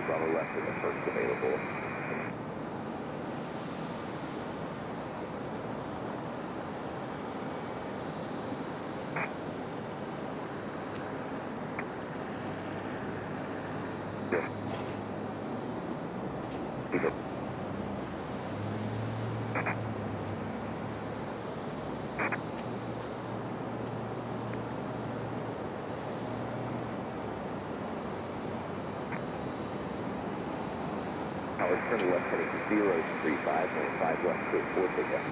Bravo left is the first available. Turn left heading 035, and 5 left to 4 takeoff.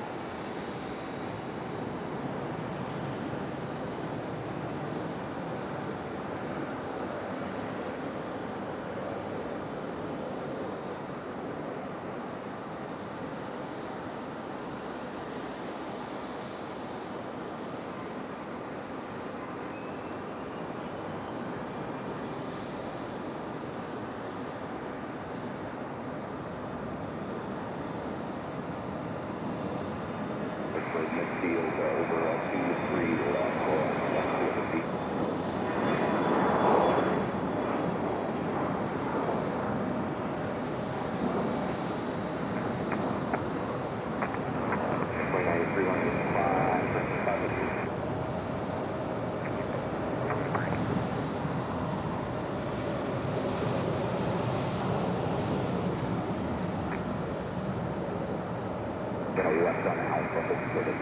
Left on Alpha, sort of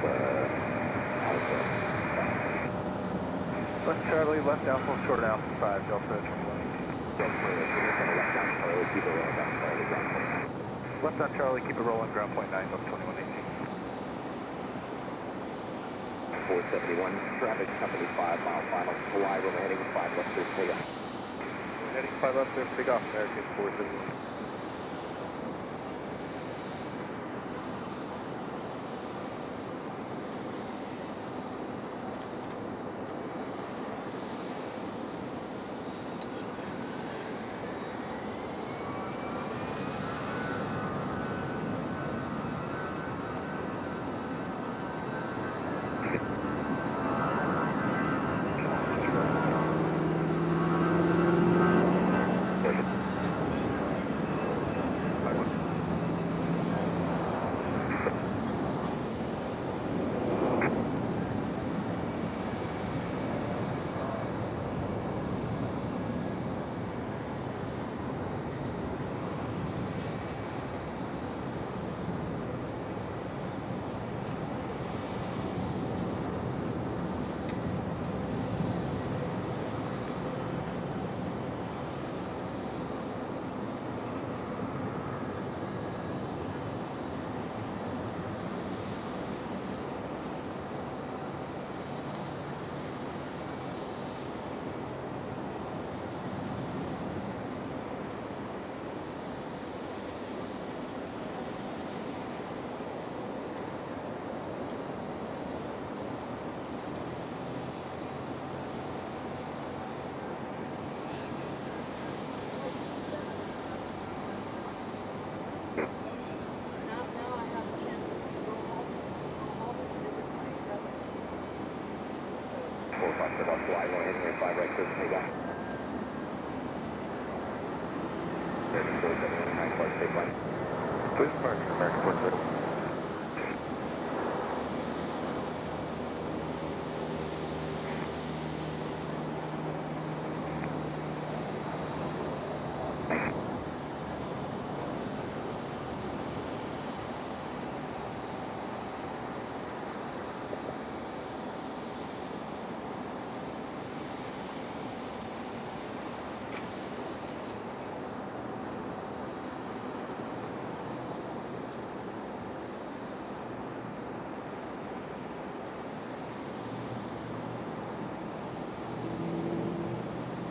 Alpha. Left Charlie, left Alpha, short Alpha 5, Delta 21. Left on Charlie, keep it rolling down Charlie, ground point 9. Left on Charlie, keep it rolling, ground point 9, Delta 2118. 471, traffic company 5 mile final, Hawaii, we're heading 5 left to takeoff. We're heading 5 left to takeoff, American 471.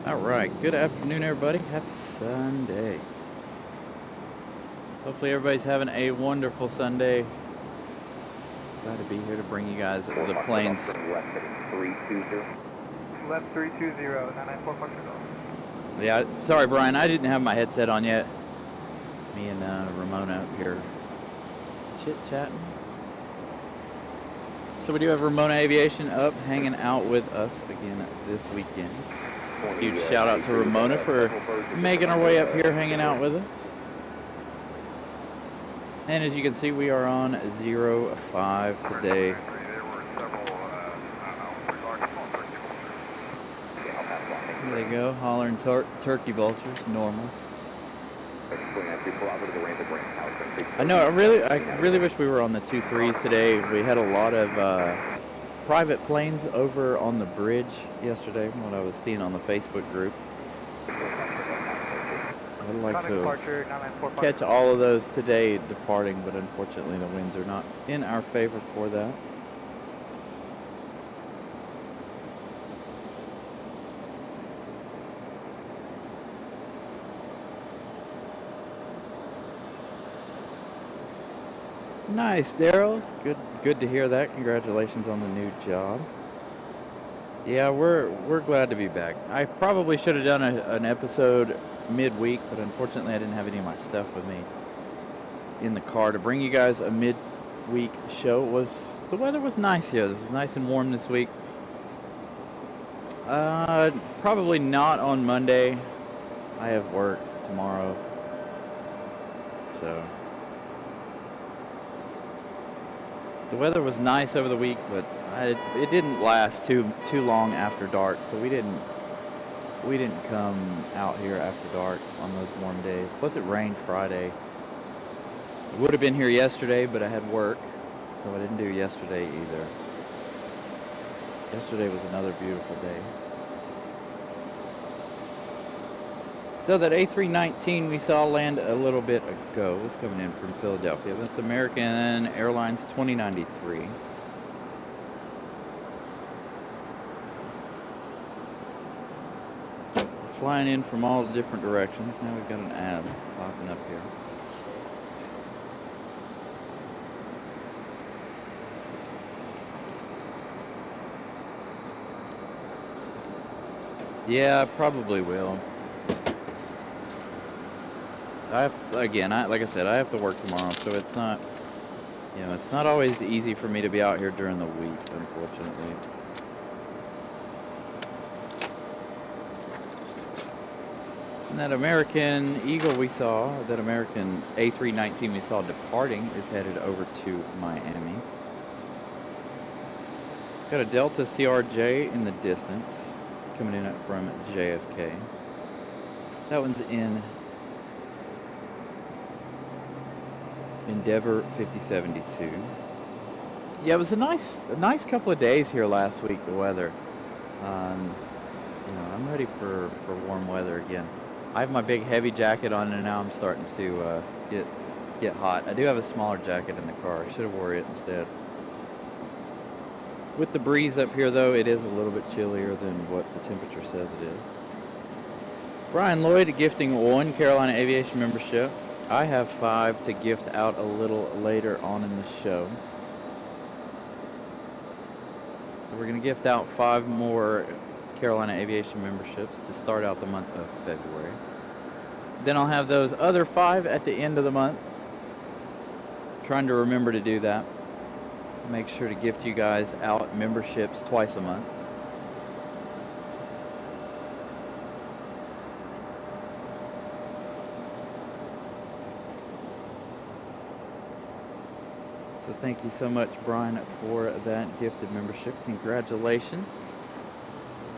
All right, good afternoon, everybody. Happy Sunday. Hopefully everybody's having a wonderful Sunday. Glad to be here to bring you guys the planes. Left 320. Left 320, 994 Portugal. Yeah, sorry, Brian, I didn't have my headset on yet. Me and Ramona up here chit-chatting. So we do have Ramona Aviation up, hanging out with us again this weekend. Huge shout out to Ramona for making our way up here, hanging out with us. And as you can see, we are on 05 today. There they go, hollering turkey vultures, normal. I know, I really wish we were on the 2-3s today. We had a lot of private planes over on the bridge yesterday from what I was seeing on the Facebook group. I would like to catch all of those today departing, but unfortunately the winds are not in our favor for that. Nice, Daryl. Good to hear that. Congratulations on the new job. Yeah, we're glad to be back. I probably should have done an episode midweek, but unfortunately I didn't have any of my stuff with me in the car to bring you guys a midweek show. The weather was nice here. It was nice and warm this week. Probably not on Monday. I have work tomorrow, so. The weather was nice over the week, but it didn't last too long after dark, so we didn't come out here after dark on those warm days. Plus, it rained Friday. I would have been here yesterday, but I had work, so I didn't do yesterday either. Yesterday was another beautiful day. So that A319 we saw land a little bit ago was coming in from Philadelphia. That's American Airlines 2093. We're flying in from all different directions. Now we've got an ad popping up here. Yeah, I probably will. Like I said, I have to work tomorrow, so it's not always easy for me to be out here during the week, unfortunately. And that American Eagle we saw, that American A319 we saw departing is headed over to Miami. Got a Delta CRJ in the distance, coming in from JFK. That one's in Endeavor 5072. Yeah, it was a nice couple of days here last week, the weather. I'm ready for warm weather again. I have my big heavy jacket on and now I'm starting to get hot. I do have a smaller jacket in the car. I should have wore it instead. With the breeze up here though, it is a little bit chillier than what the temperature says it is. Brian Lloyd gifting 1 Carolina Aviation membership. I have 5 to gift out a little later on in the show. So we're going to gift out 5 more Carolina Aviation memberships to start out the month of February. Then I'll have those other 5 at the end of the month. Trying to remember to do that. Make sure to gift you guys out memberships twice a month. So thank you so much, Brian, for that gifted membership. Congratulations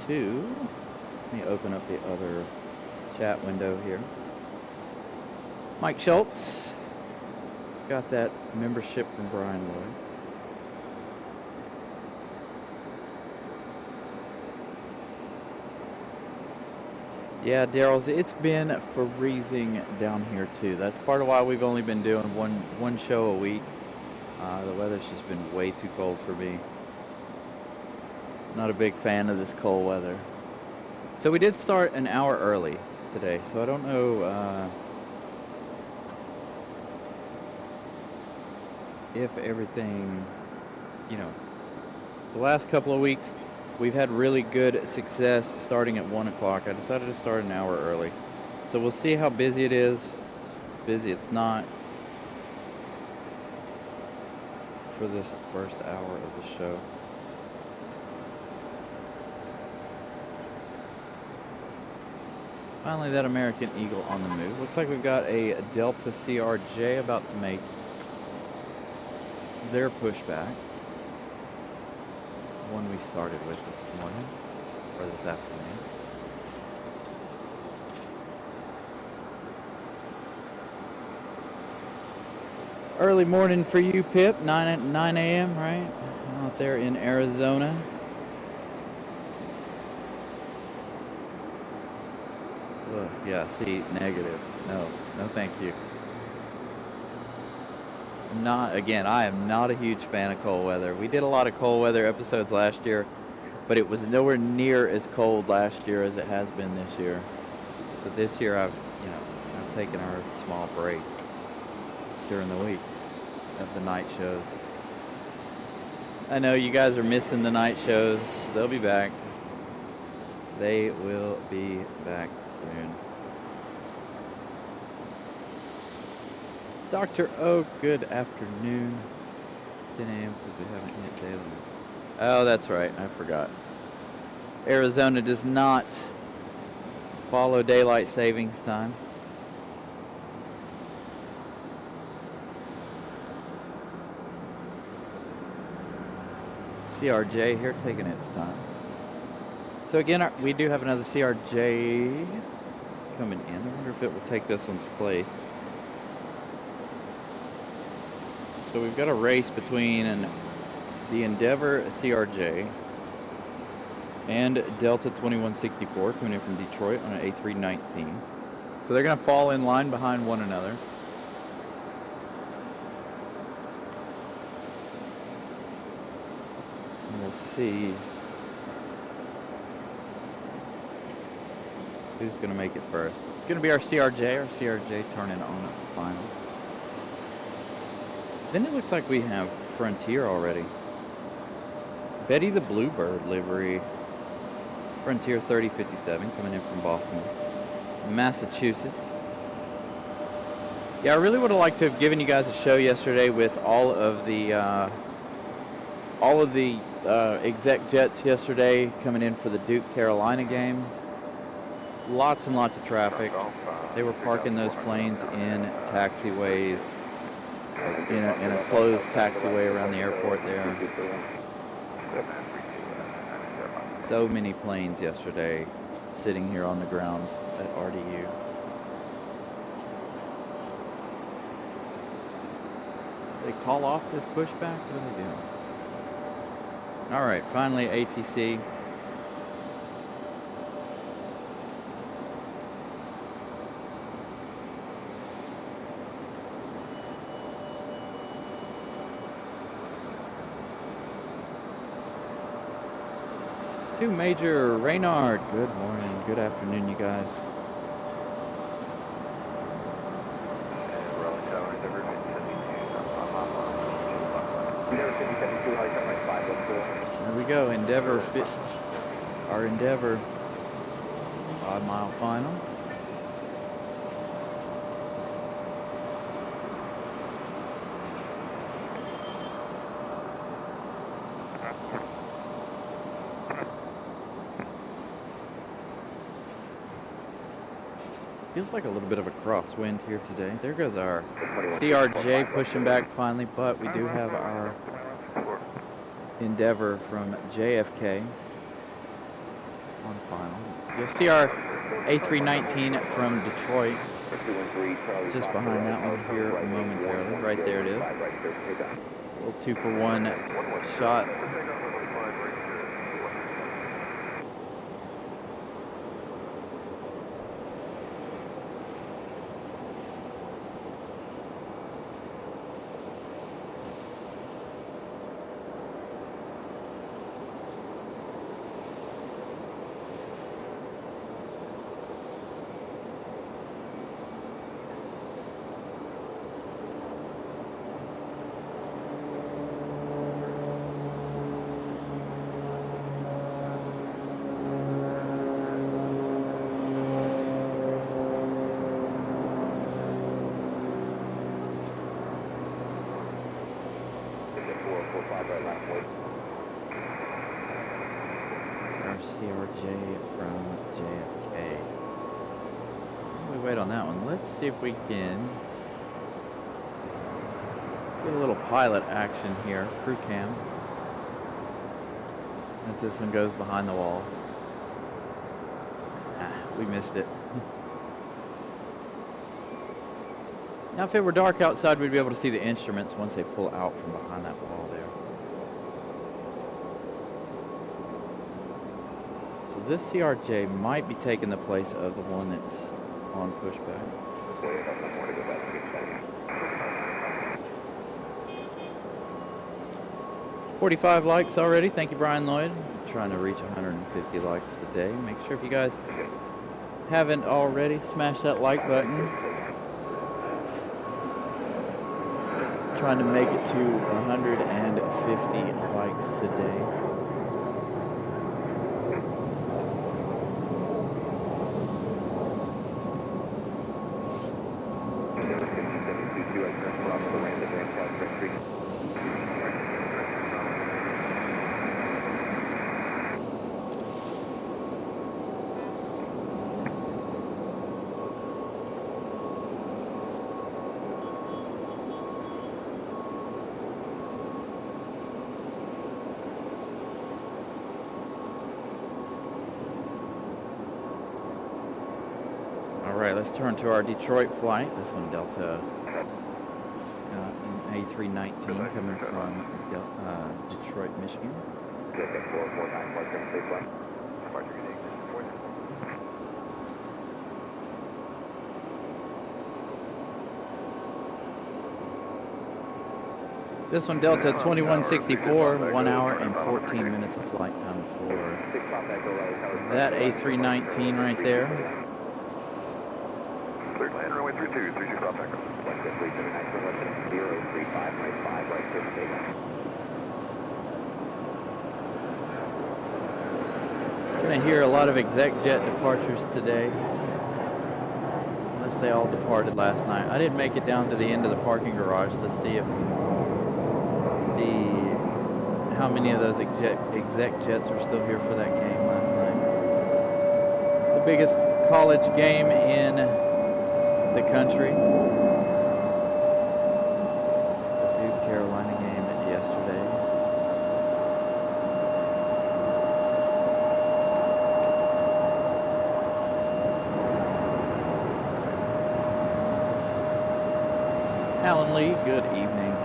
to, let me open up the other chat window here. Mike Schultz got that membership from Brian Lloyd. Yeah, Daryl's, it's been freezing down here too. That's part of why we've only been doing one show a week. The weather's just been way too cold for me. Not a big fan of this cold weather. So we did start an hour early today, so I don't know if everything, the last couple of weeks we've had really good success starting at 1 o'clock. I decided to start an hour early. So we'll see how busy it is. Busy it's not. For this first hour of the show. Finally, that American Eagle on the move. Looks like we've got a Delta CRJ about to make their pushback. The one we started with this morning, or this afternoon. Early morning for you, Pip. 9 a.m., right? Out there in Arizona. Ugh, yeah, see, negative. No, thank you. I am not a huge fan of cold weather. We did a lot of cold weather episodes last year, but it was nowhere near as cold last year as it has been this year. So this year I've taken our small break during the week of the night shows. I know you guys are missing the night shows. They'll be back. They will be back soon. Dr. O, good afternoon. 10 a.m. because they haven't hit daylight. Oh, that's right. I forgot. Arizona does not follow daylight savings time. CRJ here taking its time. So again, we do have another CRJ coming in. I wonder if it will take this one's place. So we've got a race between the Endeavor CRJ and Delta 2164 coming in from Detroit on an A319. So they're going to fall in line behind one another. And we'll see who's going to make it first. It's going to be our CRJ turning on a final. Then it looks like we have Frontier already. Betty the Bluebird livery. Frontier 3057 coming in from Boston, Massachusetts. Yeah, I really would have liked to have given you guys a show yesterday with all of the exec jets yesterday coming in for the Duke Carolina game. Lots and lots of traffic. They were parking those planes in taxiways, in a closed taxiway around the airport there. So many planes yesterday sitting here on the ground at RDU. They call off this pushback? What are they doing? All right, finally ATC. Major Reynard, good morning, good afternoon, you guys. There we go, Endeavor fit. Our Endeavor 5-mile final. Feels like a little bit of a crosswind here today. There goes our CRJ pushing back finally, but we do have our Endeavor from JFK on final. You'll see our A319 from Detroit just behind that one here momentarily. Right there it is. A little 2-for-1 shot. It's our CRJ from JFK. wait on that one. Let's see if we can get a little pilot action here. Crew cam. As this one goes behind the wall. We missed it. Now, if it were dark outside, we'd be able to see the instruments once they pull out from behind that wall there. So this CRJ might be taking the place of the one that's on pushback. 45 likes already. Thank you, Brian Lloyd. Trying to reach 150 likes today. Make sure if you guys haven't already, smash that like button. Trying to make it to 150 likes today. Let's turn to our Detroit flight. This one, Delta an A319 coming from Detroit, Michigan. This one, Delta 2164, 1 hour and 14 minutes of flight time for that A319 right there. Land runway 32, 32 stop back. Gonna hear a lot of exec jet departures today, unless they all departed last night. I didn't make it down to the end of the parking garage to see if how many of those exec jets are still here for that game last night. The biggest college game in the country. The Duke Carolina game yesterday. Alan Lee, good evening.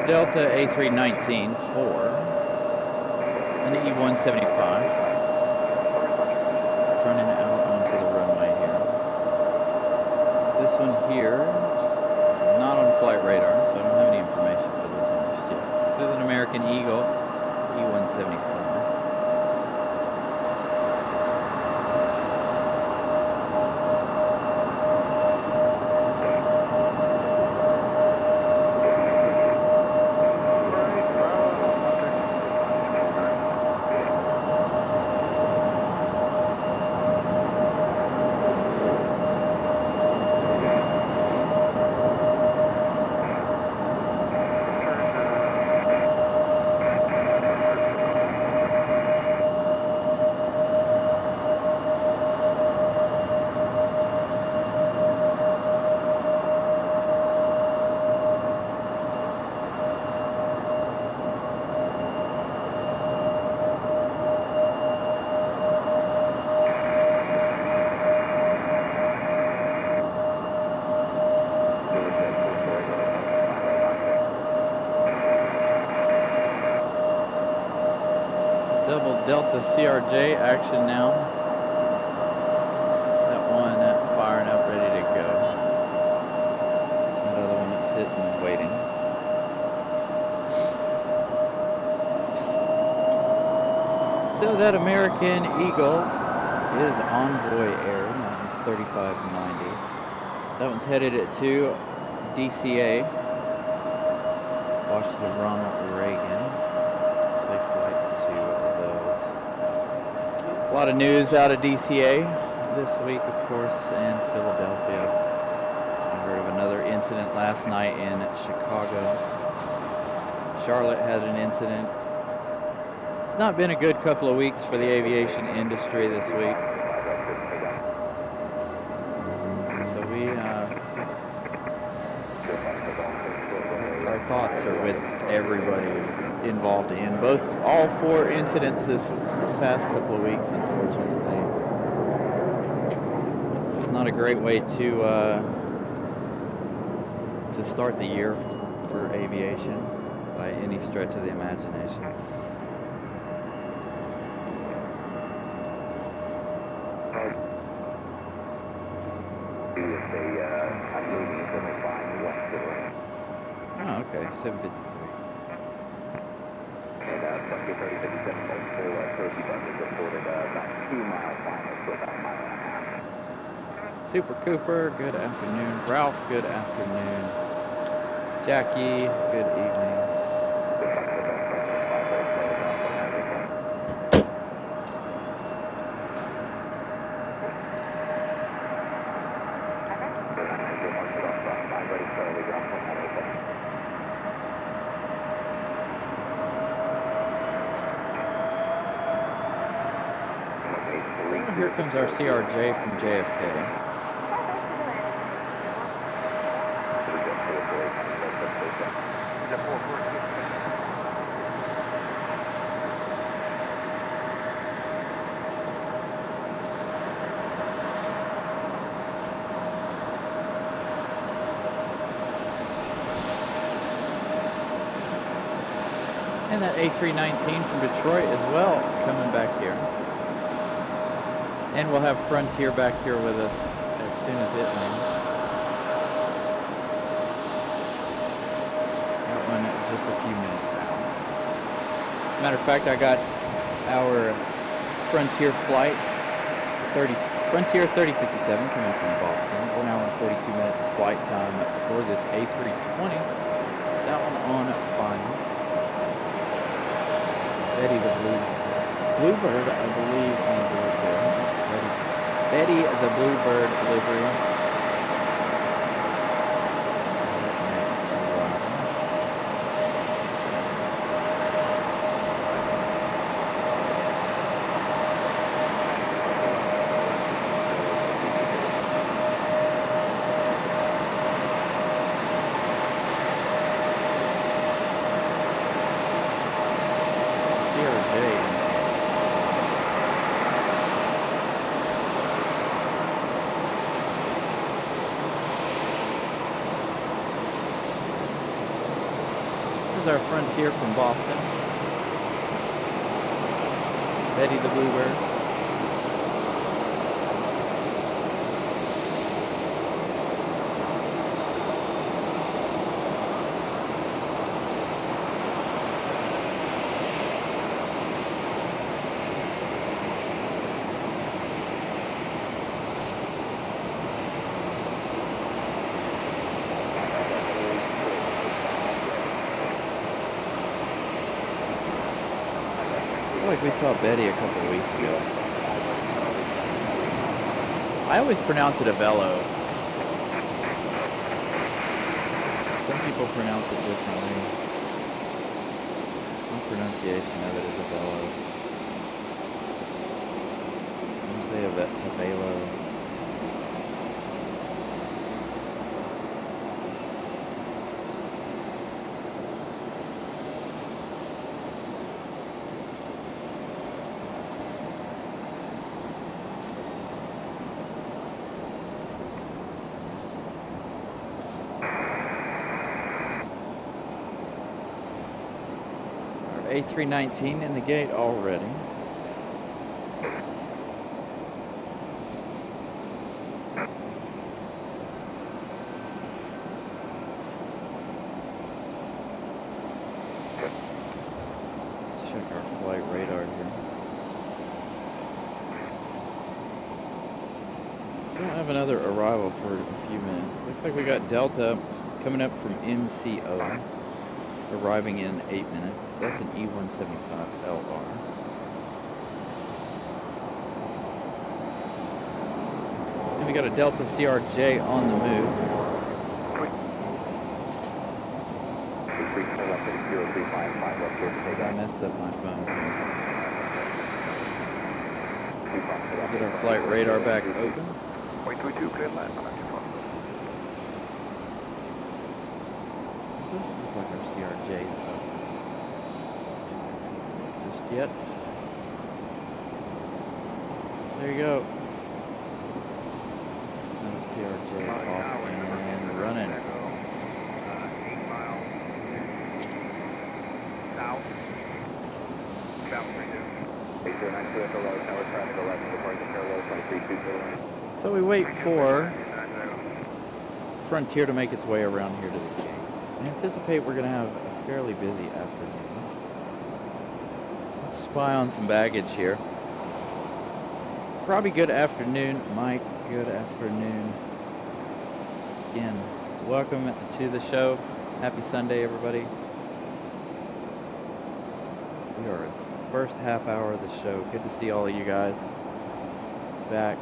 Delta A319 for an E175, turning out onto the runway here. This one here is not on flight radar, so I don't have any information for this one just yet. This is an American Eagle E175. Delta CRJ action now. That one firing up, ready to go. That other one that's sitting and waiting. So that American Eagle is Envoy Air. That one's 3590. That one's headed to DCA, Washington Ronald Reagan. Safe flight to those. lot of news out of DCA this week, of course, and Philadelphia. I heard of another incident last night in Chicago. Charlotte had an incident. It's not been a good couple of weeks for the aviation industry this week. So our thoughts are with everybody involved in all 4 incidents this past couple of weeks, unfortunately. It's not a great way to start the year for aviation by any stretch of the imagination. Oh, okay, 753. And 3057 multiple Turkey buses reported about 2 mile final for about a mile and a half. Super Cooper, good afternoon. Ralph, good afternoon. Jackie, good evening. So here comes our CRJ from JFK. And that A319 from Detroit as well, coming back here. And we'll have Frontier back here with us as soon as it lands. That one is just a few minutes out. As a matter of fact, I got our Frontier flight, Frontier 3057 coming from Boston. We're now on 42 minutes of flight time for this A320. That one on final. Betty the Bluebird, I believe, on board there. Betty the Bluebird livery. Next arrival. CRJ in place. Here's our Frontier from Boston. Betty the Bluebird. I feel like we saw Betty a couple of weeks ago. I always pronounce it a velo. Some people pronounce it differently. My pronunciation of it is a velo. Some say a velo. A319 in the gate already. Let's check our flight radar here. Don't have another arrival for a few minutes. Looks like we got Delta coming up from MCO. Arriving in 8 minutes. That's an E175LR. And we got a Delta CRJ on the move. Because I messed up my phone. We'll get our flight radar back open. 0.22, clear line. It doesn't look like our CRJ's up just yet. So there you go. Another CRJ off and running. 8 miles south. South 32. 809 at the low, tower traffic 11, departing parallel 2320. So we wait for Frontier to make its way around here to the gate. I anticipate we're going to have a fairly busy afternoon. Let's spy on some baggage here. Robbie, good afternoon. Mike, good afternoon. Again, welcome to the show. Happy Sunday, everybody. We are at the first half hour of the show. Good to see all of you guys back.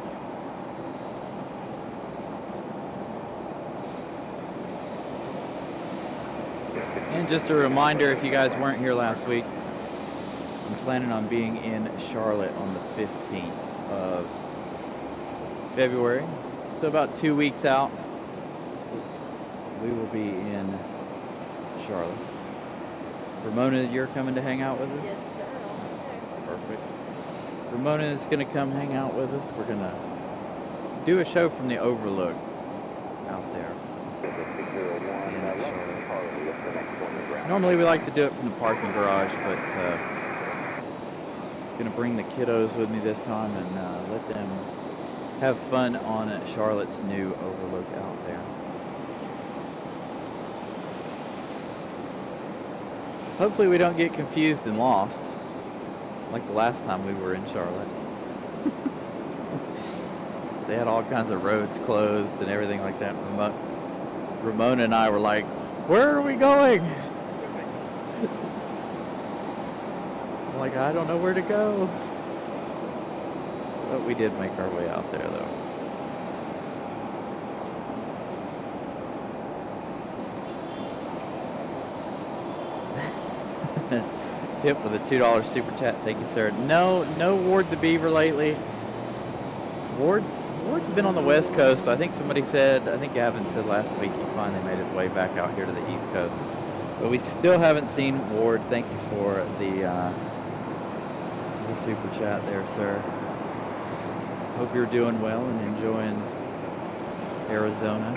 And just a reminder, if you guys weren't here last week, I'm planning on being in Charlotte on the 15th of February. So about 2 weeks out, we will be in Charlotte. Ramona, you're coming to hang out with us? Yes, sir. I'll be there. Perfect. Ramona is going to come hang out with us. We're going to do a show from the Overlook out there in Charlotte. Normally we like to do it from the parking garage, but going to bring the kiddos with me this time and let them have fun on Charlotte's new Overlook out there. Hopefully we don't get confused and lost like the last time we were in Charlotte. They had all kinds of roads closed and everything like that. Ramona and I were like, where are we going? I'm like, I don't know where to go. But we did make our way out there, though. Pip with a $2 super chat. Thank you, sir. No Ward the Beaver lately. Ward's been on the West Coast. I think somebody said, I think Gavin said last week he finally made his way back out here to the East Coast. But we still haven't seen Ward. Thank you for the super chat there, sir. Hope you're doing well and enjoying Arizona.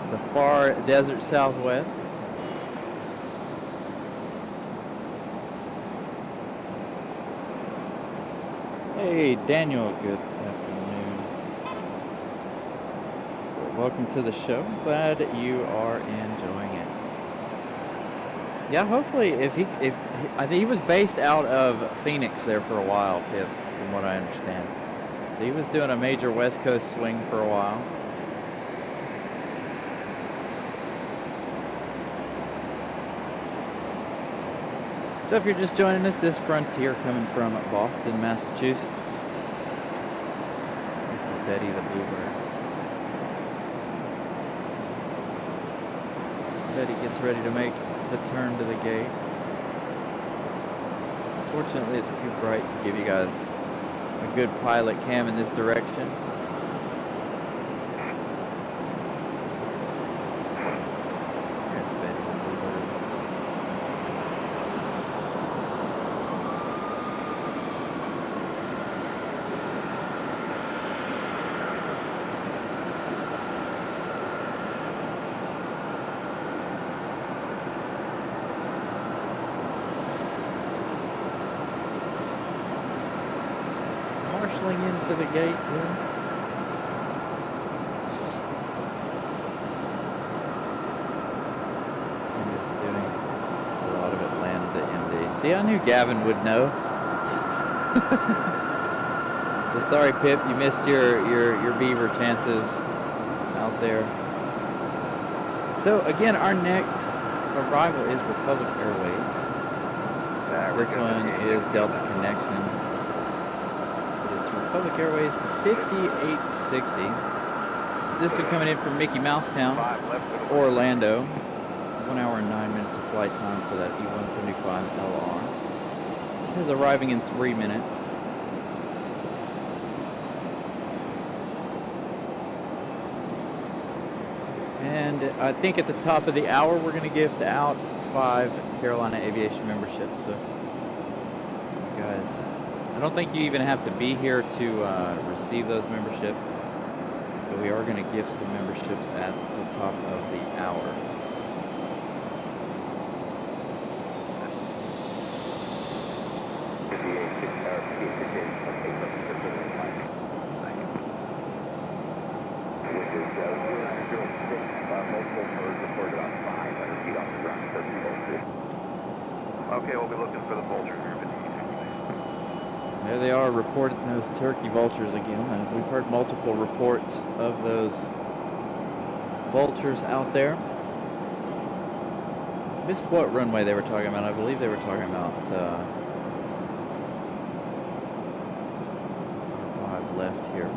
The far desert Southwest. Hey, Daniel, good afternoon. Welcome to the show. Glad you are enjoying it. Yeah, hopefully, I think he was based out of Phoenix there for a while, Pip, from what I understand. So he was doing a major West Coast swing for a while. So if you're just joining us, this Frontier coming from Boston, Massachusetts. This is Betty the Bluebird. As Betty gets ready to make the turn to the gate. Unfortunately, it's too bright to give you guys a good pilot cam in this direction. There's Betty the Bluebird. Marshalling into the gate there. And just doing a lot of Atlanta to MD. See, I knew Gavin would know. So sorry, Pip, you missed your Beaver chances out there. So again, our next arrival is Republic Airways. This one is Delta Connection. It's Republic Airways 5860. This one coming in from Mickey Mouse Town, Orlando. 1 hour and 9 minutes of flight time for that E175LR. This is arriving in 3 minutes. And I think at the top of the hour, we're going to gift out 5 Carolina Aviation memberships. So if you guys, I don't think you even have to be here to receive those memberships, but we are going to gift some memberships at the top of the hour. Okay, we'll be looking for the vultures. There they are, reporting those turkey vultures again. We've heard multiple reports of those vultures out there. Missed what runway they were talking about. I believe they were talking about 5 left here.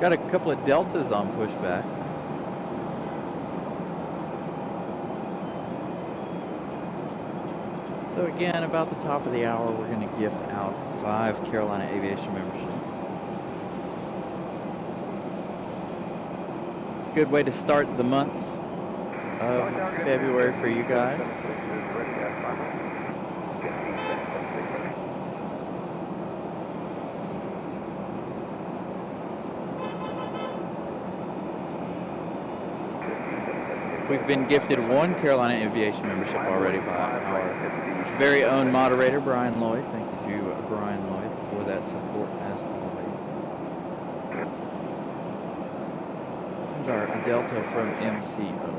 Got a couple of deltas on pushback. So again, about the top of the hour, we're going to gift out 5 Carolina Aviation memberships. Good way to start the month of February for you guys. We've been gifted 1 Carolina Aviation membership already by our very own moderator, Brian Lloyd. Thank you, Brian Lloyd, for that support as always. Comes our Delta from MCO.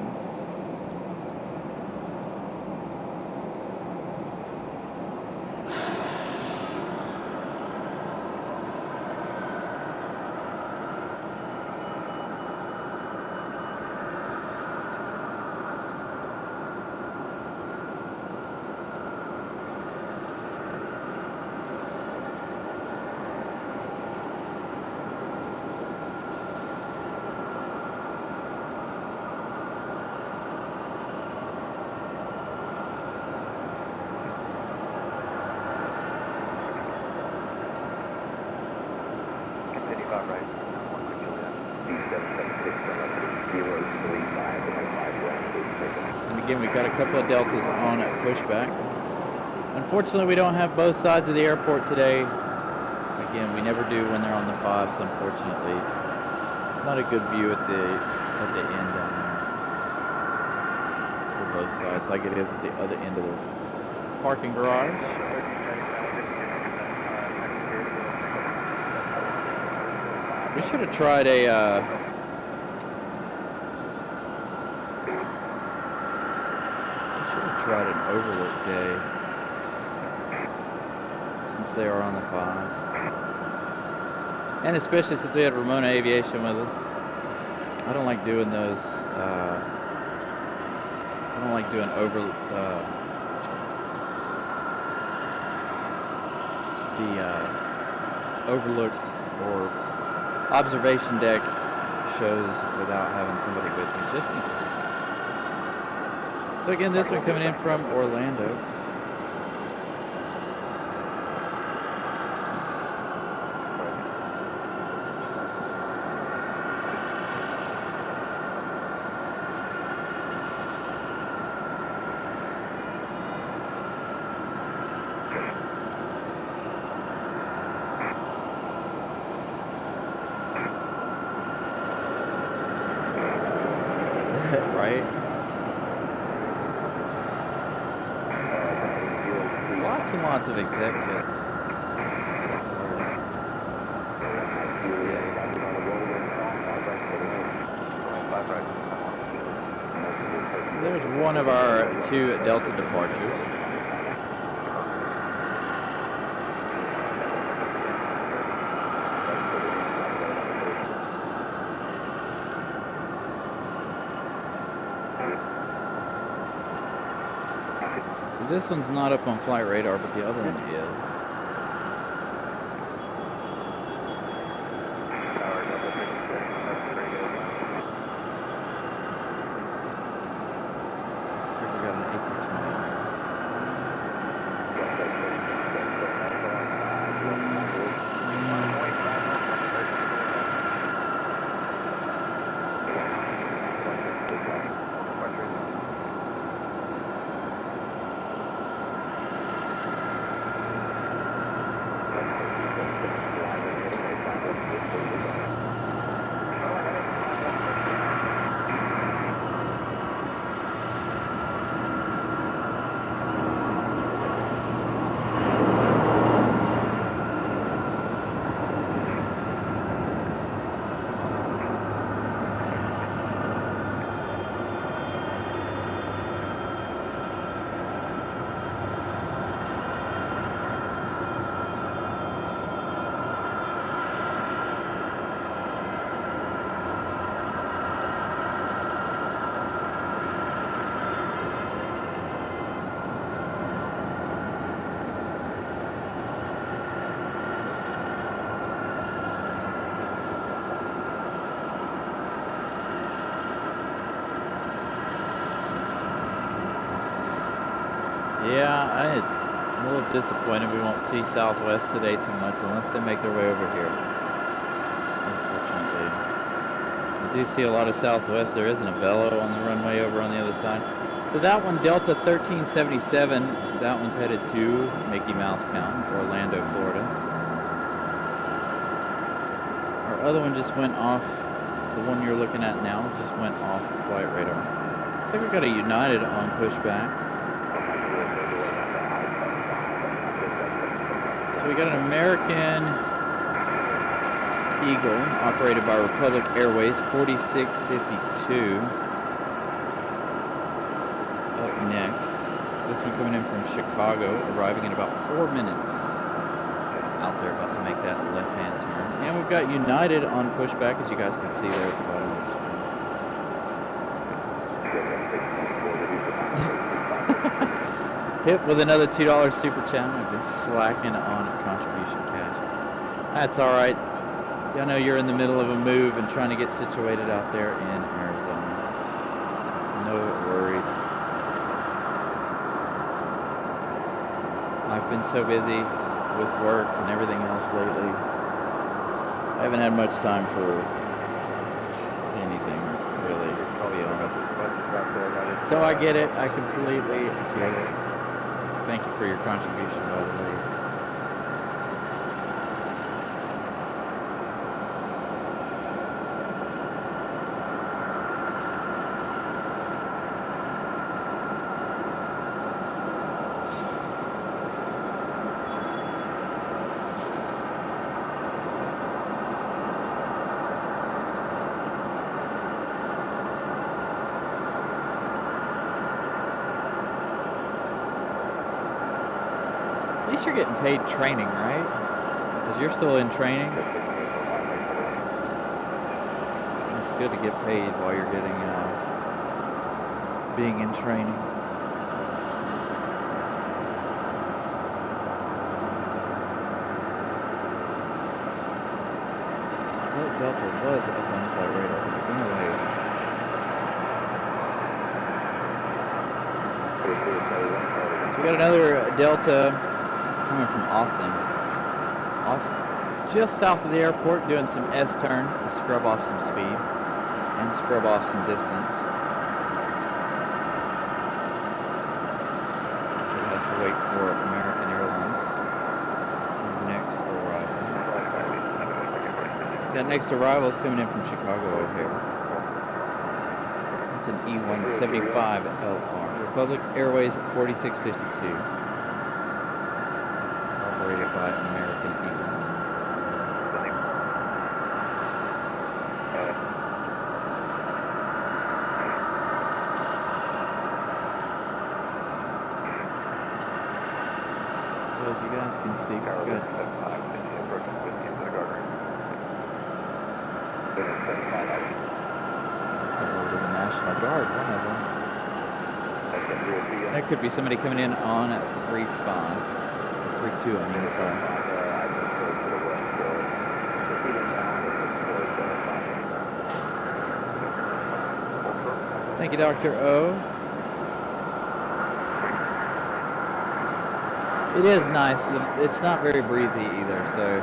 And again, we got a couple of deltas on at pushback. Unfortunately, we don't have both sides of the airport today. Again, we never do when they're on the 5s, unfortunately. It's not a good view at the end down there for both sides, like it is at the other end of the parking garage. We should have tried tried an overlook day since they are on the 5s, and especially since we had Ramona Aviation with us. I don't like doing those. I don't like doing overlook or observation deck shows without having somebody with me, just in case. So again, this one coming in from Orlando. Right? Lots and lots of exec kits today. So there's one of our 2 Delta departures. So this one's not up on flight radar, but the other one is. Yeah, I'm a little disappointed we won't see Southwest today too much unless they make their way over here. Unfortunately. I do see a lot of Southwest. There is an Avello on the runway over on the other side. So that one, Delta 1377, that one's headed to Mickey Mouse Town, Orlando, Florida. Our other one just went off, the one you're looking at now, just went off flight radar. Looks like we got a United on pushback. So we got an American Eagle operated by Republic Airways 4652 up next. This one coming in from Chicago, arriving in about 4 minutes. It's out there about to make that left-hand turn. And we've got United on pushback, as you guys can see there at the bottom of the screen. Pip with another $2 super chat. I've been slacking on contribution cash. That's all right. I know you're in the middle of a move and trying to get situated out there in Arizona. No worries. I've been so busy with work and everything else lately. I haven't had much time for anything, really, to be honest. So I get it. I completely get it. Thank you for your contribution, by the way. At least you're getting paid training, right? Because you're still in training. It's good to get paid while you're getting, being in training. So that Delta was up on flight radar, but it went away. So we got another Delta coming from Austin, off just south of the airport, doing some S-turns to scrub off some speed and scrub off some distance. As it has to wait for American Airlines next arrival. That next arrival is coming in from Chicago O'Hare. It's an E175LR, Republic Airways 4652. Operated by American Eagle. So as you guys can see, we've got the National Guard, one of them. That could be somebody coming in on at 3-5. 3-2, I mean, sorry. Thank you, Dr. O. It is nice. It's not very breezy either, so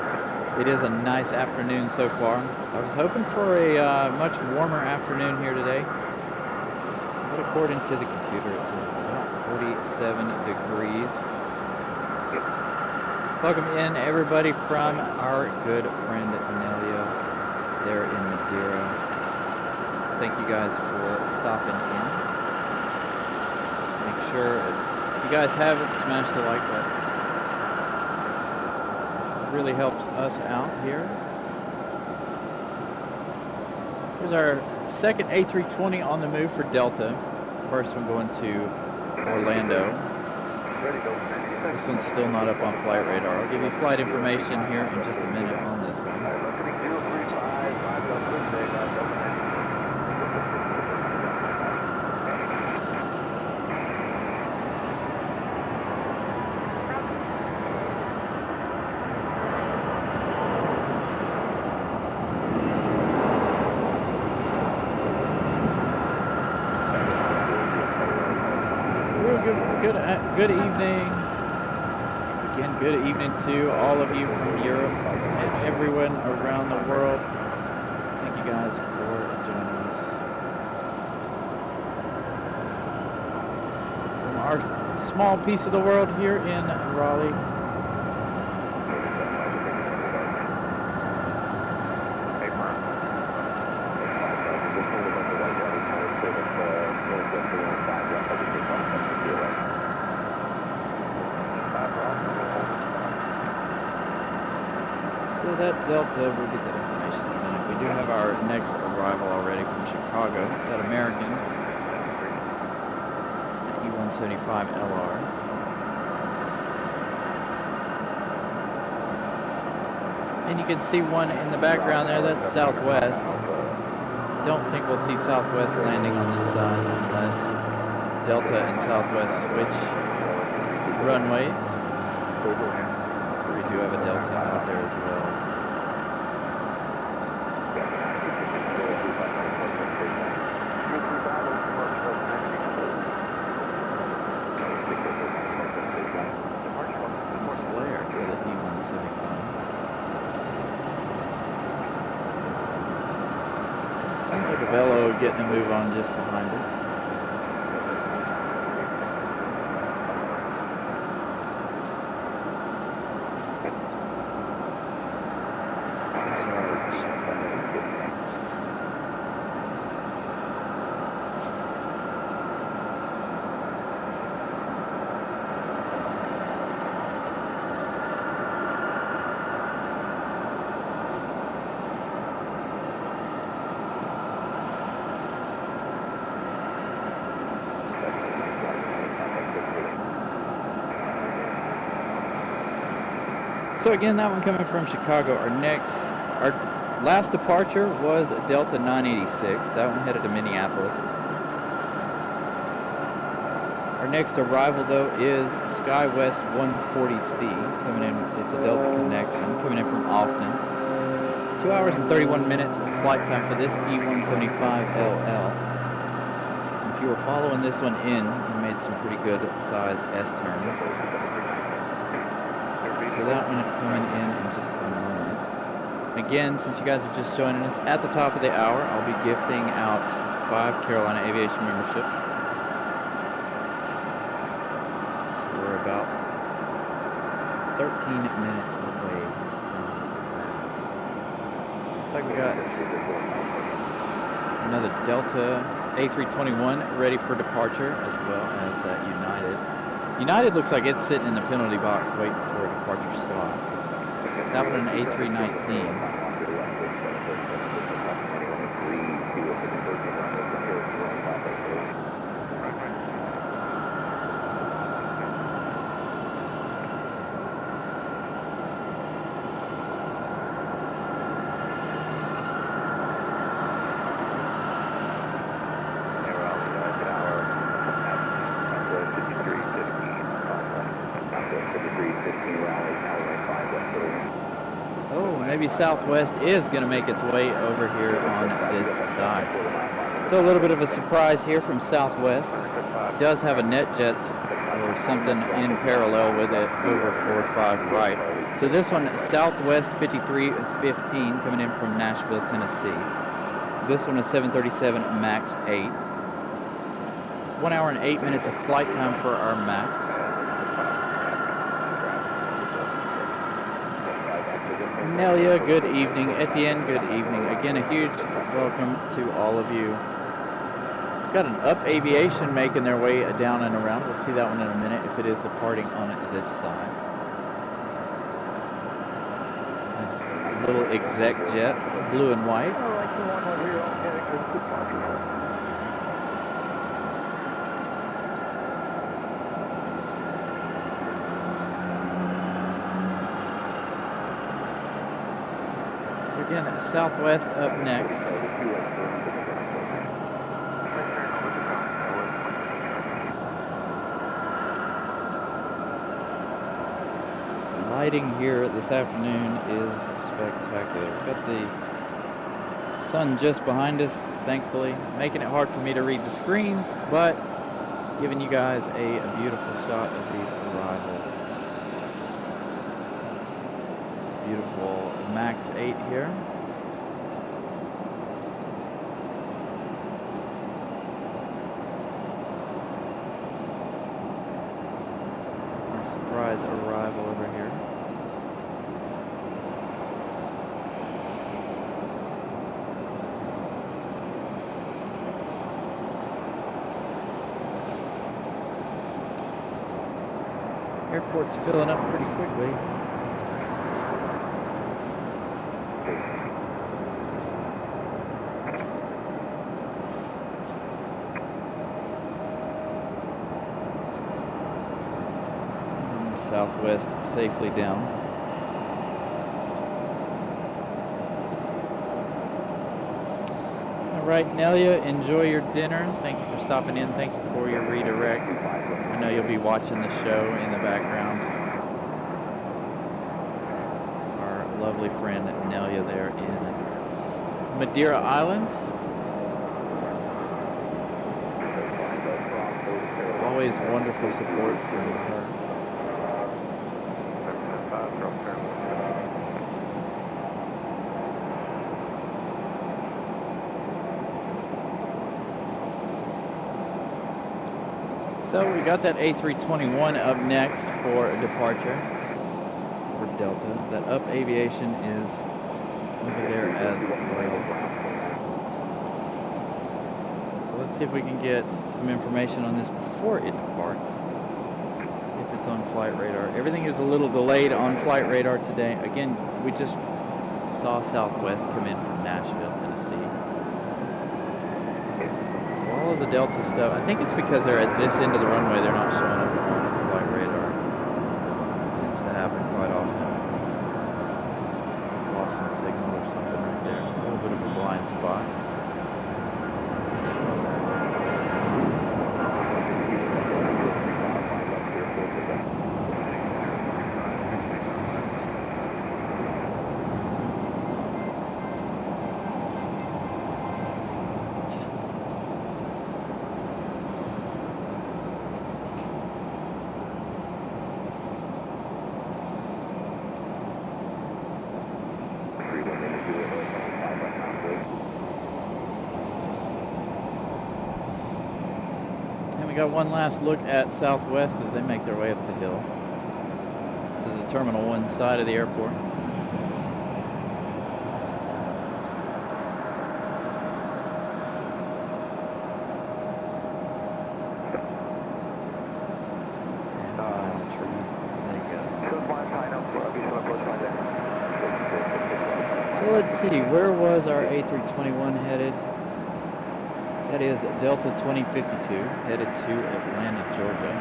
it is a nice afternoon so far. I was hoping for a much warmer afternoon here today, but according to the computer, it says it's about 47 degrees. Welcome in, everybody, from our good friend Nelia there in Madeira. Thank you guys for stopping in. Make sure, if you guys haven't, smash the like button. It really helps us out here. Here's our second A320 on the move for Delta. The first one going to Orlando. This one's still not up on flight radar. I'll give you flight information here in just a minute on this one. Good Good evening. Again, good evening to all of you from Europe and everyone around the world. Thank you guys for joining us. From our small piece of the world here in Raleigh. So that Delta, we'll get that information in a minute. We do have our next arrival already from Chicago, that American, that E175 LR. And you can see one in the background there, that's Southwest. Don't think we'll see Southwest landing on this side unless Delta and Southwest switch runways. So we do have a Delta out there as well. Nice flare for the E175. Sounds like a Velo getting a move on just behind us. So again, that one coming from Chicago. Our last departure was Delta 986. That one headed to Minneapolis. Our next arrival, though, is SkyWest 140C coming in. It's a Delta connection coming in from Austin. 2 hours and 31 minutes of flight time for this E175LL. If you were following this one in, you made some pretty good sized S-turns. So that one coming in just a moment. Again, since you guys are just joining us, at the top of the hour, I'll be gifting out 5 Carolina Aviation memberships. So we're about 13 minutes away from that. Looks like we got another Delta A321 ready for departure, as well as that United. United looks like it's sitting in the penalty box waiting for a departure slot. That one an A319. Maybe Southwest is going to make its way over here on this side. So a little bit of a surprise here from Southwest. It does have a NetJets or something in parallel with it over 45 right. So this one, Southwest 5315 coming in from Nashville, Tennessee. This one is 737 MAX 8. 1 hour and 8 minutes of flight time for our MAX. Nelia, good evening. Etienne, good evening. Again, a huge welcome to all of you. Got an Up Aviation making their way down and around. We'll see that one in a minute if it is departing on this side. Nice little Exec jet, blue and white. Again, Southwest up next. Lighting here this afternoon is spectacular. We've got the sun just behind us, thankfully, making it hard for me to read the screens, but giving you guys a beautiful shot of these arrivals. It's a beautiful Max 8 here. Our surprise arrival over here. Airport's filling up pretty quickly. And Southwest safely down. All right, Nelia, enjoy your dinner. Thank you for stopping in. Thank you for your redirect. I know you'll be watching the show in the background. Our lovely friend Nelia there in Madeira Island. Always wonderful support from her. So we got that A321 up next for a departure for Delta. That up Aviation is over there as well. So let's see if we can get some information on this before it departs. If it's on flight radar. Everything is a little delayed on flight radar today. Again, we just saw Southwest come in from Nashville, Tennessee. All of the Delta stuff, I think it's because they're at this end of the runway, they're not showing up on flight radar. It tends to happen quite often. Loss in signal or something right there. A little bit of a blind spot. We got one last look at Southwest as they make their way up the hill to the Terminal 1 side of the airport. And behind the trees, there you go. So let's see, where was our A321 headed? That is Delta 2052, headed to Atlanta, Georgia.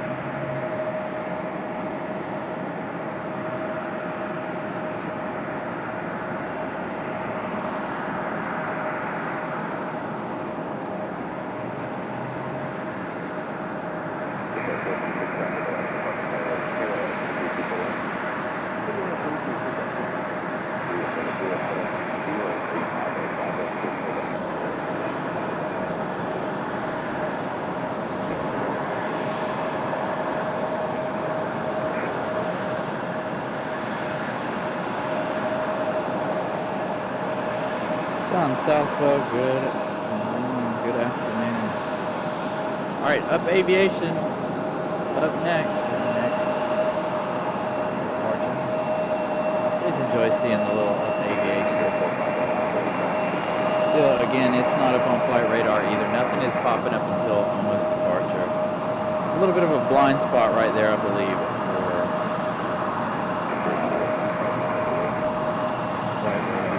John Southwell, good morning, good afternoon. All right, up Aviation, up next departure. Always enjoy seeing the little up Aviation. Still, again, it's not up on flight radar either. Nothing is popping up until almost departure. A little bit of a blind spot right there, I believe, for flight radar.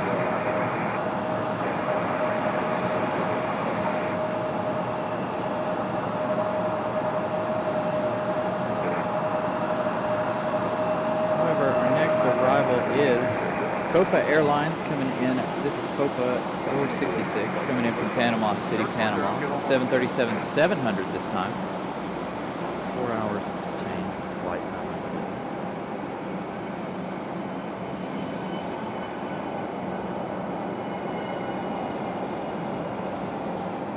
Arrival is Copa Airlines coming in. This is Copa 466 coming in from Panama City, Panama. 737-700 this time. 4 hours and some change of flight time, I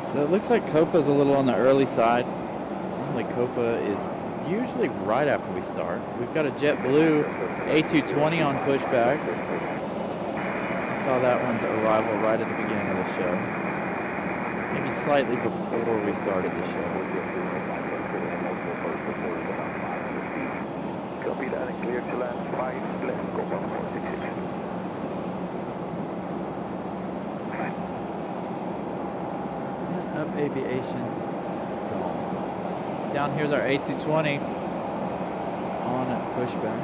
believe. So it looks like Copa's a little on the early side. Normally Copa is usually right after we start. We've got a JetBlue A220 on pushback. I saw that one's arrival right at the beginning of the show. Maybe slightly before we started the show. Copy that and clear to land 5 left, Copa 466. Up Aviation. Down here's our A220 on pushback.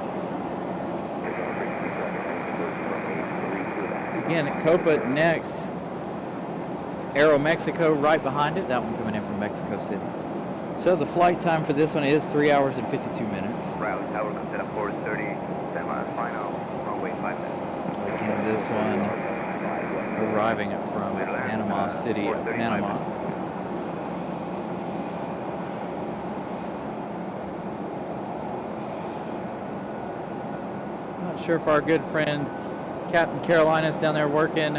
Again, Copa next. Aero Mexico right behind it. That one coming in from Mexico City. So the flight time for this one is 3 hours and 52 minutes. Route tower comes in at 4:30, semi-final, runway 5 minutes. Again, this one arriving from Panama City, Panama. Not sure if our good friend Captain Carolina's down there working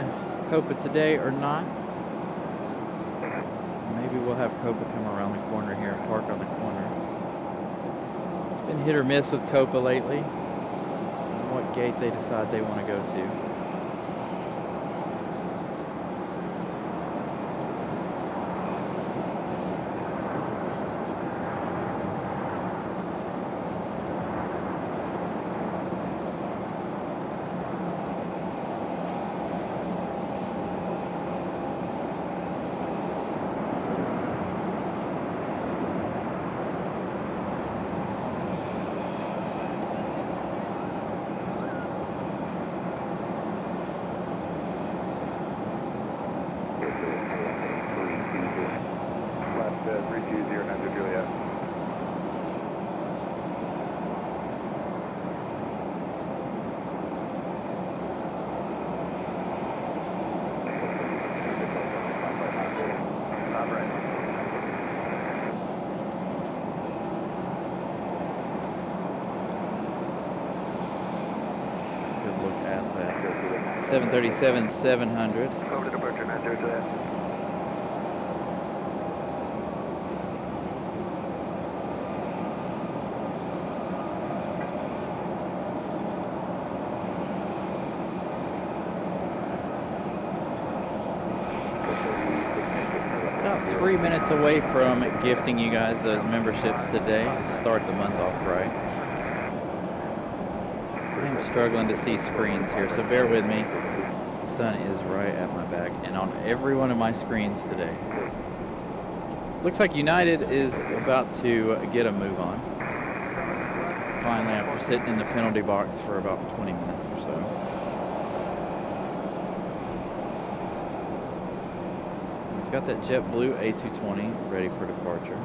Copa today or not. Maybe we'll have Copa come around the corner here and park on the corner. It's been hit or miss with Copa lately. What gate they decide they want to go to. Good look at that 737-700. Over to departure, 9-0 to that. About 3 minutes away from gifting you guys those memberships today to start the month off right. I'm struggling to see screens here, so bear with me. The sun is right at my back and on every one of my screens today. Looks like United is about to get a move on. Finally, after sitting in the penalty box for about 20 minutes or so. We've got that JetBlue A220 ready for departure.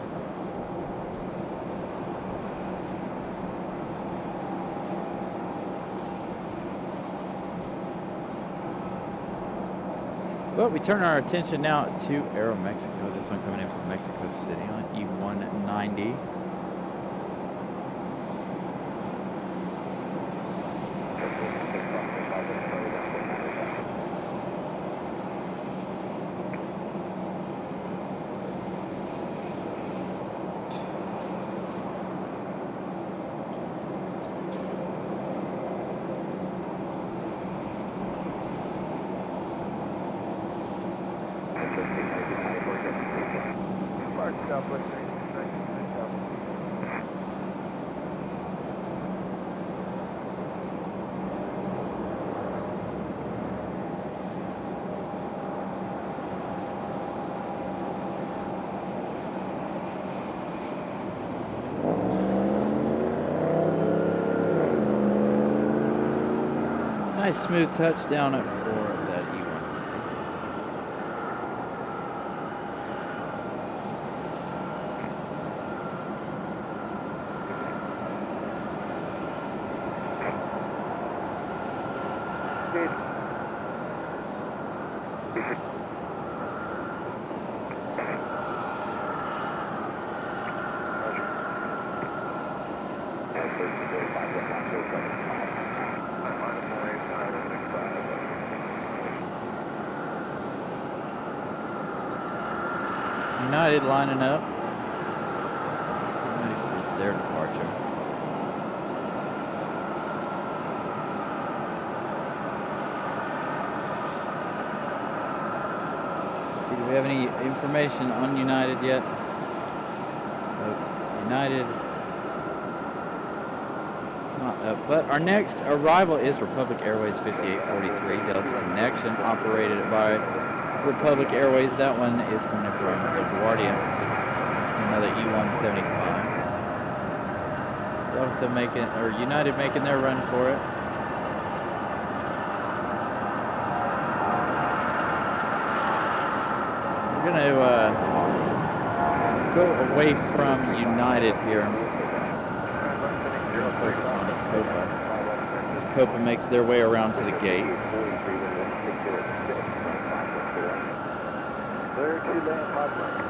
But we turn our attention now to Aero Mexico. This one coming in from Mexico City on E190. Nice smooth touchdown for that E190. United lining up. their departure. Let's see, do we have any information on United yet? Nope. United. Not up. But our next arrival is Republic Airways 5843 Delta Connection, operated by Republic Airways. That one is coming from LaGuardia. Another E175. Delta making, or United making their run for it. We're going to go away from United here. We're going to focus on Copa. As Copa makes their way around to the gate. Clear to land pipeline.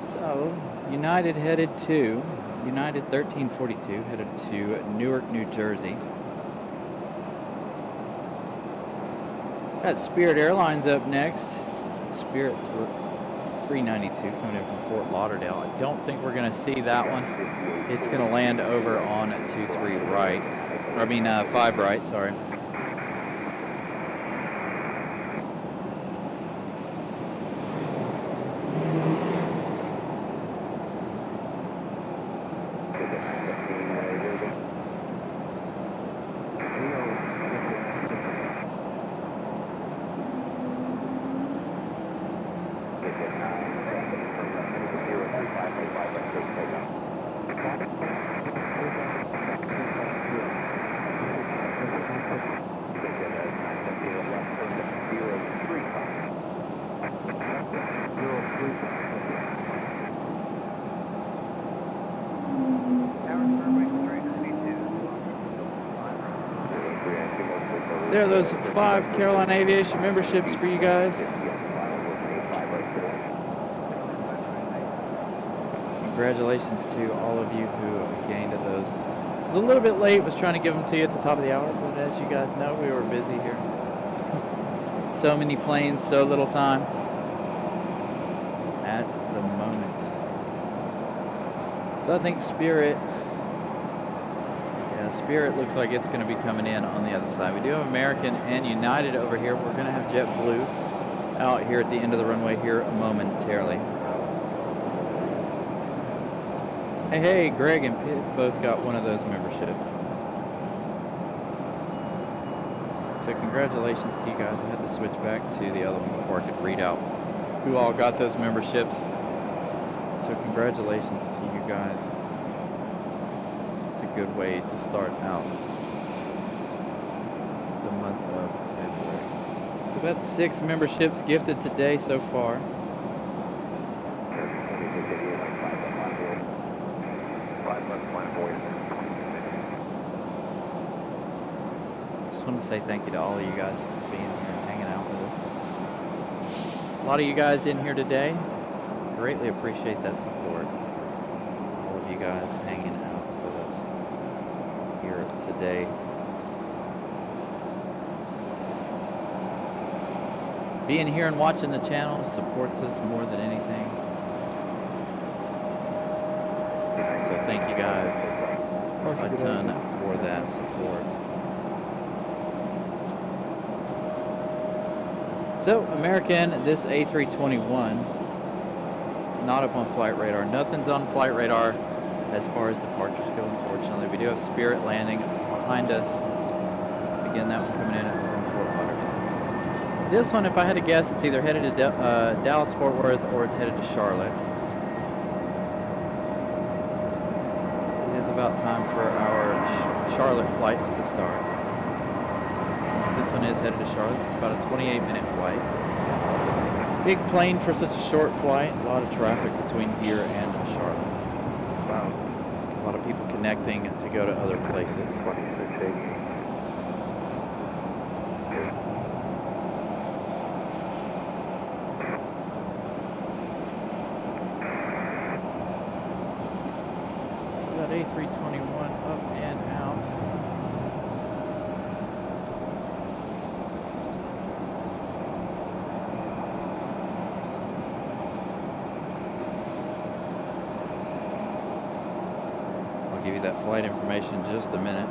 So, United headed to, United 1342 headed to Newark, New Jersey. Got Spirit Airlines up next. Spirit 392 coming in from Fort Lauderdale. I don't think we're going to see that one. It's going to land over on 23 right. I mean 5 right, sorry. There are those 5 Carolina Aviation memberships for you guys. Congratulations to all of you who gained those. I was a little bit late, was trying to give them to you at the top of the hour, but as you guys know, we were busy here. So many planes, so little time at the moment. So I think Spirit looks like it's going to be coming in on the other side. We do have American and United over here. We're going to have JetBlue out here at the end of the runway here momentarily. Hey, Greg and Pitt both got one of those memberships. So congratulations to you guys. I had to switch back to the other one before I could read out who all got those memberships. So congratulations to you guys. It's a good way to start out the month of February. So that's 6 memberships gifted today so far. Just want to say thank you to all of you guys for being here and hanging out with us. A lot of you guys in here today. Greatly appreciate that support. All of you guys hanging out with us here today. being here and watching the channel supports us more than anything. So thank you guys a ton for that support. So American, this A321, not up on flight radar. Nothing's on flight radar as far as departures go, unfortunately. We do have Spirit landing behind us. Again, that one coming in from Fort Lauderdale. This one, if I had to guess, it's either headed to Dallas, Fort Worth, or it's headed to Charlotte. It is about time for our Charlotte flights to start. If this one is headed to Charlotte, it's about a 28-minute flight. Big plane for such a short flight. A lot of traffic between here and Charlotte. Wow. A lot of people connecting to go to other places. 2680. So that A321 up and out. I'll give you that flight information in just a minute.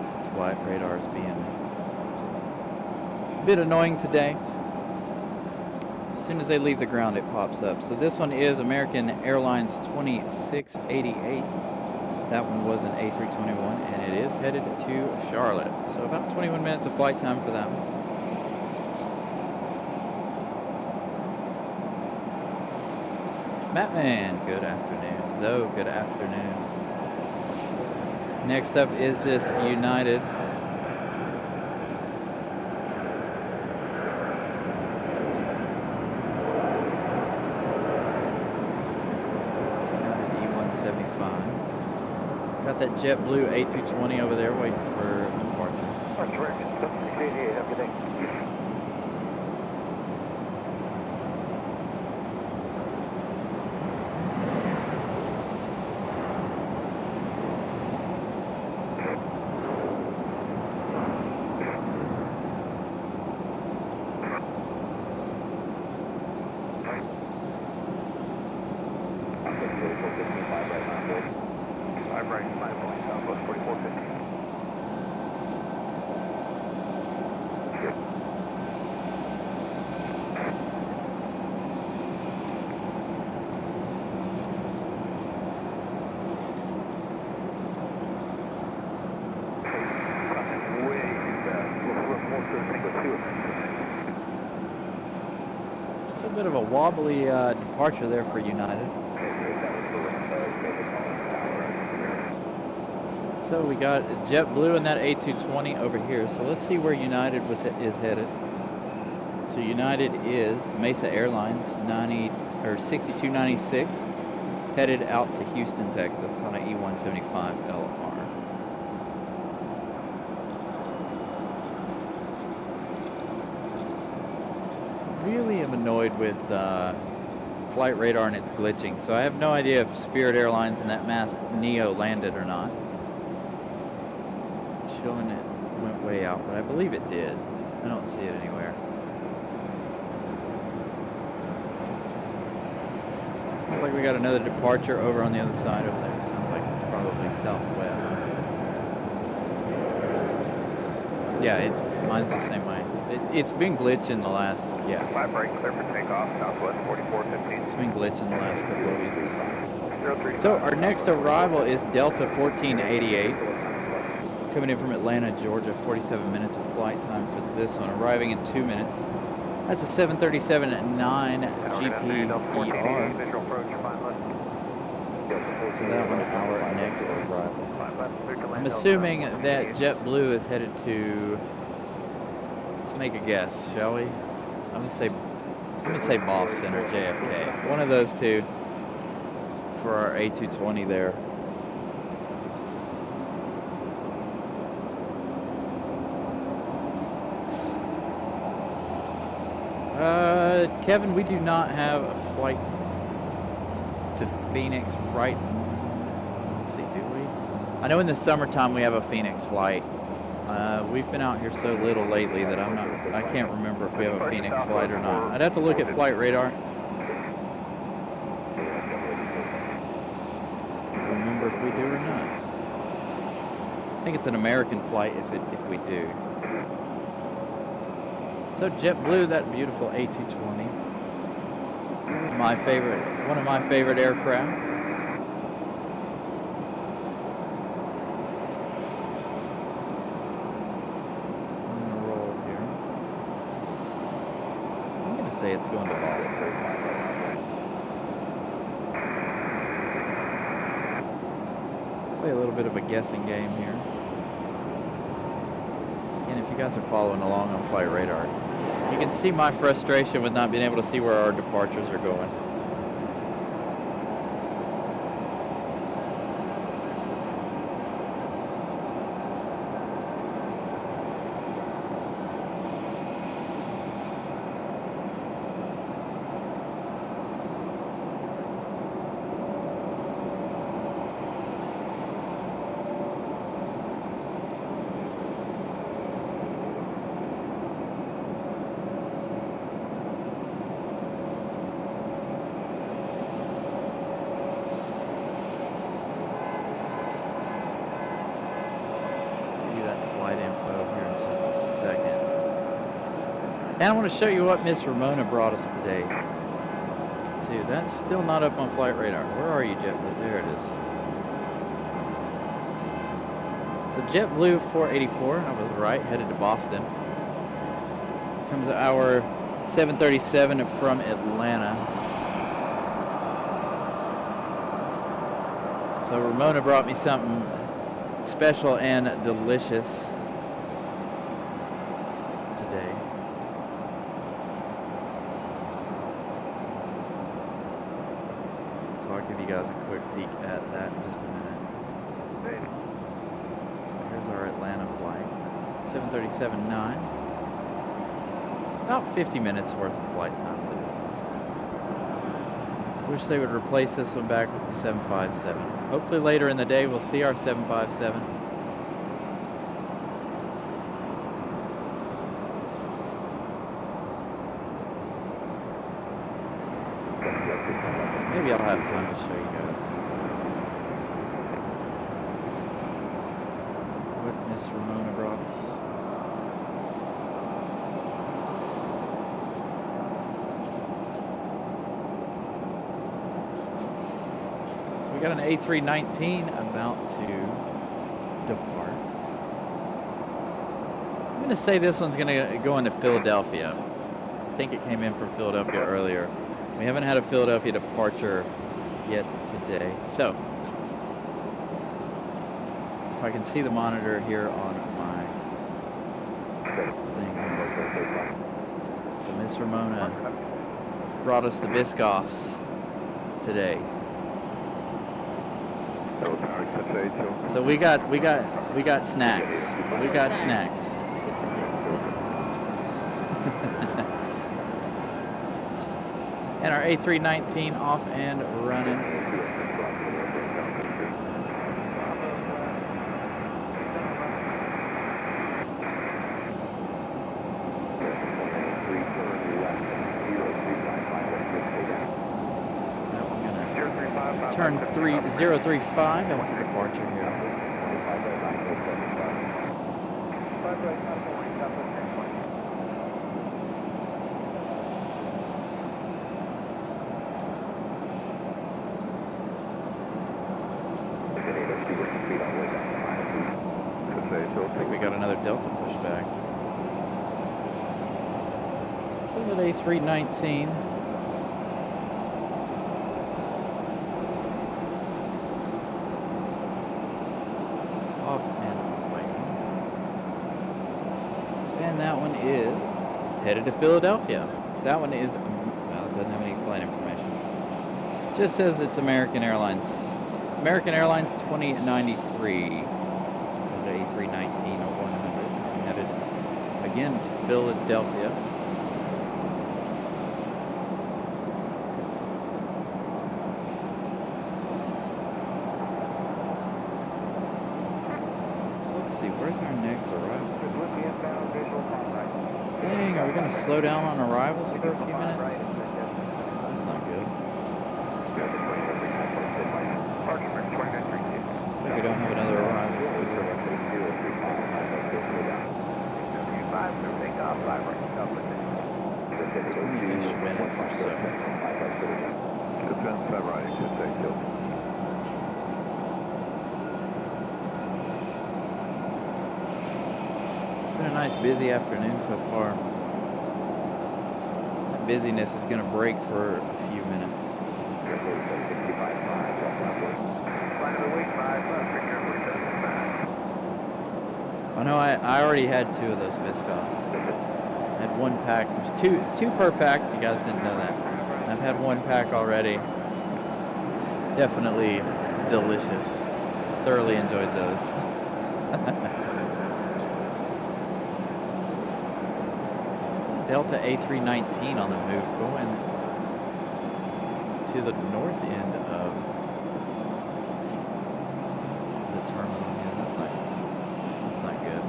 Since flight radar is being a bit annoying today. As soon as they leave the ground, it pops up. So this one is American Airlines 2688. That one was an A321, and it is headed to Charlotte. So about 21 minutes of flight time for that one. Mattman, good afternoon. Zoe, good afternoon. Next up is this United. It's United E175. Got that JetBlue A220 over there waiting for departure. Direction 7688. Have a good day. It's a bit of a wobbly departure there for United. So we got JetBlue and that A220 over here. So let's see where United is headed. So United is Mesa Airlines 6296, headed out to Houston, Texas on an E175LR. Really am annoyed with flight radar and it's glitching. So I have no idea if Spirit Airlines and that masked Neo landed or not. Showing it went way out, but I believe it did. I don't see it anywhere. Sounds like we got another departure over on the other side over there. Sounds like probably southwest. Yeah, mine's the same way. It's been glitching the last, yeah. Flight break, clear for takeoff, Southwest 4415. It's been glitching the last couple of weeks. So our next arrival is Delta 1488. Coming in from Atlanta, Georgia, 47 minutes of flight time for this one. Arriving in 2 minutes. That's a 737-9 GPER. So that one, our next arrival. I'm assuming that JetBlue is headed to. Let's make a guess, shall we? I'm gonna say Boston or JFK. One of those two for our A220 there. Kevin, we do not have a flight to Phoenix right now. Let's see, do we? I know in the summertime we have a Phoenix flight We've been out here so little lately that I can't remember if we have a Phoenix flight or not. I'd have to look at flight radar. Can't remember if we do or not. I think it's an American flight if we do. So JetBlue, that beautiful A220, one of my favorite aircraft. I'm gonna roll here. I'm gonna say it's going to Boston. Play a little bit of a guessing game here. Again, if you guys are following along on flight radar, you can see my frustration with not being able to see where our departures are going. And I want to show you what Miss Ramona brought us today, too. That's still not up on flight radar. Where are you, JetBlue? There it is. So JetBlue 484, I was right, headed to Boston. Comes our 737 from Atlanta. So Ramona brought me something special and delicious today. So I'll give you guys a quick peek at that in just a minute. So here's our Atlanta flight, 737-9. About 50 minutes worth of flight time for this one. Wish they would replace this one back with the 757. Hopefully later in the day we'll see our 757. Maybe I'll have time to show you guys what Miss Ramona brought us. So we got an A319 about to depart. I'm going to say this one's going to go into Philadelphia. I think it came in from Philadelphia earlier. We haven't had a Philadelphia departure yet today. So, if I can see the monitor here on my thing. So Miss Ramona brought us the Biscoffs today. So we got snacks. We got snacks. And our A319 off and running. So now we're gonna turn 035 after departure here. Looks like we got another Delta pushback. So that A319. Off and away. And that one is headed to Philadelphia. That one is, well, it doesn't have any flight information. Just says it's American Airlines. American Airlines 2093. A319 or 100. I'm headed again to Philadelphia. So let's Let's see, where's our next arrival? With the inbound visual contact. Dang, are we going to slow down on arrivals for a few minutes? That's not good. Looks like we don't have another arrival for 20-ish minutes or so. Defense 7 right, should say kill. It's been a nice busy afternoon so far. That busyness is going to break for a few minutes. I know I already had 2 of those biscoffs. I had 1 pack. There's two per pack, if you guys didn't know that. And I've had 1 pack already. Definitely delicious. Thoroughly enjoyed those. Delta A319 on the move, going to the north end of the terminal. Yeah, that's not good.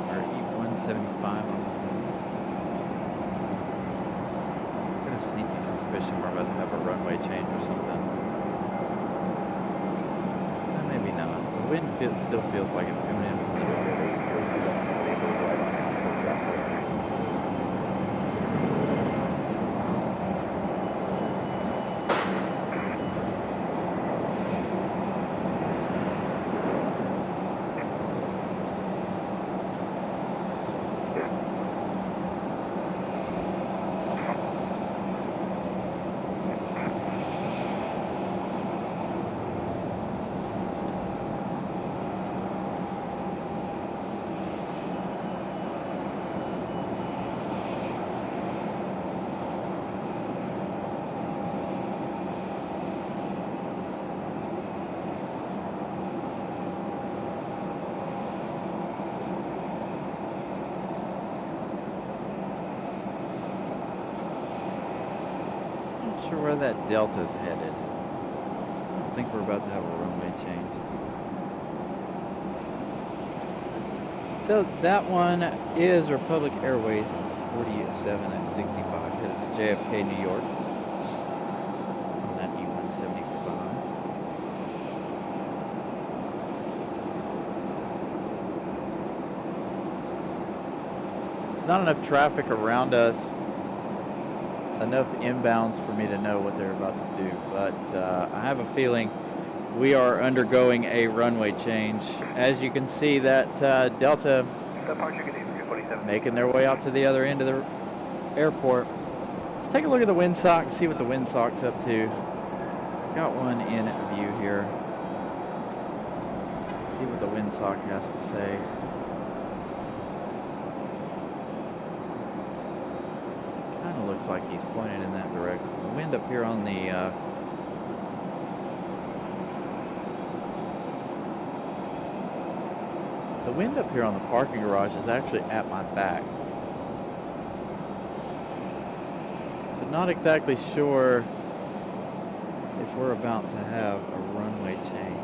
Our E175 on the move. Got a sneaky suspicion we're about to have a runway change or something. Maybe not. The wind still feels like it's coming in from the north. Not sure where that Delta's headed. I don't think we're about to have a runway change. So that one is Republic Airways 47 at 65, headed to JFK, New York. On that E175. It's not enough traffic around us, enough inbounds for me to know what they're about to do, but I have a feeling we are undergoing a runway change. As you can see, that Delta making their way out to the other end of the airport. Let's take a look at the windsock and see what the windsock's up to. Got one in view here. See what the windsock has to say. Kind of looks like he's pointed in that direction. The wind up here on the wind up here on the parking garage is actually at my back. So not exactly sure if we're about to have a runway change.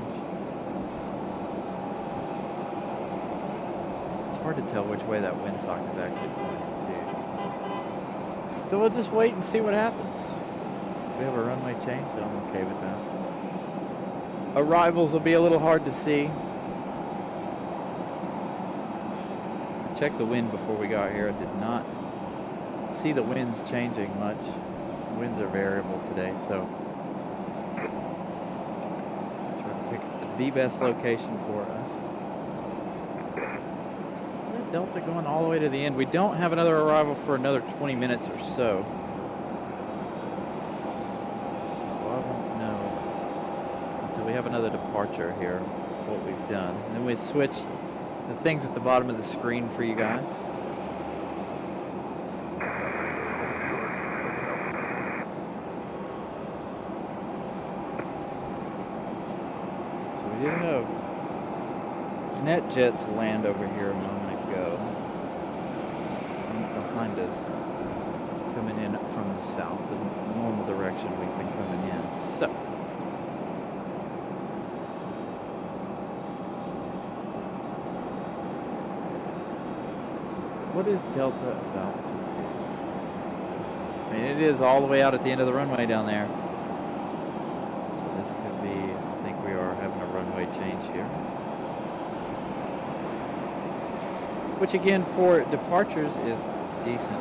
It's hard to tell which way that windsock is actually pointing to. So we'll just wait and see what happens. If we have a runway change, then I'm okay with that. Arrivals will be a little hard to see. Checked the wind before we got here. I did not see the winds changing much. Winds are variable today, so try to pick the best location for us. That Delta going all the way to the end. We don't have another arrival for another 20 minutes or so. So I won't know until we have another departure here what we've done. And then we switch the things at the bottom of the screen for you guys. So we did have NetJets land over here a moment ago. Behind us, coming in from the south, the normal direction we've been coming in. So, what is Delta about to do? I mean, it is all the way out at the end of the runway down there. So this could be, I think we are having a runway change here. Which again, for departures is decent.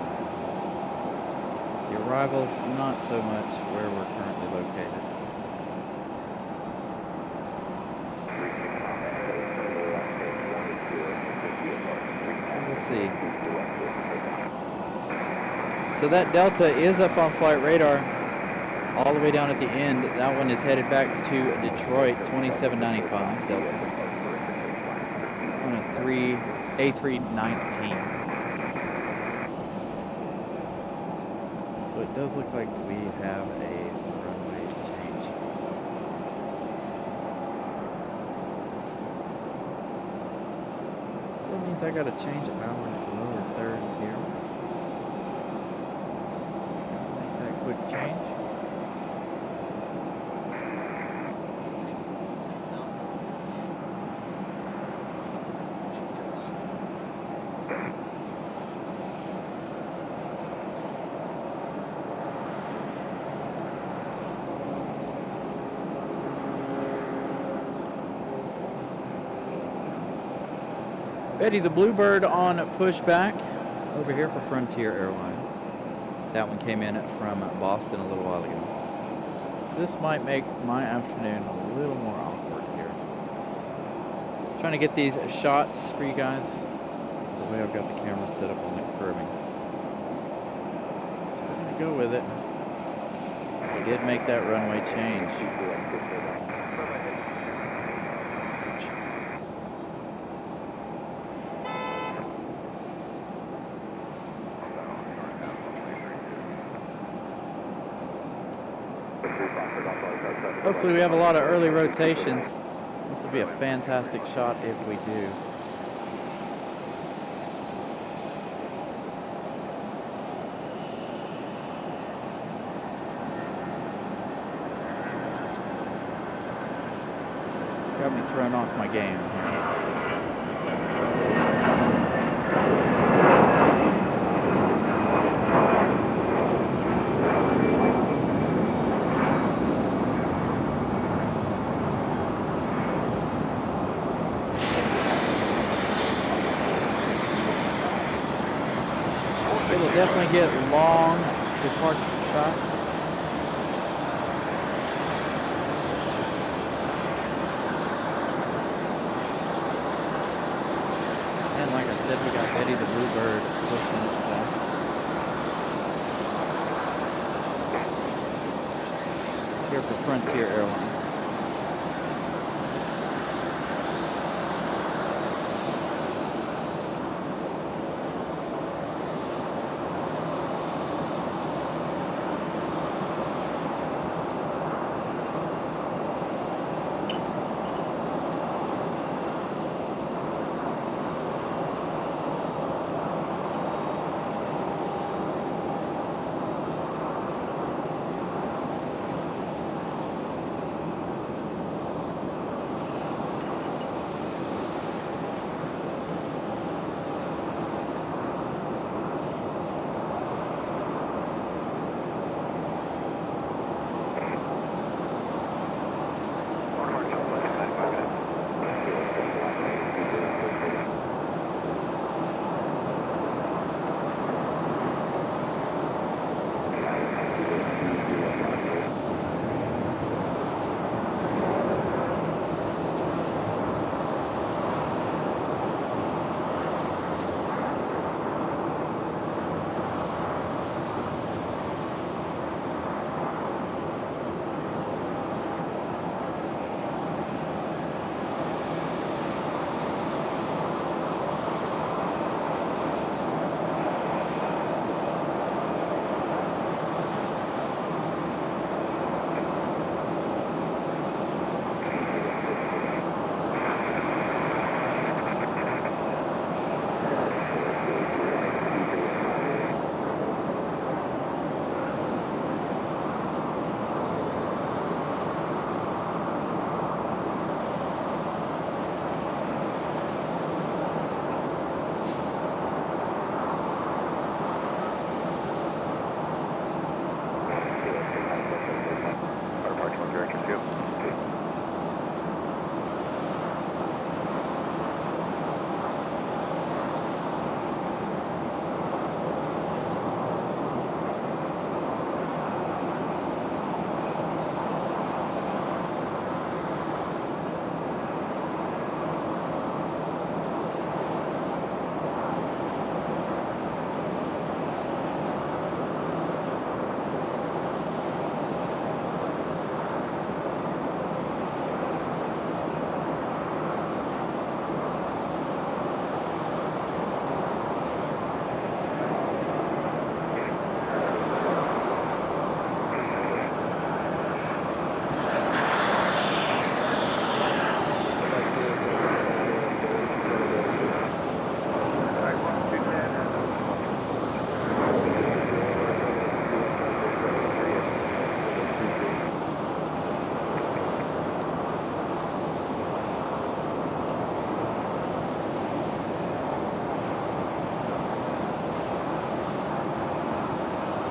The arrivals, not so much where we're currently located. So we'll see. So that Delta is up on flight radar all the way down at the end. That one is headed back to Detroit, 2795 Delta. On a A319. So it does look like we have a runway change. So that means I got to change our lower thirds here. Make that quick change. Betty the Bluebird on pushback over here for Frontier Airlines. That one came in from Boston a little while ago. So this might make my afternoon a little more awkward here. Trying to get these shots for you guys. That's the way I've got the camera set up on the curving. So we're going to go with it. They did make that runway change. Hopefully we have a lot of early rotations. This will be a fantastic shot if we do. It's got me thrown off my game. So we'll definitely get long departure shots. And like I said, we got Betty the Bluebird pushing it back. Here for Frontier Airlines.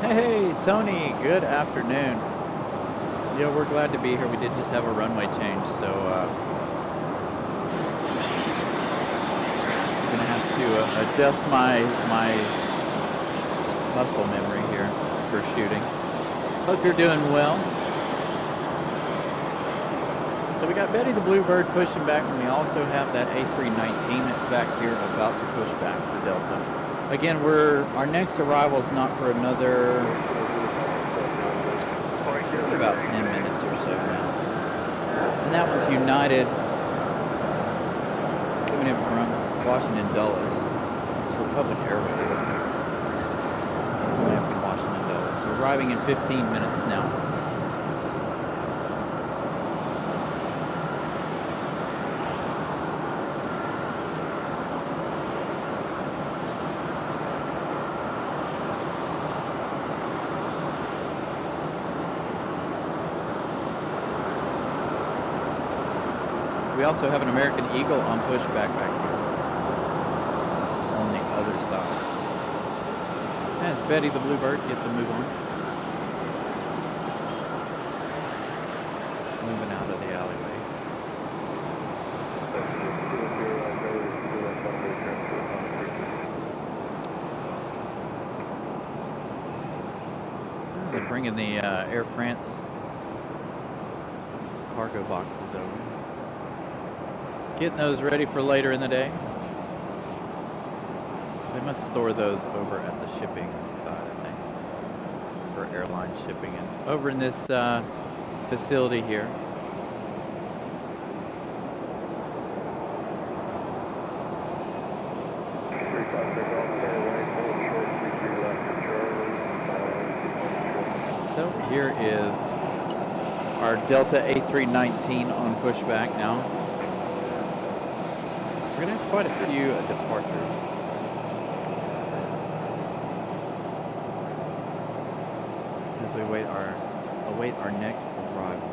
Hey, Tony, good afternoon. Yeah, we're glad to be here. We did just have a runway change, so I'm gonna have to adjust my muscle memory here for shooting. Hope you're doing well. So we got Betty the Bluebird pushing back, and we also have that A319 that's back here about to push back for Delta. Again, our next arrival is not for another about 10 minutes or so now. And that one's United coming in from Washington Dulles. It's Republic Airways coming in from Washington Dulles. So arriving in 15 minutes now. We also have an American Eagle on pushback back here on the other side. As Betty the Bluebird gets a move on. Moving out of the alleyway. They're bringing the Air France cargo boxes over. Getting those ready for later in the day. They must store those over at the shipping side of things for airline shipping. And over in this facility here. So here is our Delta A319 on pushback now. We're going to have quite a few departures. As we await our next arrival.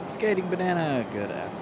Skating Banana, good afternoon.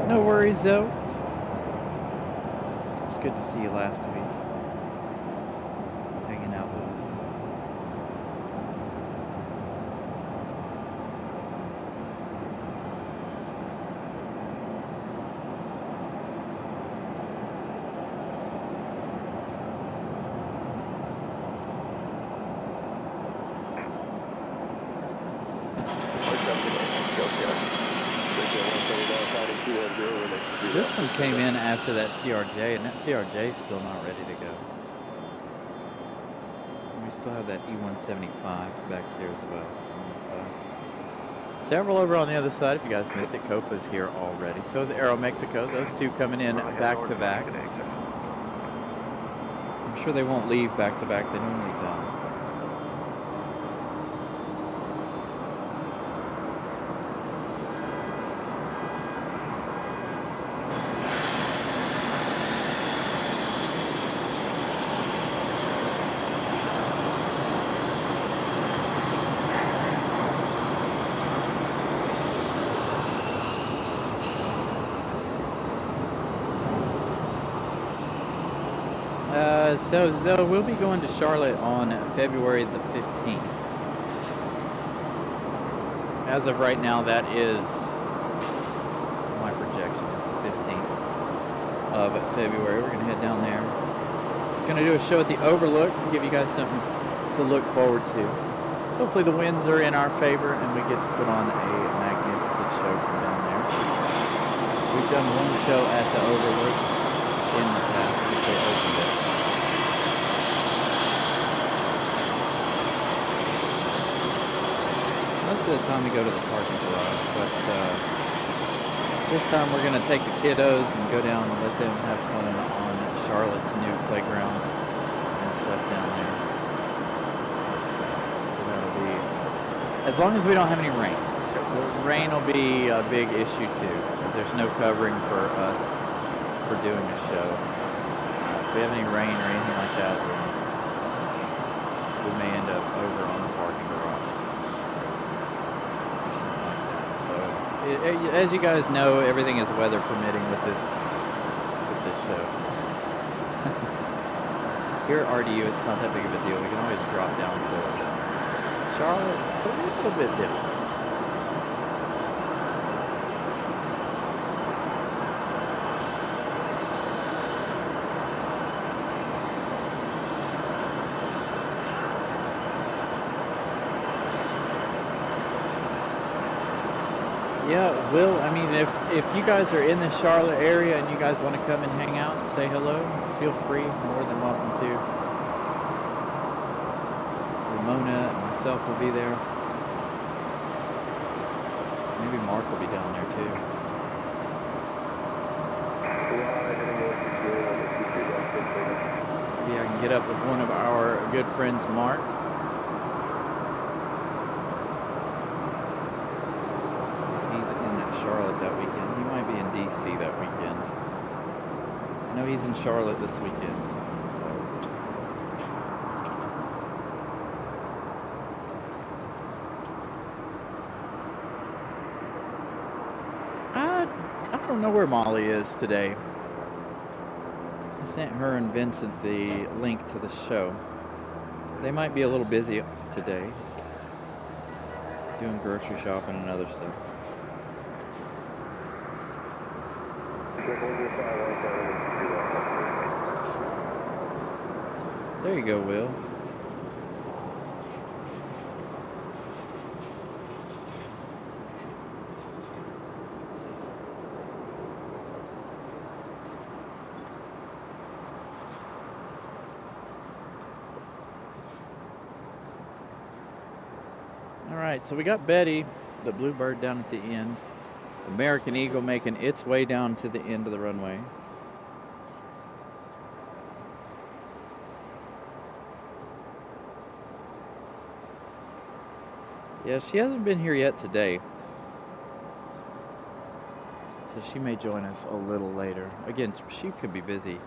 No worries, though. It was good to see you last week. Hanging out with us. This one came in after that CRJ, and that CRJ is still not ready to go. And we still have that E175 back here as well on this side. Several over on the other side, if you guys missed it. Copa's here already. So is Aero Mexico. Those two coming in back to back. I'm sure they won't leave back to back. They normally don't. So we'll be going to Charlotte on February the 15th. As of right now, that is my projection, is the 15th of February. We're going to head down there. Going to do a show at the Overlook and give you guys something to look forward to. Hopefully the winds are in our favor and we get to put on a magnificent show from down there. We've done one show at the Overlook in the past since they opened it. Most of the time we go to the parking garage, but this time we're going to take the kiddos and go down and let them have fun on Charlotte's new playground and stuff down there. So that'll be, as long as we don't have any rain. The rain will be a big issue too, because there's no covering for us for doing a show. If we have any rain or anything like that, then we may end up over on the parking garage or something like that. So, as you guys know, everything is weather permitting with this show. Here at RDU, it's not that big of a deal. We can always drop down floors. Charlotte, it's a little bit different. Yeah, Will, I mean, if you guys are in the Charlotte area and you guys want to come and hang out and say hello, feel free, more than welcome to. Ramona and myself will be there. Maybe Mark will be down there too. Maybe I can get up with one of our good friends, Mark. Charlotte that weekend. He might be in DC that weekend. No, he's in Charlotte this weekend. So. I don't know where Molly is today. I sent her and Vincent the link to the show. They might be a little busy today, doing grocery shopping and other stuff. There you go, Will. All right, so we got Betty, the Bluebird, down at the end. American Eagle making its way down to the end of the runway. Yeah, she hasn't been here yet today. So she may join us a little later. Again, she could be busy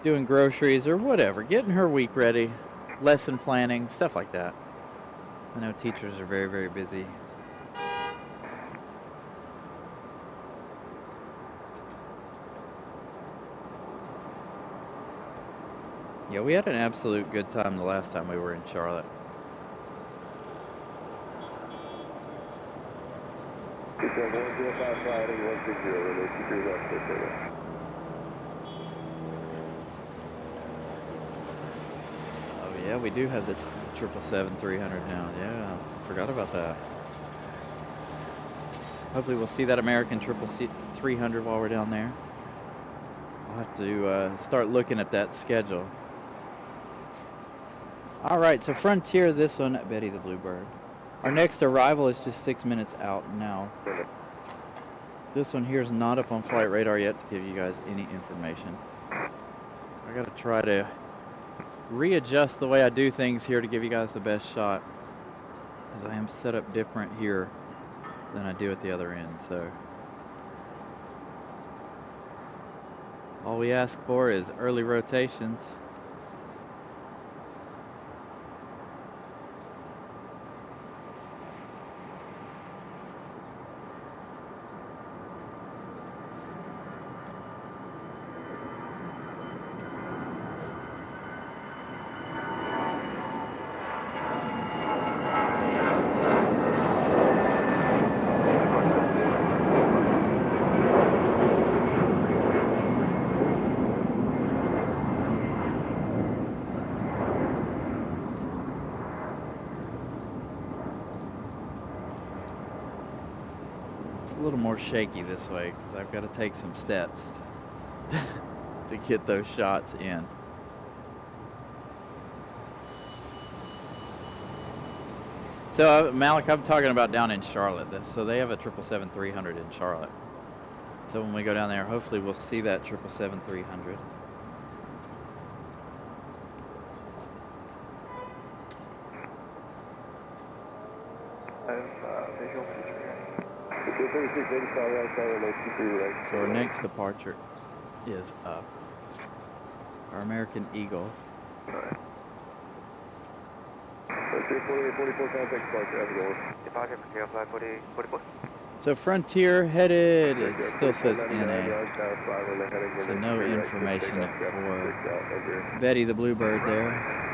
doing groceries or whatever, getting her week ready, lesson planning, stuff like that. I know teachers are very, very busy. Yeah, we had an absolute good time the last time we were in Charlotte. Oh yeah, we do have the 777-300 now. Yeah, forgot about that. Hopefully we'll see that American 777-300 while we're down there. I'll have to start looking at that schedule. All right, so Frontier, this one, Betty the Bluebird. Our next arrival is just 6 minutes out now. This one here is not up on flight radar yet to give you guys any information. I got to try to readjust the way I do things here to give you guys the best shot, because I am set up different here than I do at the other end. So all we ask for is early rotations. a little more shaky this way because I've got to take some steps to get those shots in. So Malik, I'm talking about down in Charlotte. So they have a 777-300 in Charlotte. So when we go down there, hopefully we'll see that 777-300. So our next departure is up. Our American Eagle. So Frontier headed, it still says NA. So no information for Betty the Bluebird there.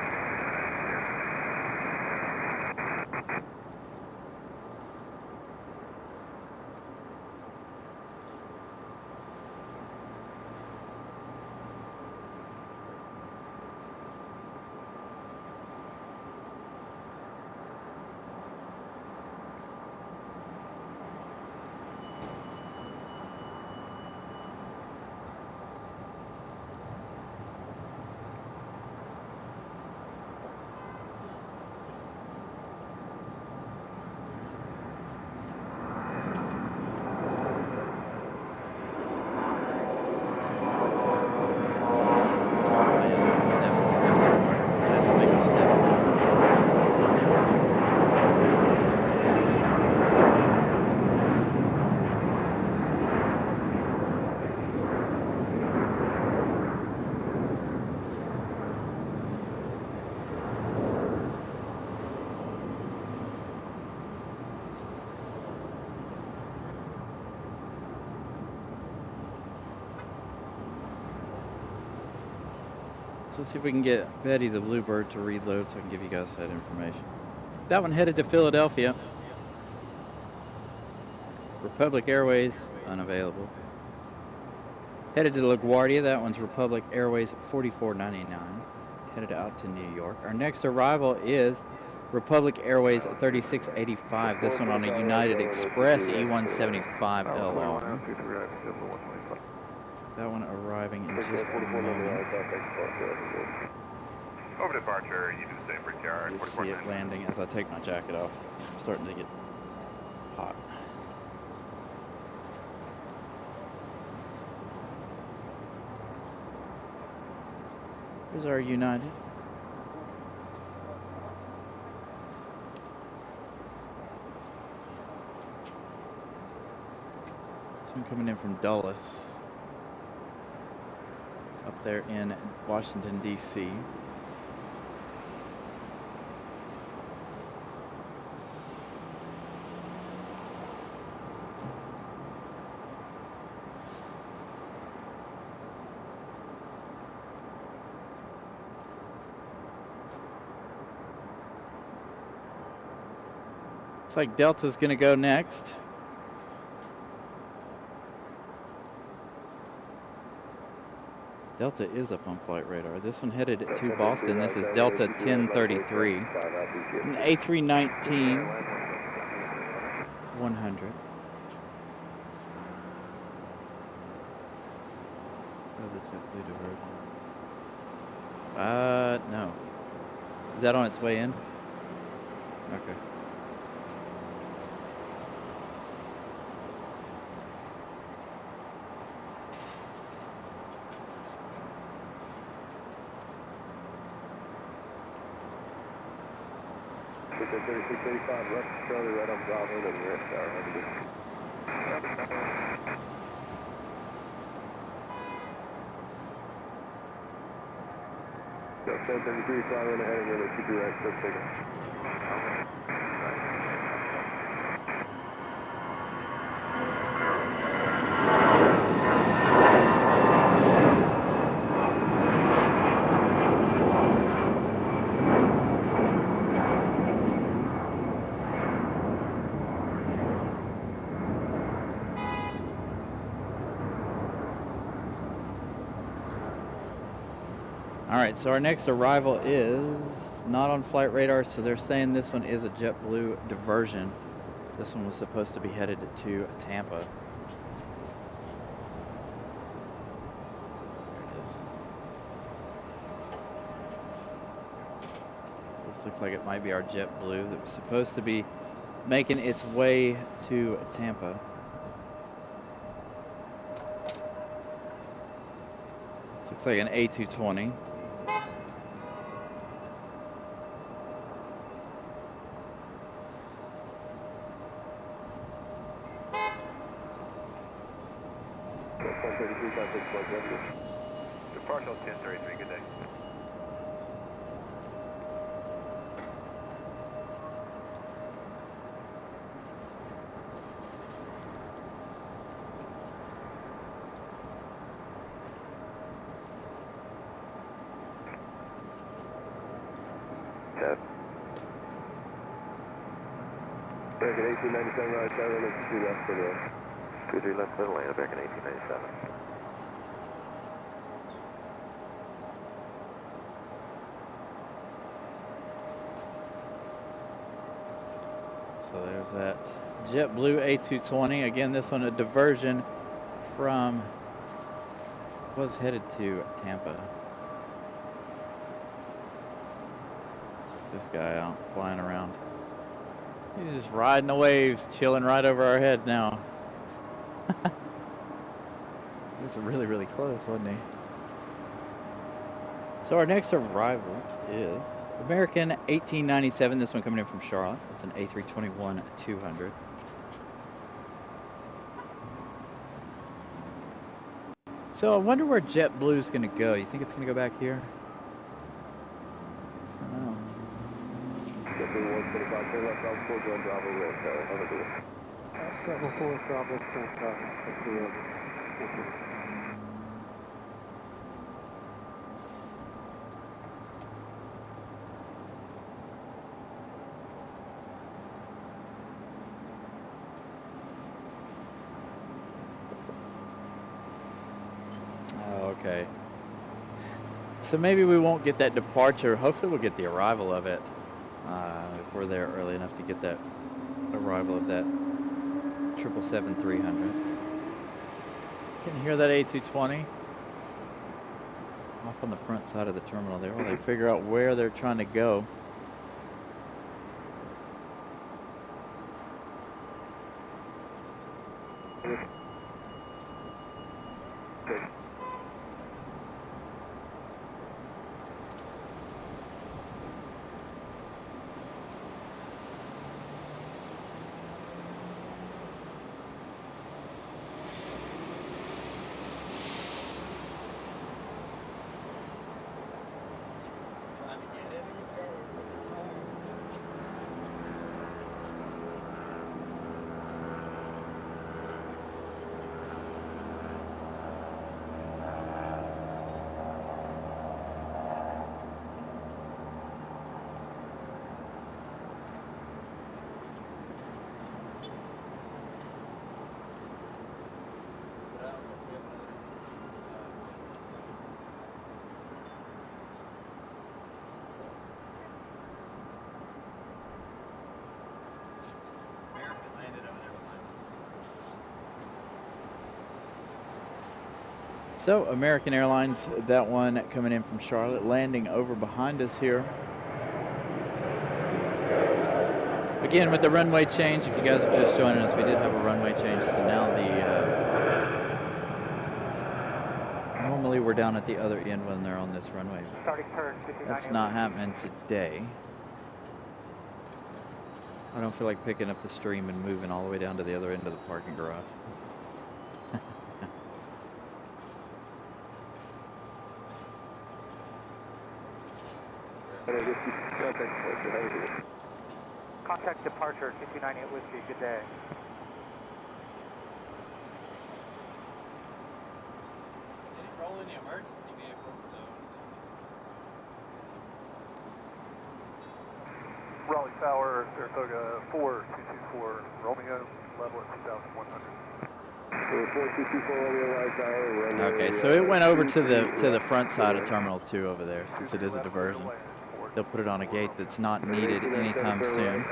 So let's see if we can get Betty the Bluebird to reload so I can give you guys that information. That one headed to Philadelphia. Republic Airways, unavailable. Headed to LaGuardia, that one's Republic Airways 4499. Headed out to New York. Our next arrival is Republic Airways 3685. This one on a United Express E175LR. That one arriving in just a moment. Over departure, you do the same for TR. You'll see it landing as I take my jacket off. I'm starting to get hot. Here's our United. This one coming in from Dulles. Up there in Washington, D.C. Looks like Delta's going to go next. Delta is up on flight radar. This one headed to Boston. This is Delta 1033. An A319 100. Oh, the JetBlue diversion. No. Is that on its way in? Okay. Delta 3685, left Charlie, right on Bravo, and we're at Tower. Have a good Delta 1033, fly in ahead and we'll keep you right, first signal. All right, so our next arrival is not on flight radar, so they're saying this one is a JetBlue diversion. This one was supposed to be headed to Tampa. There it is. This looks like it might be our JetBlue that was supposed to be making its way to Tampa. This looks like an A220. Departure 1033, good day. Tab. Back at 1897 right side, let's do left for the 23 left middle lane, back in 1897. So there's that JetBlue A220. Again, this one a diversion from, was headed to Tampa. Check this guy out flying around. He's just riding the waves, chilling right over our head now. He was really, really close, wasn't he? So our next arrival is American 1897. This one coming in from Charlotte. It's an A321-200. So I wonder where JetBlue's going to go. You think it's going to go back here? I don't know. JetBlue 125, turn left on 4 John Bravo Red Tower. How to do it? Level 4 Bravo, turn Okay. So maybe we won't get that departure. Hopefully we'll get the arrival of it if we're there early enough to get that arrival of that 777-300. Can you hear that A220? Off on the front side of the terminal there while they figure out where they're trying to go. So American Airlines, that one coming in from Charlotte, landing over behind us here. Again, with the runway change, if you guys are just joining us, we did have a runway change. So now normally we're down at the other end when they're on this runway. That's not happening today. I don't feel like picking up the stream and moving all the way down to the other end of the parking garage. Contact departure 298 Whiskey, good day. Didn't roll any emergency vehicles, so. Raleigh Tower, Saratoga 4224, Romeo, level at 2,100. Okay, so it went over to the front side of Terminal 2 over there, since it is a diversion. they'll put it on a gate that's not needed anytime soon.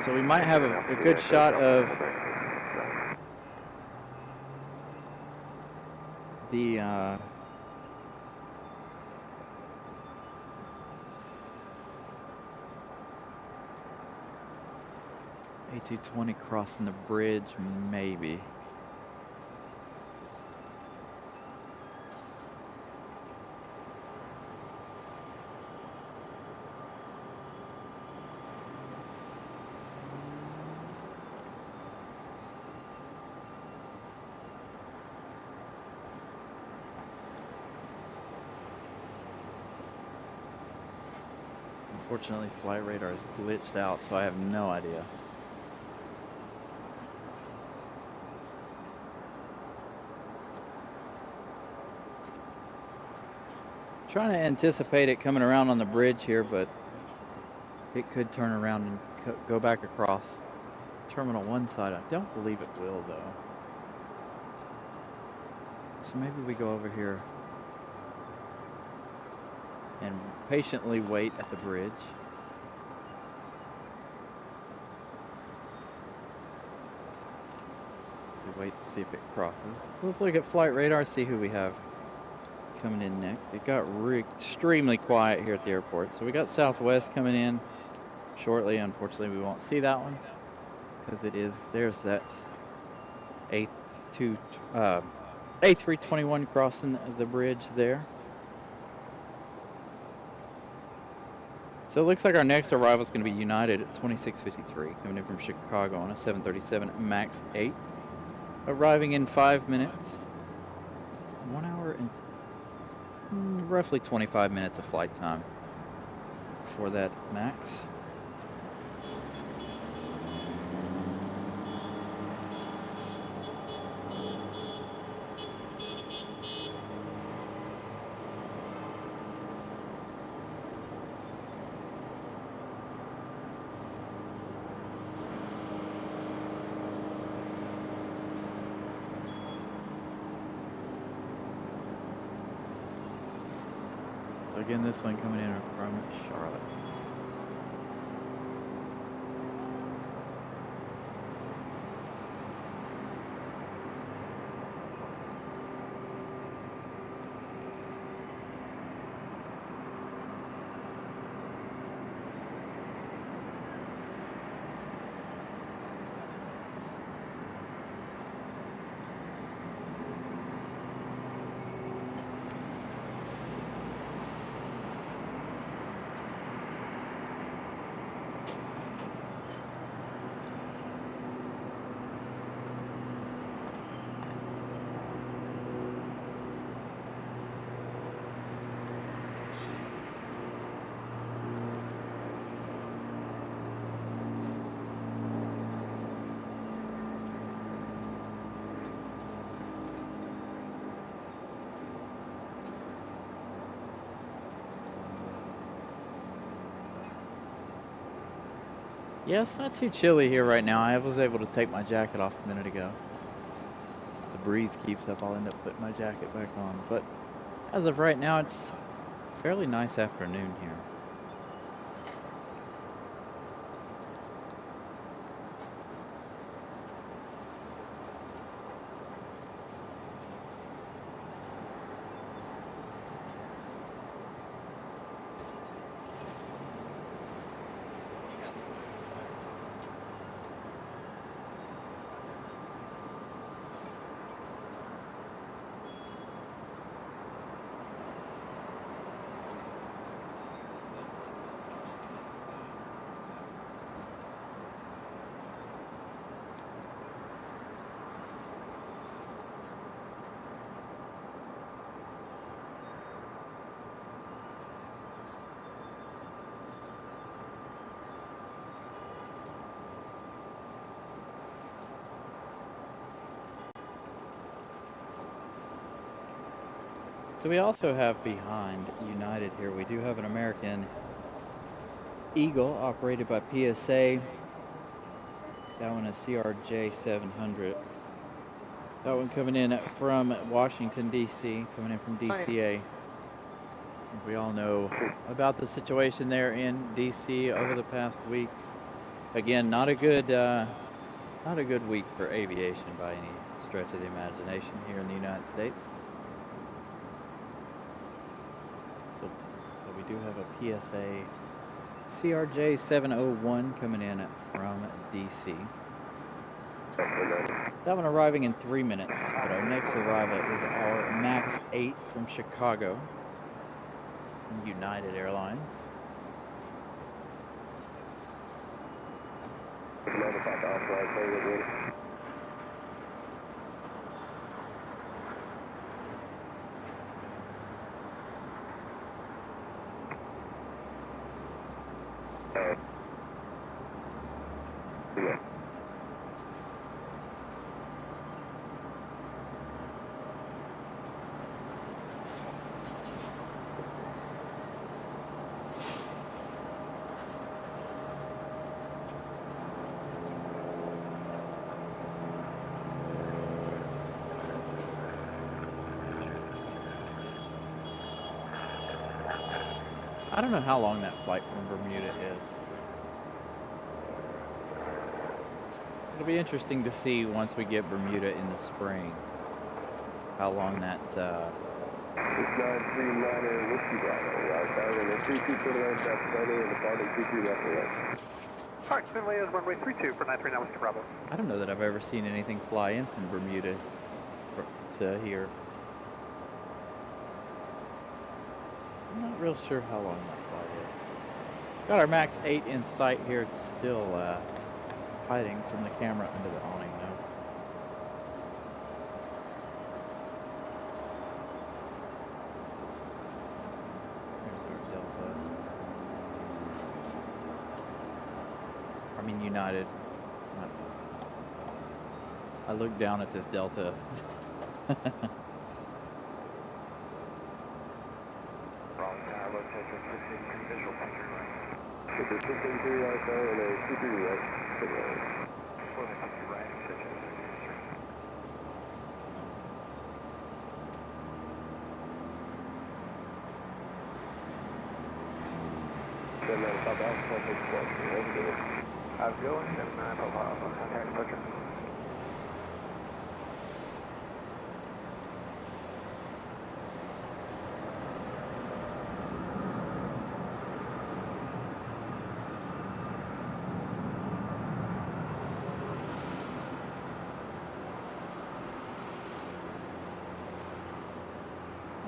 So we might have a good shot of the A220 crossing the bridge, maybe. Unfortunately, flight radar is glitched out, so I have no idea. Trying to anticipate it coming around on the bridge here, but it could turn around and go back across Terminal 1 side. I don't believe it will, though. So maybe we go over here and patiently wait at the bridge. So we wait to see if it crosses. Let's look at flight radar, see who we have coming in next. It got extremely quiet here at the airport. So we got Southwest coming in shortly. Unfortunately, we won't see that one because there's that A321 crossing the bridge there. So it looks like our next arrival is going to be United at 26:53, coming in from Chicago on a 737 MAX 8, arriving in 5 minutes. 1 hour and roughly 25 minutes of flight time for that MAX. So again, this one coming in from Charlotte. Yeah, it's not too chilly here right now. I was able to take my jacket off a minute ago. If the breeze keeps up, I'll end up putting my jacket back on. But as of right now, it's a fairly nice afternoon here. So we also have behind United here, we do have an American Eagle operated by PSA. That one is CRJ 700. That one coming in from Washington, D.C., coming in from DCA. We all know about the situation there in DC over the past week. Again, not a good week for aviation by any stretch of the imagination here in the United States. So we do have a PSA CRJ 701 coming in from DC. That one arriving in 3 minutes, but our next arrival is our MAX 8 from Chicago, United Airlines. I don't know how long that flight from Bermuda is. It'll be interesting to see once we get Bermuda in the spring, how long that... 6939 Whiskey Bravo, outside in the 3229 South Friday and departing 23 left and right. Alright, Midday is runway 32 for 939 Whiskey Bravo. I don't know that I've ever seen anything fly in from Bermuda to here. I'm not real sure how long that flight is. Got our MAX 8 in sight here. It's still hiding from the camera under the awning though. There's our Delta. I mean United, not Delta. I looked down at this Delta.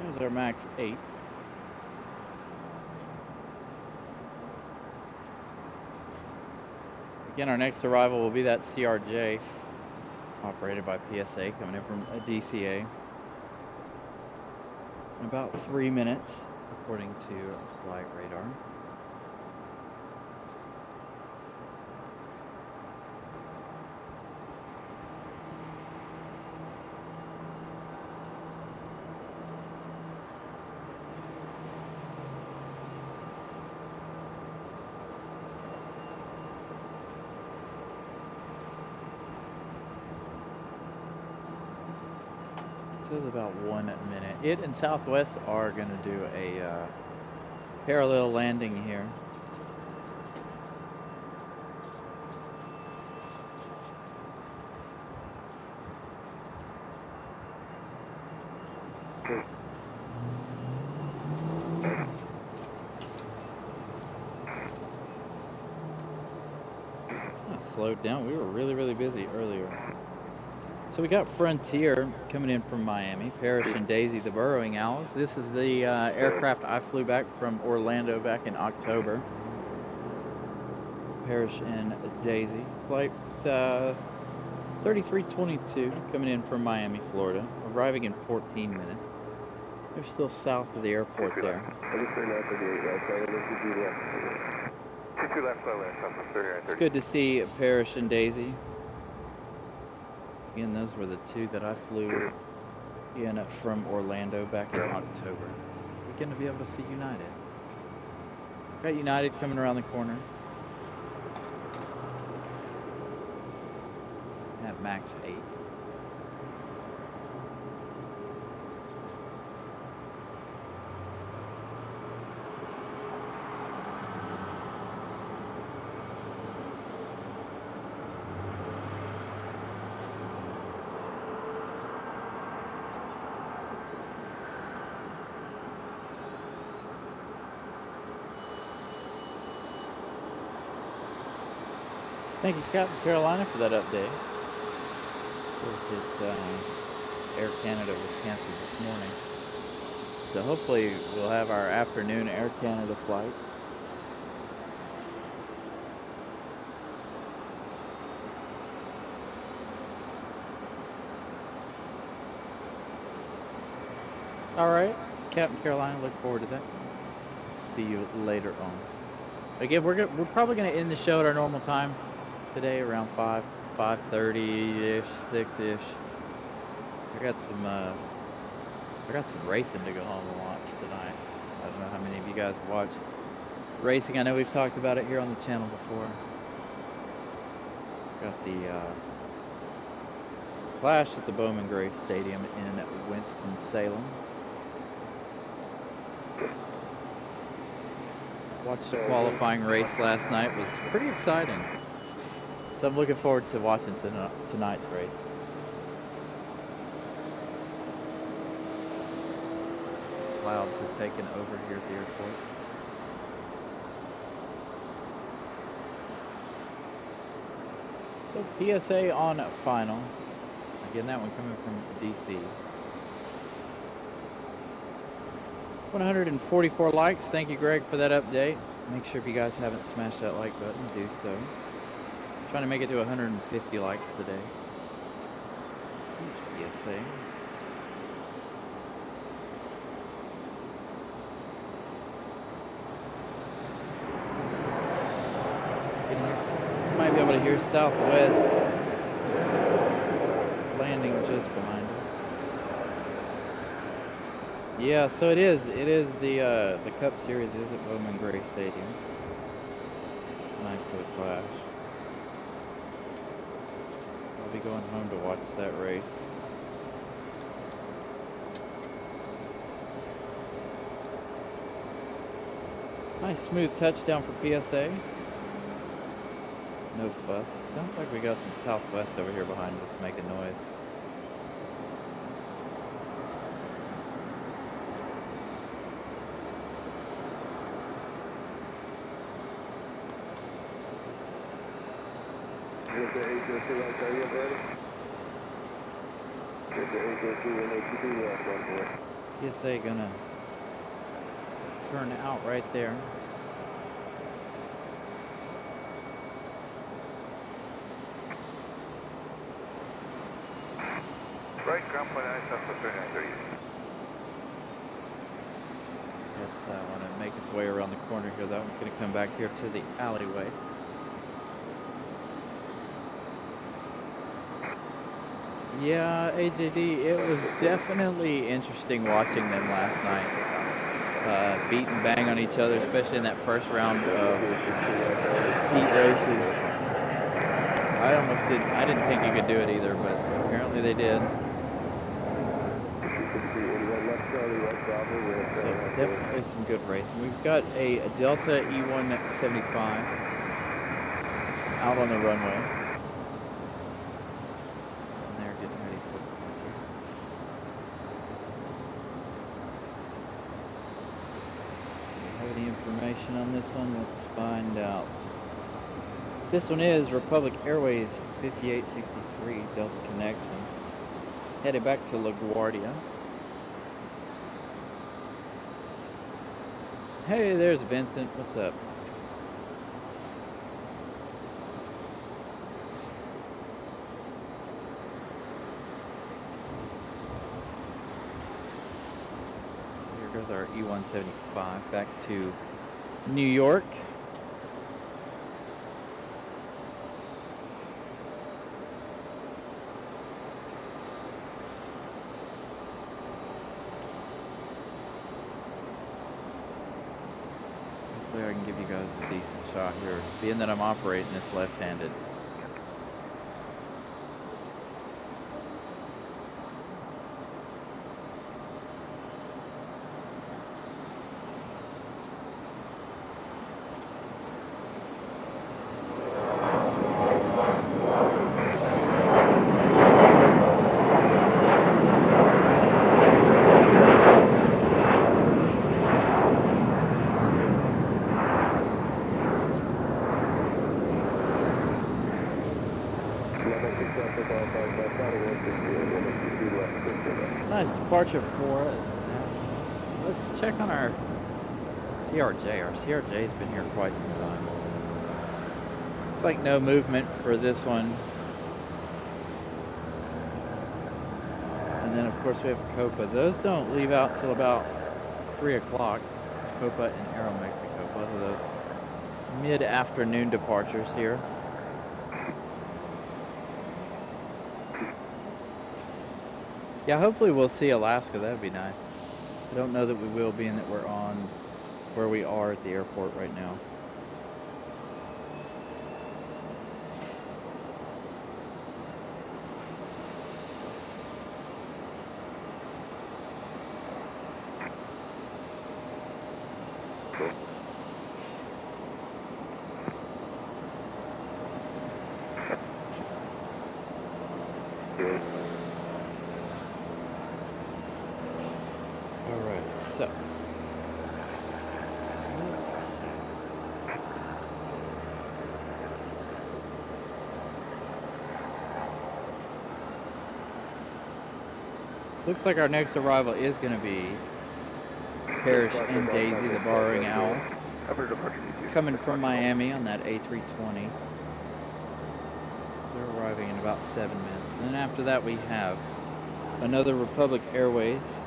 There's our MAX 8. Again, our next arrival will be that CRJ, operated by PSA, coming in from a DCA. In about 3 minutes, according to flight radar. It says about 1 minute. It and Southwest are going to do a parallel landing here. Slowed down. We were really busy earlier. So we got Frontier coming in from Miami, Parrish and Daisy, the Burrowing Owls. This is the aircraft I flew back from Orlando back in October. Parrish and Daisy. Flight 3322 coming in from Miami, Florida, arriving in 14 minutes. They're still south of the airport there. It's good to see Parrish and Daisy. Again, those were the two that I flew in from Orlando back in October. We're going to be able to see United. Got United coming around the corner. That MAX 8. Thank you, Captain Carolina, for that update. Says that Air Canada was canceled this morning. So hopefully we'll have our afternoon Air Canada flight. All right, Captain Carolina, look forward to that. See you later on. Again, we're probably gonna end the show at our normal time today, around 5:30 ish, 6 ish. I got some racing to go home and watch tonight. I don't know how many of you guys watch racing. I know we've talked about it here on the channel before. Got the Clash at the Bowman Gray Stadium in Winston-Salem. Watched the qualifying race last night. It was pretty exciting. So I'm looking forward to watching tonight's race. Clouds have taken over here at the airport. So PSA on final. Again, that one coming from DC. 144 likes. Thank you, Greg, for that update. Make sure if you guys haven't smashed that like button, do so. Trying to make it to 150 likes today. Here's PSA. You might be able to hear Southwest landing just behind us. Yeah, so it is the Cup Series is at Bowman Gray Stadium tonight for the Clash. So I'll be going home to watch that race. Nice smooth touchdown for PSA. No fuss. Sounds like we got some Southwest over here behind us making noise. PSA gonna turn out right there. Right, ground point 9, South 3930. Catch that one and make its way around the corner here. That one's gonna come back here to the alleyway. Yeah, AJD, it was definitely interesting watching them last night. Beat and bang on each other, especially in that first round of heat races. I didn't think you could do it either, but apparently they did. So it's definitely some good racing. We've got a Delta E175 out on the runway. Information on this one, let's find out. This one is Republic Airways 5863 Delta Connection, headed back to LaGuardia. Hey, there's Vincent. What's up? There's our E175 back to New York. Hopefully I can give you guys a decent shot here, being that I'm operating this left-handed. Nice departure for that. Let's check on our CRJ. Our CRJ's been here quite some time. Looks like no movement for this one. And then of course we have Copa. Those don't leave out till about 3 o'clock. Copa and Aeromexico, both of those mid-afternoon departures here. Yeah, hopefully we'll see Alaska. That'd be nice. I don't know that we will, being that we're on where we are at the airport right now. So, let's see. Looks like our next arrival is going to be Parrish and Daisy, the Burrowing Owls, coming from Miami on that A320. They're arriving in about 7 minutes. And then after that we have another Republic Airways,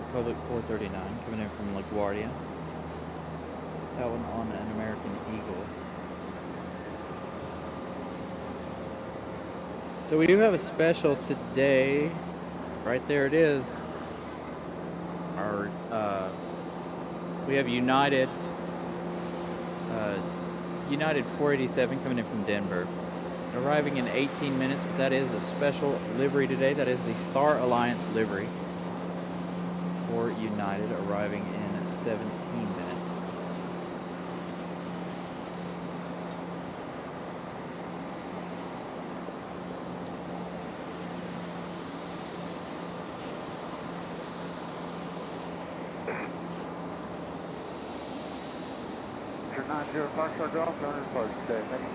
Republic 439, coming in from LaGuardia. That one on an American Eagle. So we do have a special today. Right there it is. Our we have United 487 coming in from Denver, arriving in 18 minutes. But that is a special livery today. That is the Star Alliance livery for United, arriving in 17 minutes. You're 905 Star Golf, on report today. Thank you.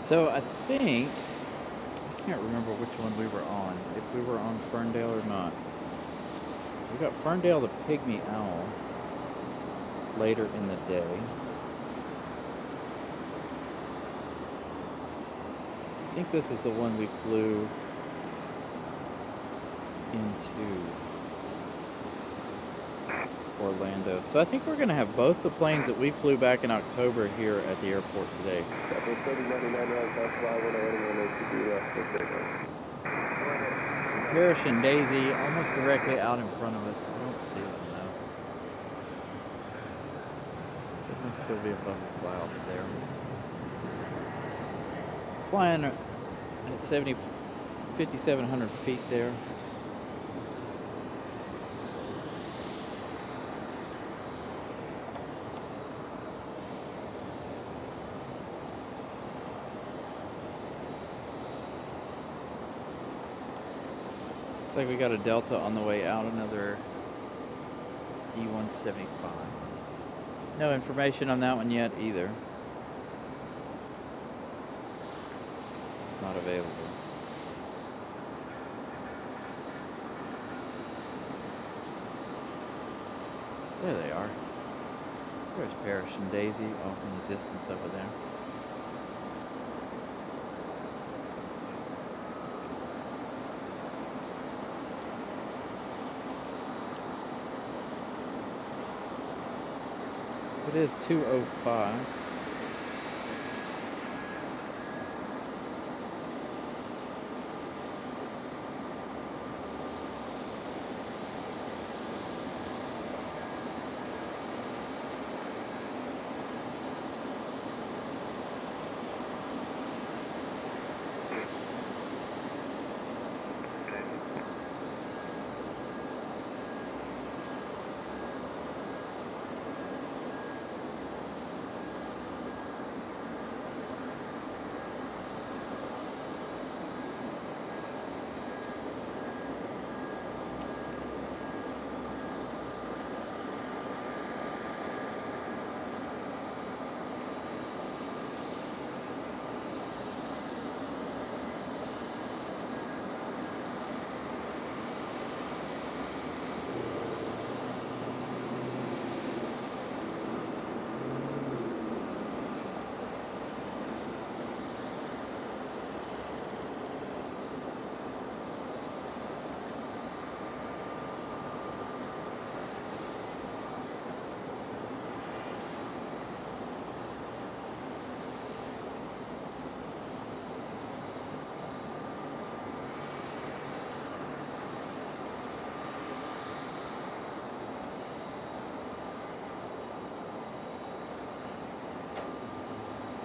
So I think, I can't remember which one we were on, if we were on Ferndale or not. We got Ferndale the Pygmy Owl later in the day. I think this is the one we flew into Orlando. So I think we're going to have both the planes that we flew back in October here at the airport today. So Parrish and Daisy almost directly out in front of us. I don't see them now. They must still be above the clouds there. Flying at 5,700 feet there. Looks like we got a Delta on the way out, another E-175. No information on that one yet either. It's not available. There they are. There's Parrish and Daisy off in the distance over there. So it is 2:05.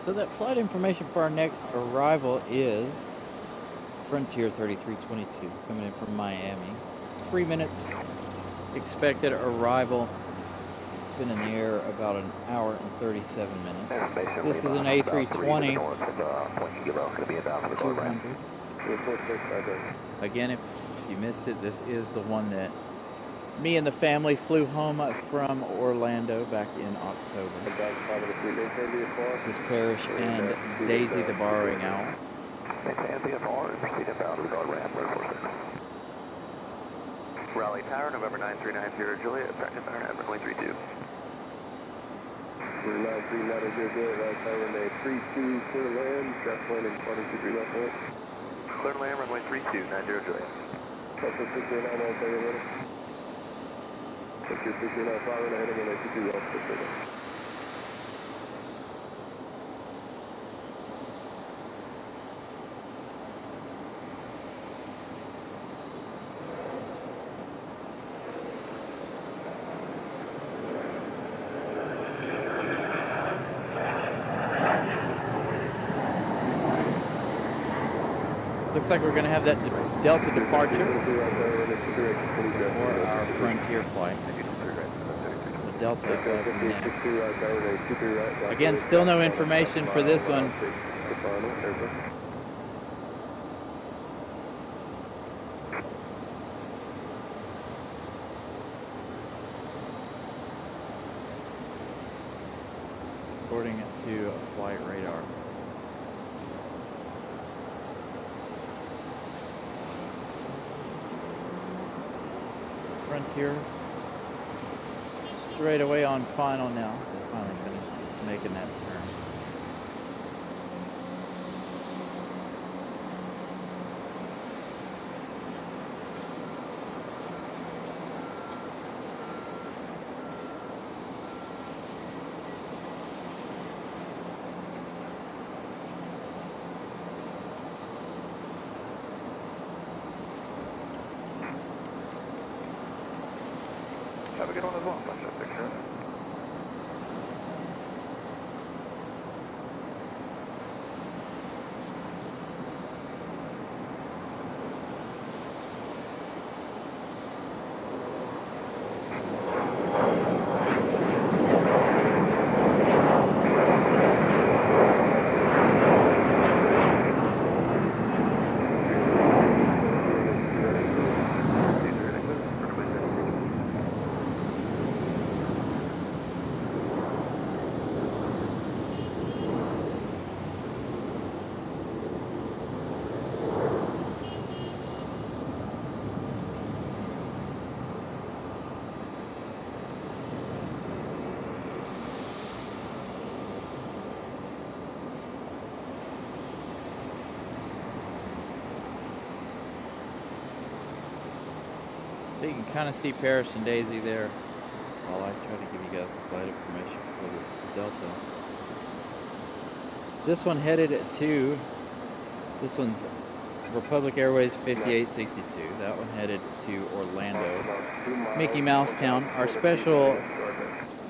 So that flight information for our next arrival is Frontier 3322 coming in from Miami. 3 minutes expected arrival. Been in the air about an hour and 37 minutes. This is an A320 200. Again, if you missed it, this is the one that me and the family flew home from Orlando back in October. This is Parrish and Daisy, the Burrowing Owl. Raleigh Tower, November 9390 Juliet, practice center, November 2032. 9390 Juliet, Raleigh Tower, runway 32, clear land, traffic landing, 23 left point. Clear land, runway 32, 90 Juliet. Delta 639, all clear land. Delta 639, fire ahead of runway 22, all clear land. Looks like we're going to have that Delta departure for our Frontier flight. So Delta up next. Again, still no information for this one. According to a flight radar. Frontier straight away on final now. They finally finished making that turn. Have a good one as well. Flash that picture. So you can kind of see Parrish and Daisy there while I try to give you guys the flight information for this Delta. This one headed to, this one's Republic Airways 5862. That one headed to Orlando. Mickey Mouse Town. Our special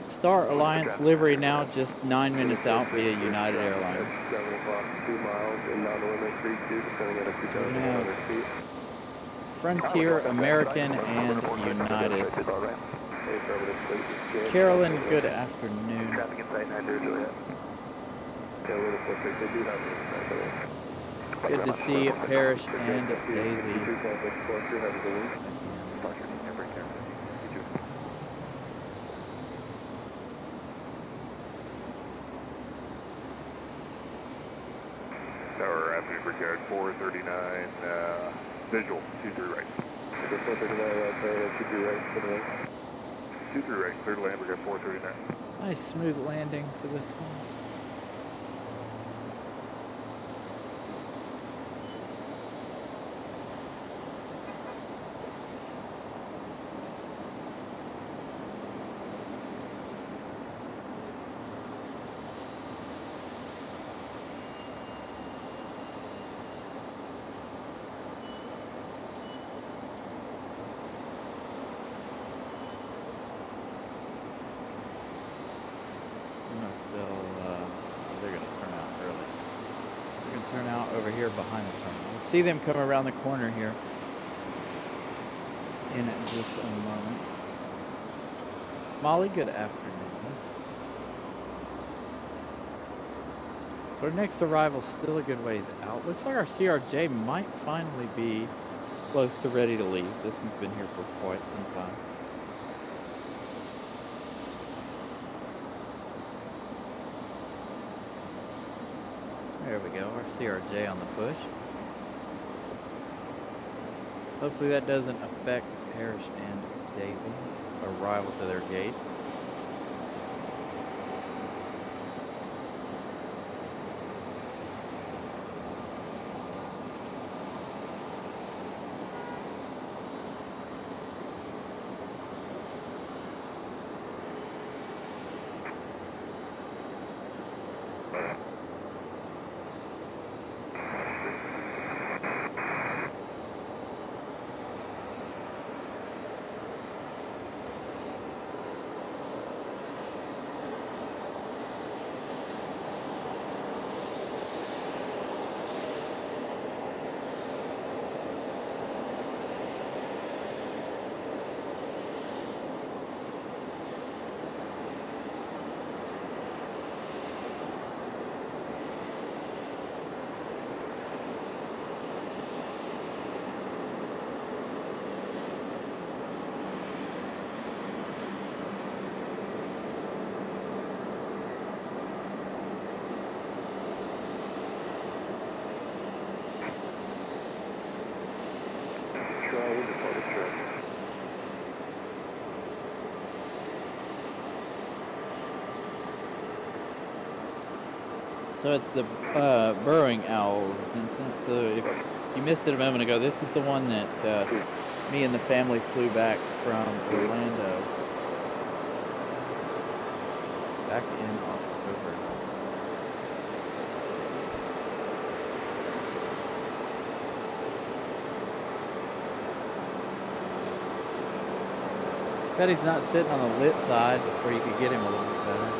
Star Alliance livery now just 9 minutes out via United Airlines. So we have Frontier, American, and United. Carolyn, good afternoon. Good to see Parrish and Daisy again. Tower Rapid Brigade 439, visual, 23 right. 439 right, 23 right, 23 right, clear to land, Brigade 439. Nice smooth landing for this one. They're going to turn out and turn out over here behind the terminal. We'll see them come around the corner here in just a moment. Molly, good afternoon. So our next arrival is still a good ways out. Looks like our CRJ might finally be close to ready to leave. This one's been here for quite some time. There we go, our CRJ on the push. Hopefully that doesn't affect Parrish and Daisy's arrival to their gate. So it's the Burrowing Owl, Vincent. So if you missed it a moment ago, this is the one that me and the family flew back from Orlando back in October. Too bad he's not sitting on the lit side where you could get him a little bit better.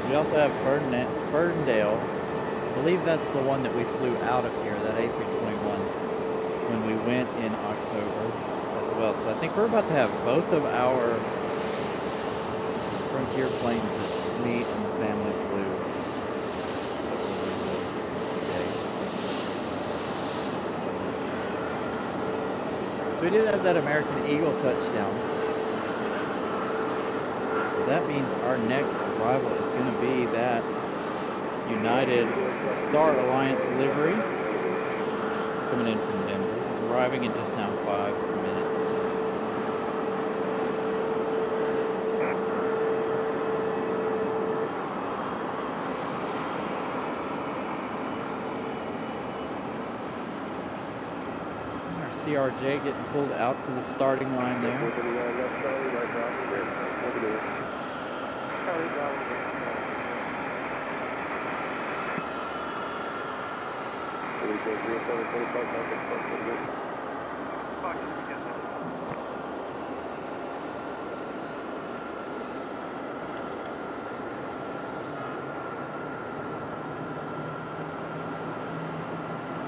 We also have Ferndale. I believe that's the one that we flew out of here, that A321, when we went in October as well. So I think we're about to have both of our Frontier planes that me and the family flew to Orlando today. So we did have that American Eagle touchdown. So that means our next arrival is going to be that United Star Alliance livery coming in from Denver, arriving in just now 5 minutes. And our CRJ getting pulled out to the starting line there.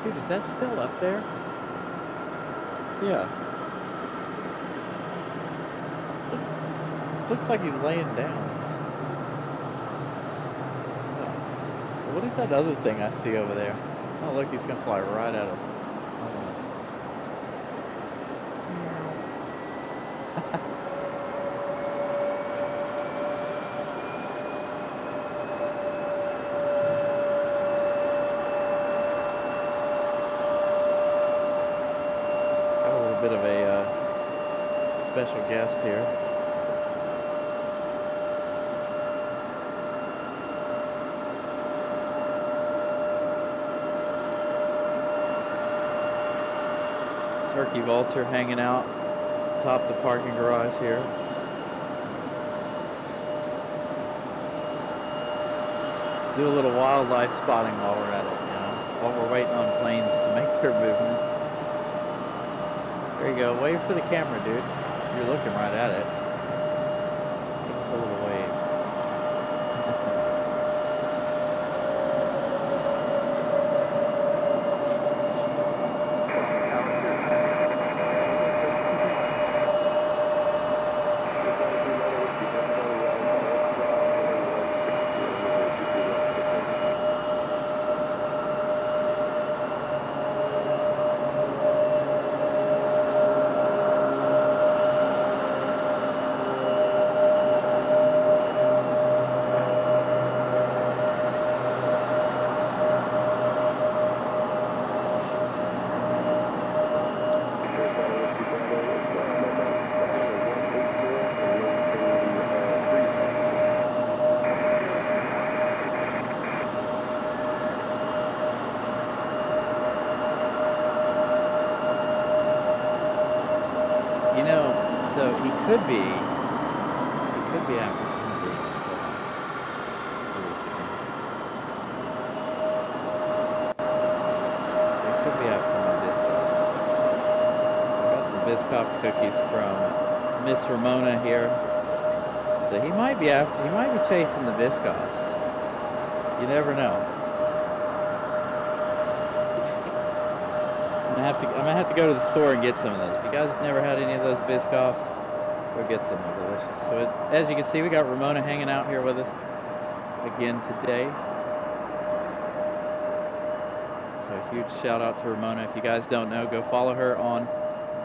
Dude, is that still up there? Yeah. It looks like he's laying down. Oh. What is that other thing I see over there? Oh, look, he's going to fly right at us. Almost. Got a little bit of a special guest here. Turkey vulture hanging out atop the parking garage here. Do a little wildlife spotting while we're at it, you know, while we're waiting on planes to make their movements. There you go. Wave for the camera, dude. You're looking right at it. Give us a little wave. You know, so he could be after some of these. Hold on. Let's do this again. So he could be after my Biscoffs. So I got some Biscoff cookies from Miss Ramona here. So he might be chasing the Biscoffs. You never know. I'm gonna have to go to the store and get some of those. If you guys have never had any of those Biscoffs, go get some. They're delicious. So as you can see, we got Ramona hanging out here with us again today. So a huge shout out to Ramona. If you guys don't know, go follow her on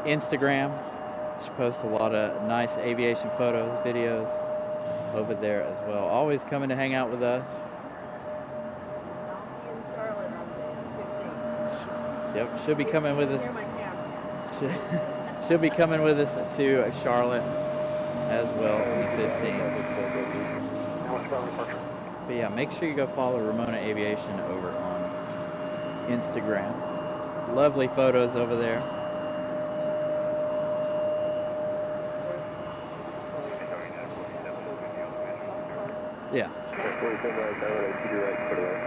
Instagram. She posts a lot of nice aviation photos, videos over there as well. Always coming to hang out with us. Yep, she'll be coming with us. She'll be coming with us to Charlotte as well on the 15th. But yeah, make sure you go follow Ramona Aviation over on Instagram. Lovely photos over there. Yeah.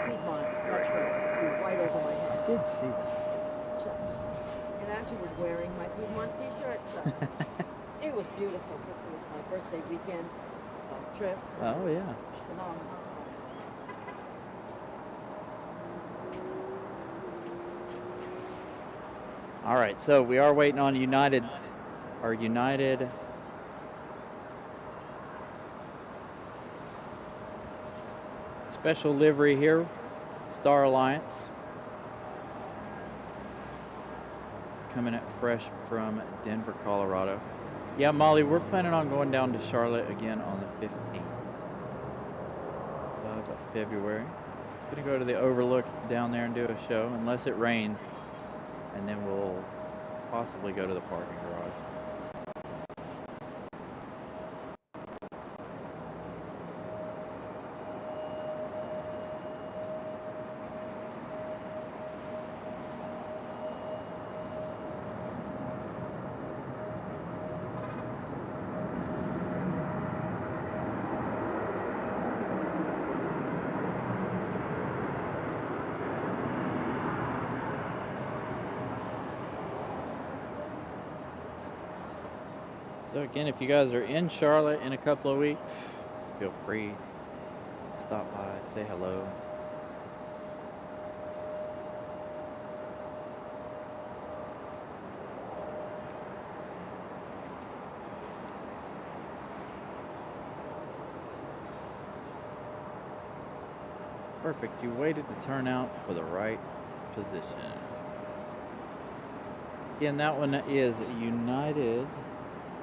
Piedmont, that's flew right over my head. I did see that. And actually was wearing my Piedmont t-shirt, so it was beautiful. It was my birthday weekend trip. Oh, yeah. Phenomenal. All right, so we are waiting on United special livery here, Star Alliance. Coming at fresh from Denver, Colorado. Yeah, Molly, we're planning on going down to Charlotte again on the 15th of February. Gonna go to the Overlook down there and do a show, unless it rains, and then we'll possibly go to the parking garage. So again, if you guys are in Charlotte in a couple of weeks, feel free to stop by, say hello. Perfect, you waited to turn out for the right position. Again, that one is United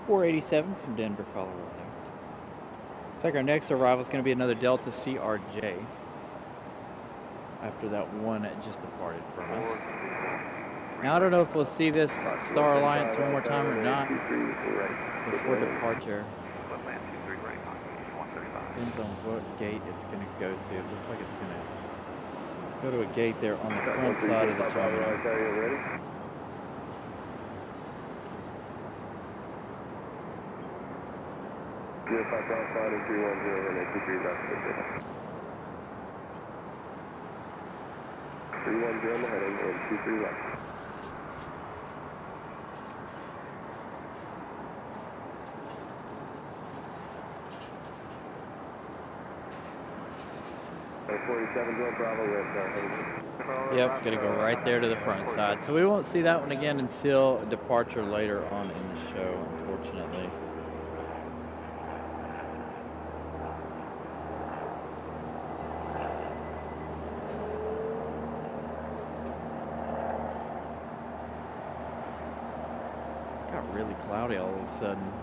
487 from Denver, Colorado. Looks like our next arrival is going to be another Delta CRJ after that one that just departed from us. Now, I don't know if we'll see this Star Alliance one more time or not before departure. Depends on what gate it's going to go to. It looks like it's going to go to a gate there on the front side of the terminal. Southbound 310, runway 23 left. 310 heading in 23 left. Yep, gonna go right there to the front side. So we won't see that one again until departure later on in the show, unfortunately. Got really cloudy all of a sudden.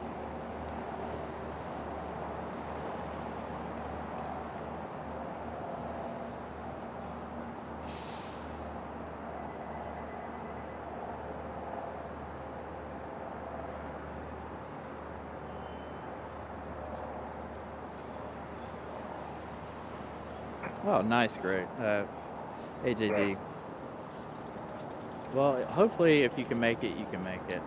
Oh, nice, great. AJD. Well, hopefully if you can make it, you can make it.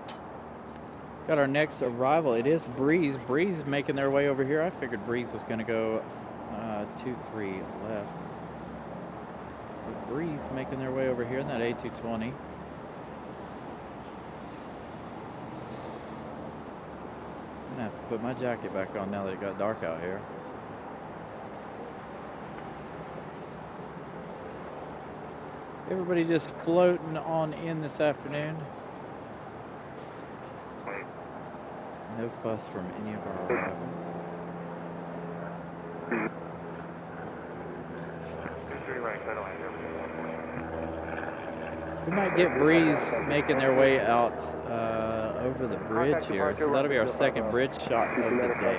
Got our next arrival. It is Breeze. Breeze making their way over here. I figured Breeze was going to go 2-3 left. But Breeze making their way over here in that A220. I'm going to have to put my jacket back on now that it got dark out here. Everybody just floating on in this afternoon. No fuss from any of our arrivals. We might get Breeze making their way out over the bridge here. So that'll be our second bridge shot of the day.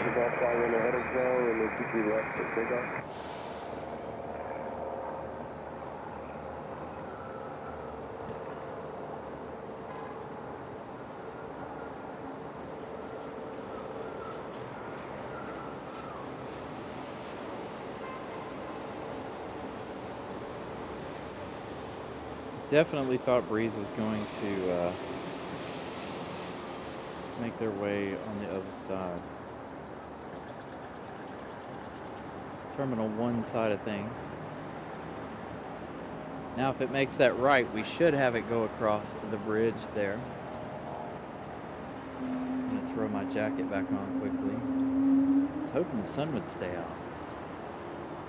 Definitely thought Breeze was going to make their way on the other side. Terminal 1 side of things. Now if it makes that right, we should have it go across the bridge there. I'm going to throw my jacket back on quickly. I was hoping the sun would stay out.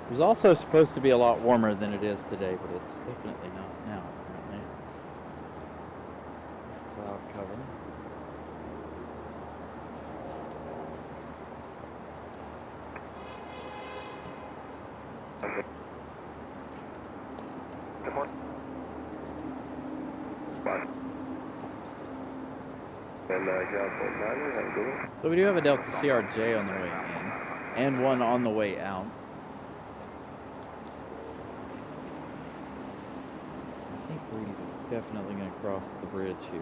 It was also supposed to be a lot warmer than it is today, but it's definitely not now. This cloud cover. So we do have a Delta CRJ on the way in, and one on the way out. I think Breeze is definitely going to cross the bridge here.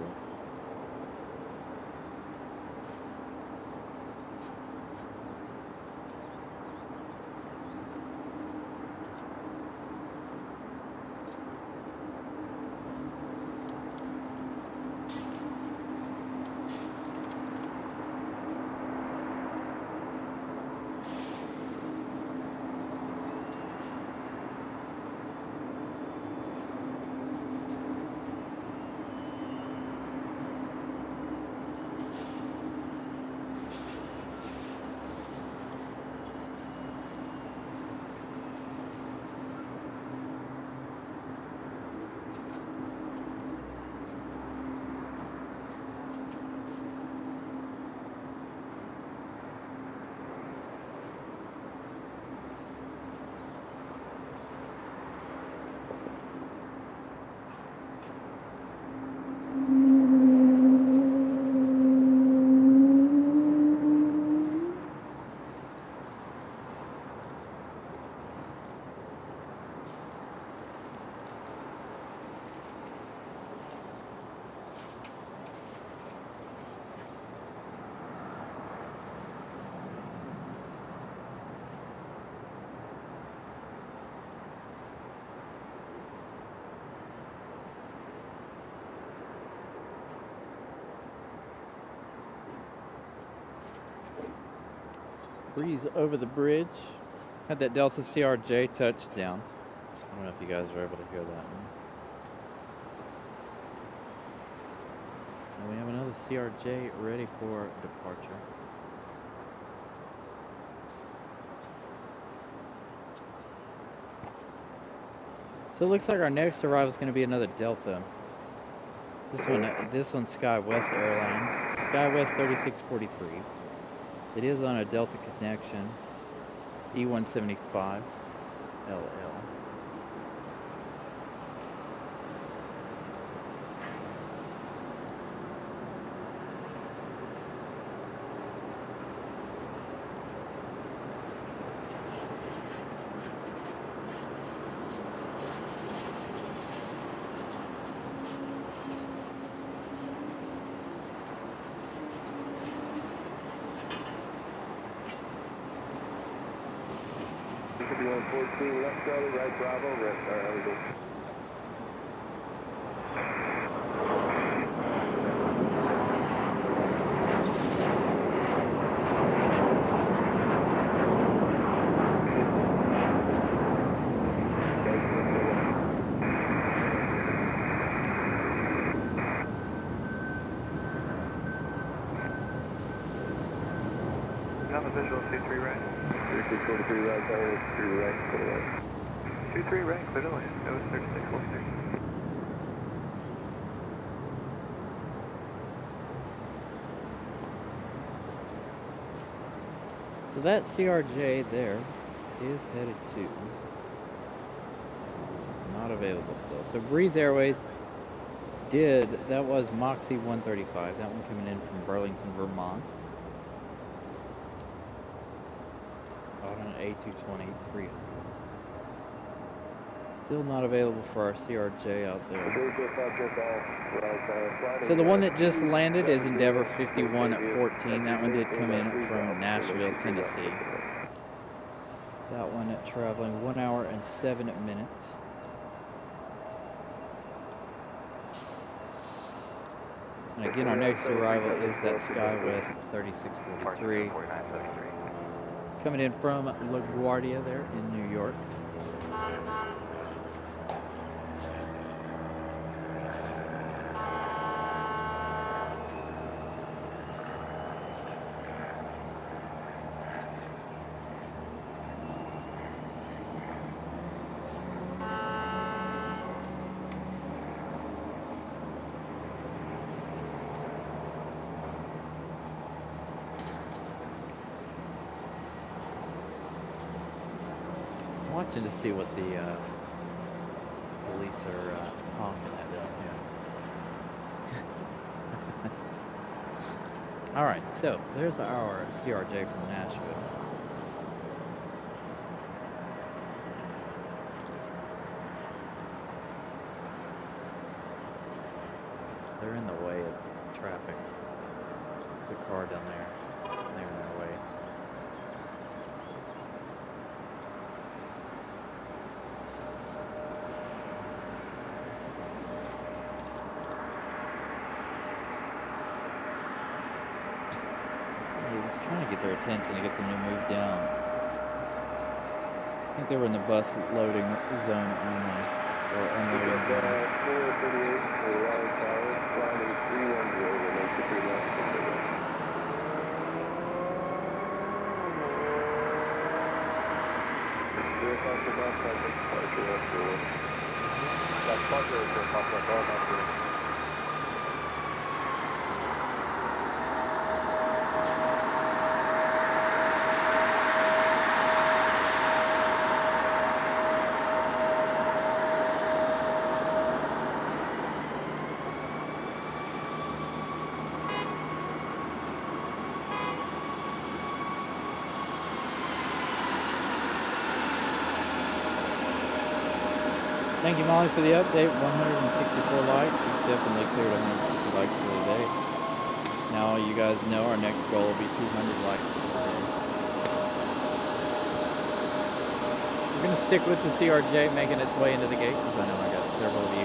Breeze over the bridge. Had that Delta CRJ touchdown. I don't know if you guys are able to hear that one. And we have another CRJ ready for departure. So it looks like our next arrival is going to be another Delta. This one's SkyWest Airlines, SkyWest 3643. It is on a Delta connection, E175 LL. Left Charlie, right Bravo, Have a visual 2-3 right. 3643 right, 3 right, 2-3 right, clear to land. That was 3643. So that CRJ there is headed to, not available still. So Breeze Airways that was Moxie 135, that one coming in from Burlington, Vermont. On an A220 300. Still not available for our CRJ out there. So the one that just landed is Endeavor 5114. That one did come in from Nashville, Tennessee. That one traveling 1 hour and 7 minutes. And again, our next arrival is that SkyWest 3643. Coming in from LaGuardia there in New York. Watching to see what the police are honking at down here. All right, so there's our CRJ from Nashville. They're in the way of traffic. There's a car down there. They're in their way. Trying to get their attention to get them to move down. I think they were in the bus loading zone only, or unloading zone. 438 for Raleigh Tower, flying 310 over Mississippi left. That's Parker, Thank you, Molly, for the update. 164 likes. We've definitely cleared 150 likes for the day. Now you guys know our next goal will be 200 likes for the day. We're going to stick with the CRJ making its way into the gate because I know I got several of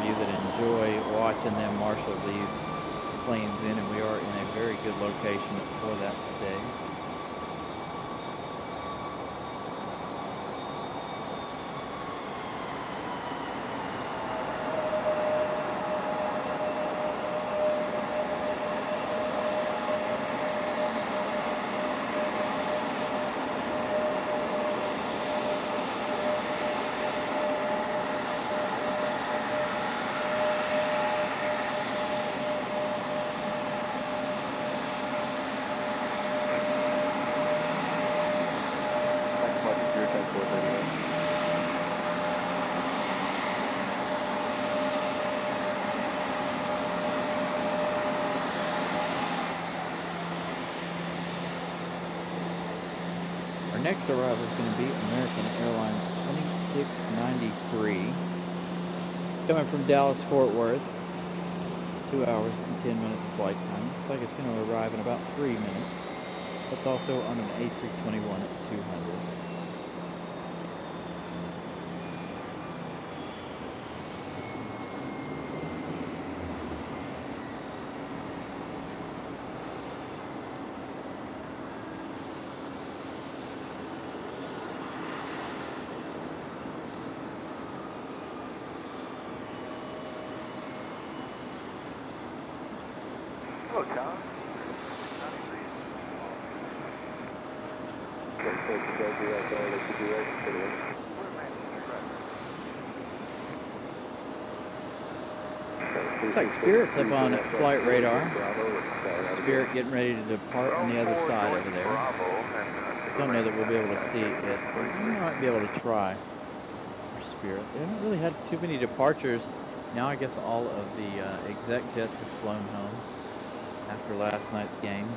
you that enjoy watching them marshal these planes in, and we are in a very good location for that today. next arrival is going to be American Airlines 2693, coming from Dallas Fort Worth. 2 hours and 10 minutes of flight time. Looks like it's going to arrive in about 3 minutes. That's also on an A321-200. Hello, Tom. Looks like Spirit's up on flight radar. Spirit getting ready to depart on the other side over there. Don't know that we'll be able to see it yet, but we might be able to try for Spirit. They haven't really had too many departures. Now I guess all of the exec jets have flown home after last night's game.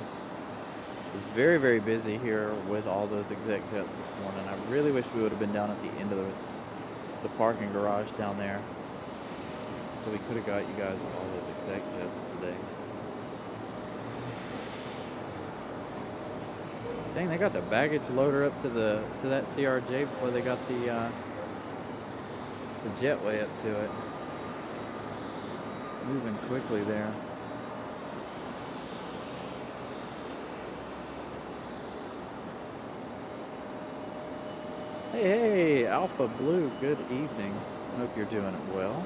It's very, very busy here with all those exec jets this morning. I really wish we would have been down at the end of the parking garage down there, so we could have got you guys all those exec jets today. Dang, they got the baggage loader up to that CRJ before they got the jetway up to it. Moving quickly there. Hey, Alpha Blue, good evening. Hope you're doing well.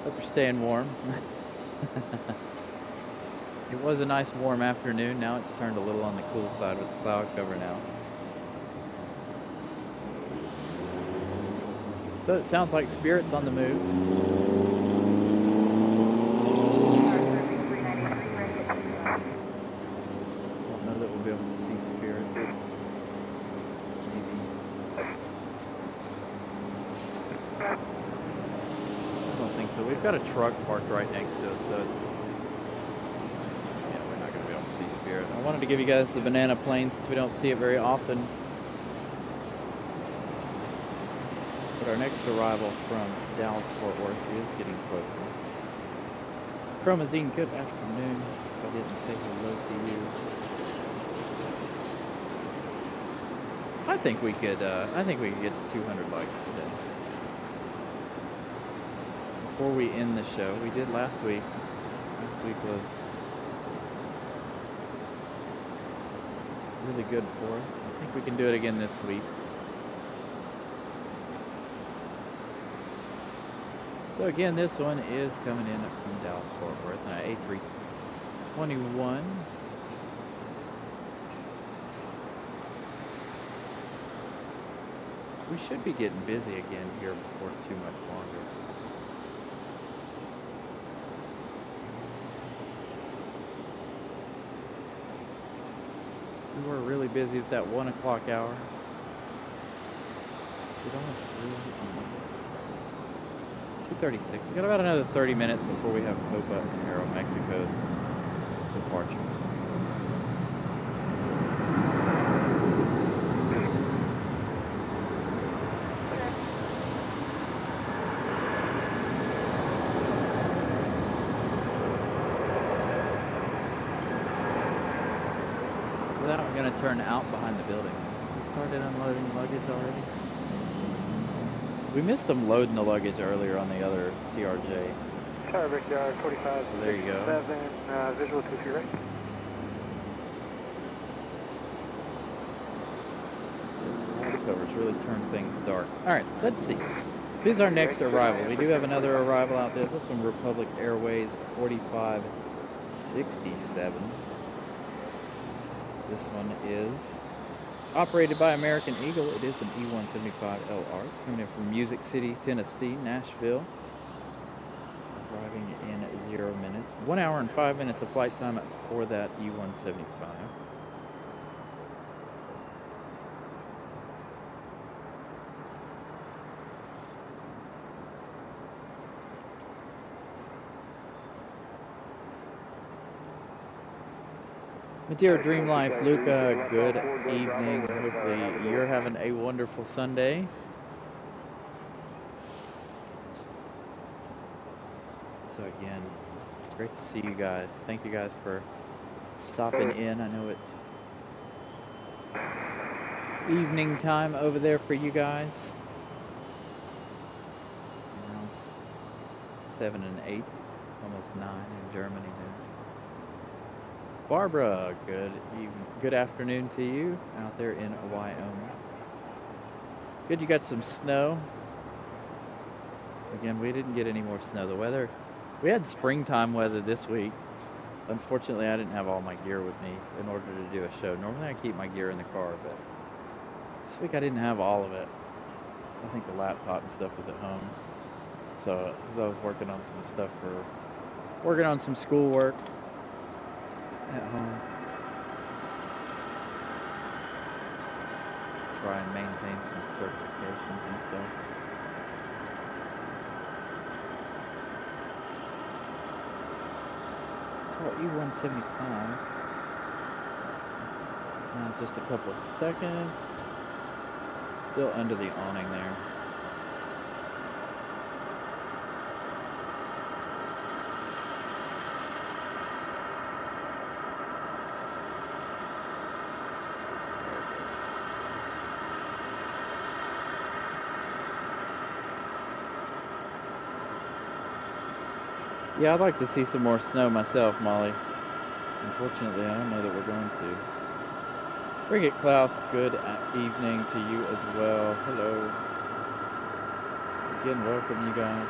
Hope you're staying warm. It was a nice warm afternoon. Now it's turned a little on the cool side with the cloud cover now. So it sounds like Spirit's on the move. Don't know that we'll be able to see Spirit. Maybe. I don't think so. We've got a truck parked right next to us, so it's... yeah, we're not going to be able to see Spirit. I wanted to give you guys the banana plane since we don't see it very often. But our next arrival from Dallas-Fort Worth is getting closer. Chromazine, good afternoon. If I didn't say hello to you. I think we could get to 200 likes today. Before we end the show, we did last week. Last week was really good for us. I think we can do it again this week. So again, this one is coming in from Dallas-Fort Worth, an A321. We should be getting busy again here before too much longer. We were really busy at that 1 o'clock hour. Is it almost 3? What time is it? 2:36. We got about another 30 minutes before we have Copa and Aeromexico's departures. So now we're going to turn out behind the building. Have we started unloading luggage already? We missed them loading the luggage earlier on the other CRJ. Tower Brickyard 45. So there you go. 7, visual 2 right. This cloud cover's really turned things dark. All right, let's see. Who's our next arrival? We do have another arrival out there. This one, Republic Airways 4567. This one is operated by American Eagle. It is an E175LR. It's coming in from Music City, Tennessee, Nashville. Arriving in 0 minutes. 1 hour and 5 minutes of flight time for that E175. Dear Dream Life, Luca, good evening. Hopefully you're having a wonderful Sunday. So again, great to see you guys. Thank you guys for stopping in. I know it's evening time over there for you guys. Around 7 and 8, almost 9 in Germany there. Barbara, good afternoon to you out there in Wyoming. Good, you got some snow. Again, we didn't get any more snow. The weather, we had springtime weather this week. Unfortunately, I didn't have all my gear with me in order to do a show. Normally, I keep my gear in the car, but this week I didn't have all of it. I think the laptop and stuff was at home. So, as I was working on some stuff working on some schoolwork at home. Try and maintain some certifications and stuff. E175. Now just a couple of seconds. Still under the awning there. Yeah, I'd like to see some more snow myself, Molly. Unfortunately, I don't know that we're going to. Ricket Klaus, good evening to you as well. Hello. Again, welcome you guys.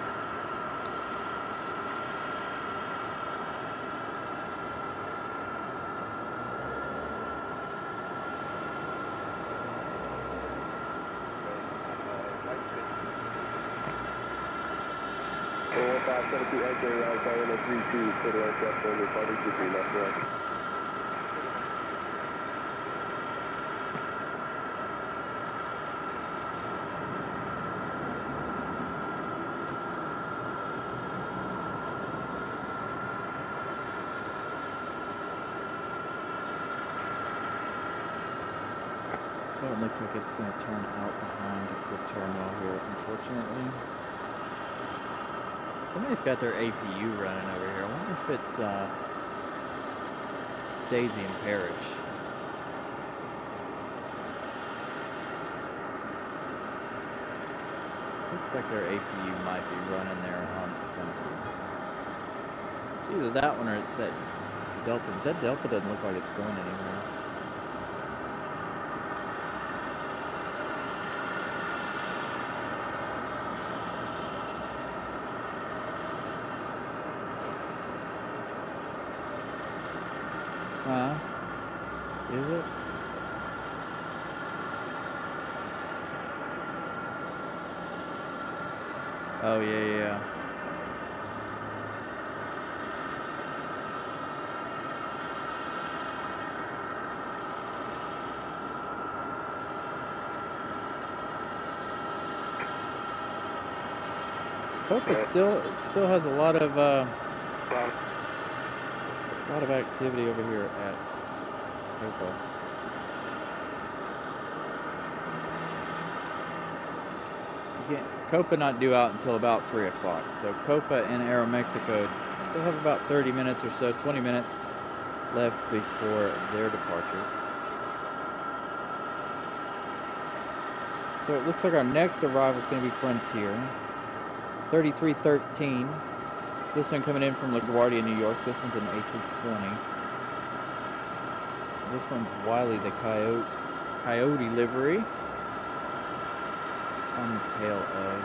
Well, it looks like it's going to turn out behind the terminal here, unfortunately. Somebody's got their APU running over here. I wonder if it's Daisy and Parrish. Looks like their APU might be running there on Frontier. It's either that one or it's that Delta, but that Delta doesn't look like it's going anywhere. Is it? Oh, yeah. Copa still has a lot of activity over here at Copa. Again, Copa not due out until about 3 o'clock. So Copa and Aeromexico still have about 30 minutes or so, 20 minutes left before their departure. So it looks like our next arrival is going to be Frontier. 3313. This one coming in from LaGuardia, New York. This one's an A320. This one's Wiley, the Coyote livery on the tail of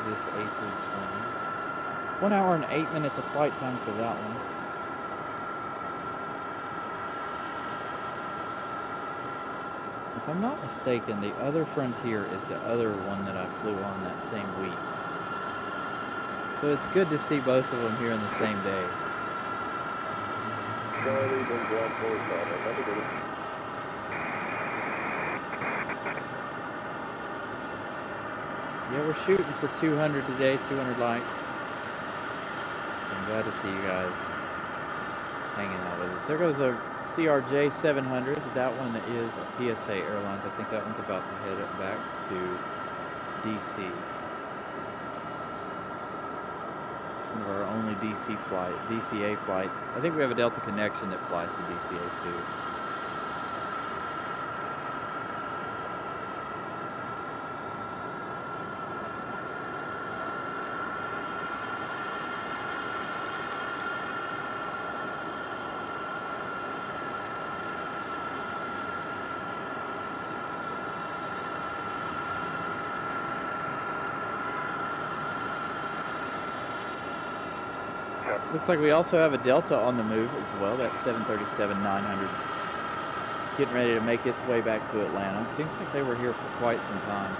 this A320. 1 hour and 8 minutes of flight time for that one. If I'm not mistaken, the other Frontier is the other one that I flew on that same week. So it's good to see both of them here on the same day. Yeah, we're shooting for 200 today, 200 likes. So I'm glad to see you guys hanging out with us. There goes a CRJ 700. That one is a PSA Airlines. I think that one's about to head back to DC. It's one of our only DCA flights. I think we have a Delta connection that flies to DCA too. Looks like we also have a Delta on the move as well. That's 737-900 getting ready to make its way back to Atlanta. Seems like they were here for quite some time.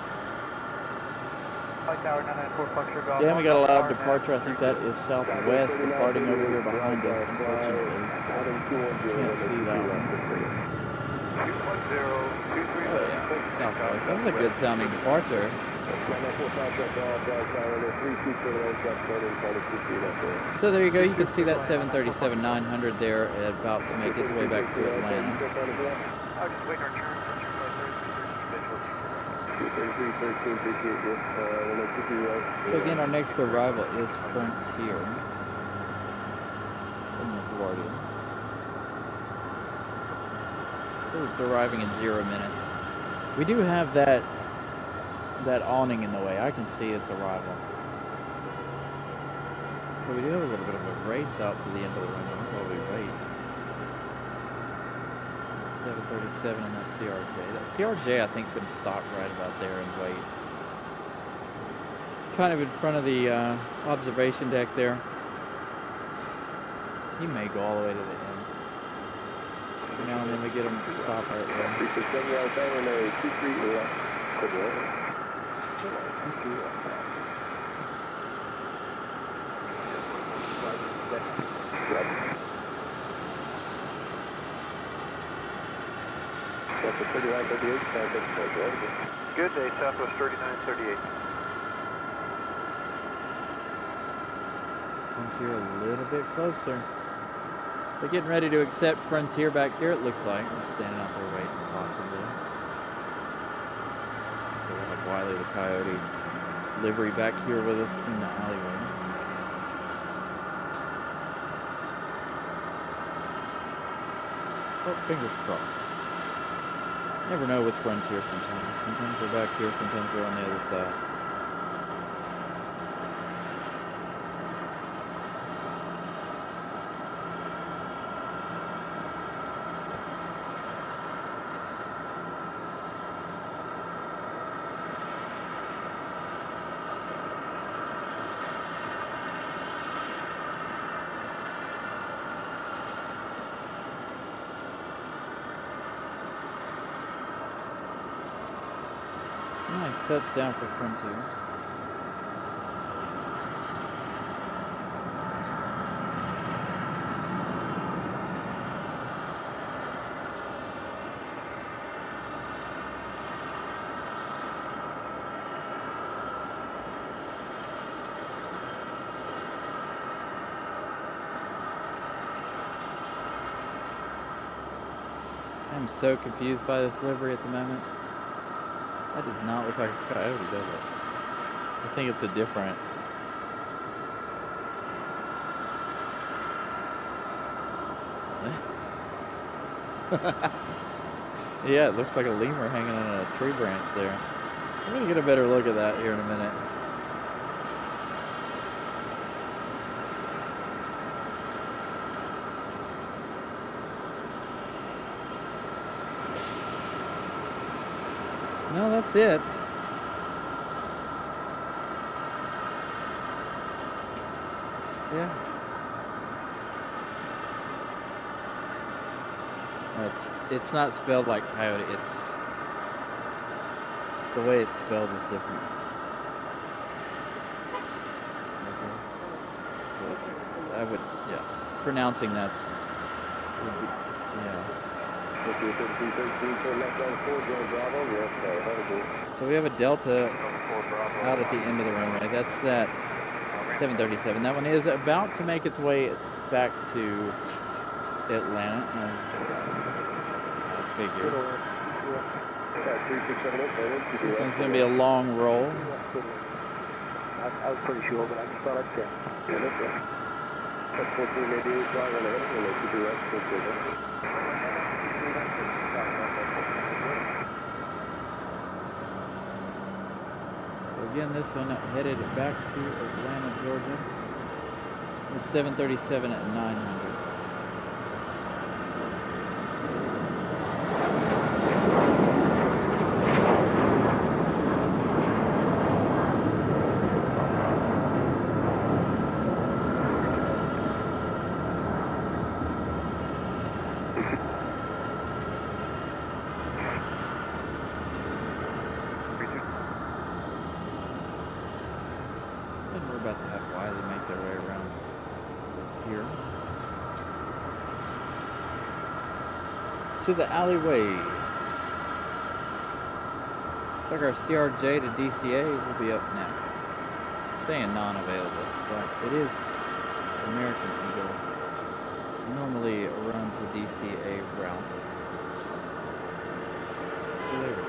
Flight Tower 994 Fluxor, go. Yeah, we got a loud departure. I think that is Southwest departing over here behind us, unfortunately. Can't see that one. Oh yeah, Southwest. That was a good sounding departure. So there you go. You can see that 737-900 there about to make its way back to Atlanta. I'll just wait our turn. So again, our next arrival is Frontier from LaGuardia. So it's arriving in 0 minutes. We do have that awning in the way. I can see its arrival. But we do have a little bit of a race out to the end of the runway while we wait. 737 and that CRJ. That CRJ I think is going to stop right about there and wait. Kind of in front of the observation deck there. He may go all the way to the end. Every now and then we get him to stop right there. Good day, Southwest 3938. Frontier a little bit closer. They're getting ready to accept Frontier back here, it looks like. They're standing out there waiting, possibly. So we'll have Wiley the Coyote livery back here with us in the alleyway. Oh, fingers crossed. Never know with Frontier sometimes. Sometimes they're back here, sometimes they're on the other side. Nice touchdown for Frontier. I'm so confused by this livery at the moment. That does not look like a Coyote, does it? I think it's a different. Yeah, it looks like a lemur hanging on a tree branch there. I'm gonna get a better look at that here in a minute. No, that's it. Yeah. It's not spelled like coyote. It's the way it's spelled is different. I would, yeah. Pronouncing that's would be, yeah. So we have a Delta out at the end of the runway. That's that 737. That one is about to make its way back to Atlanta, as I figured. This one's going to be a long roll. I was pretty sure, but I just thought I'd check. Yeah, that's right. That's 1488, fly 111, and let's do that. So again, this one headed back to Atlanta, Georgia. It's 737 at 900. And we're about to have Wiley make their way around here to the alleyway. Looks like our CRJ to DCA will be up next. It's saying non-available, but it is American Eagle. Normally it runs the DCA route. So there we go.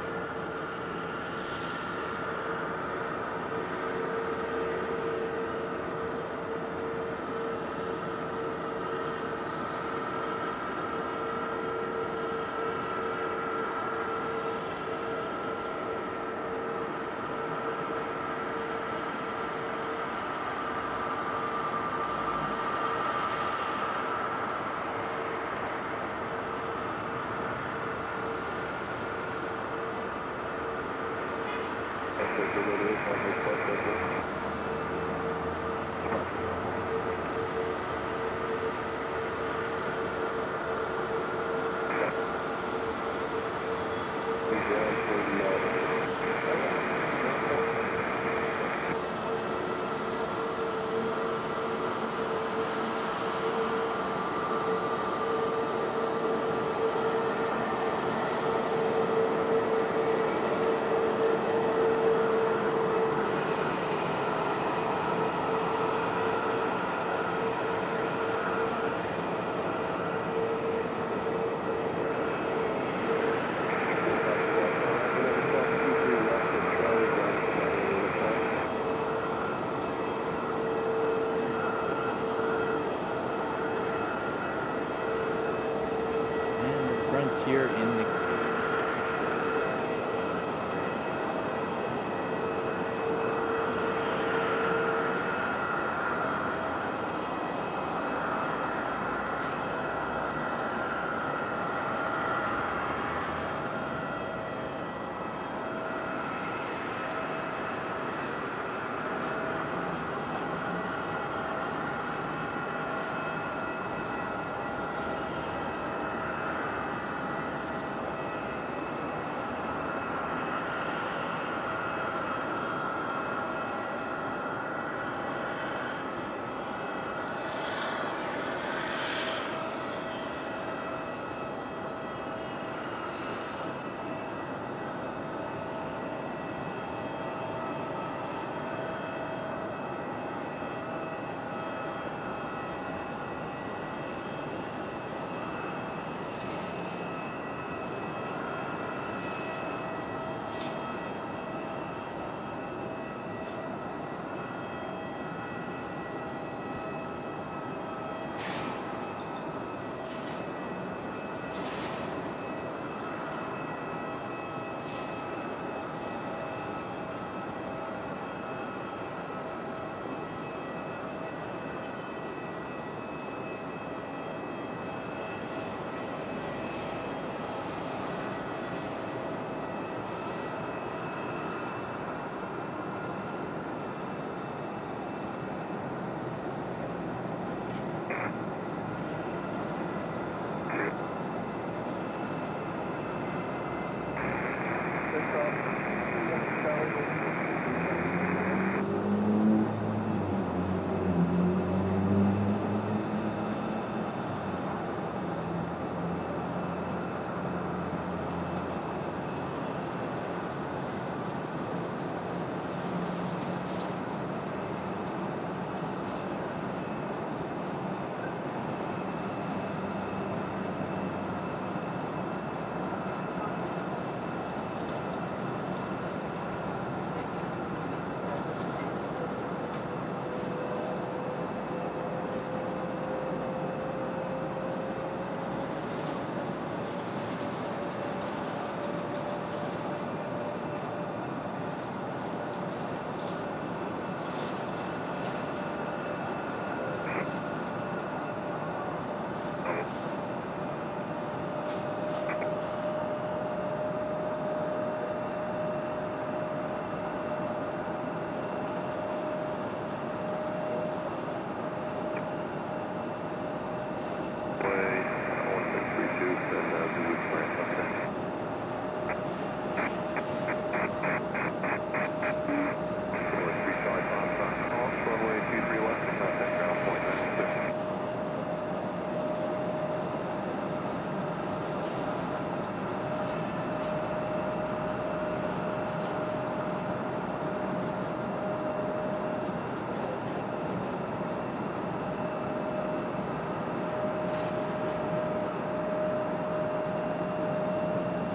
Frontier in the gates.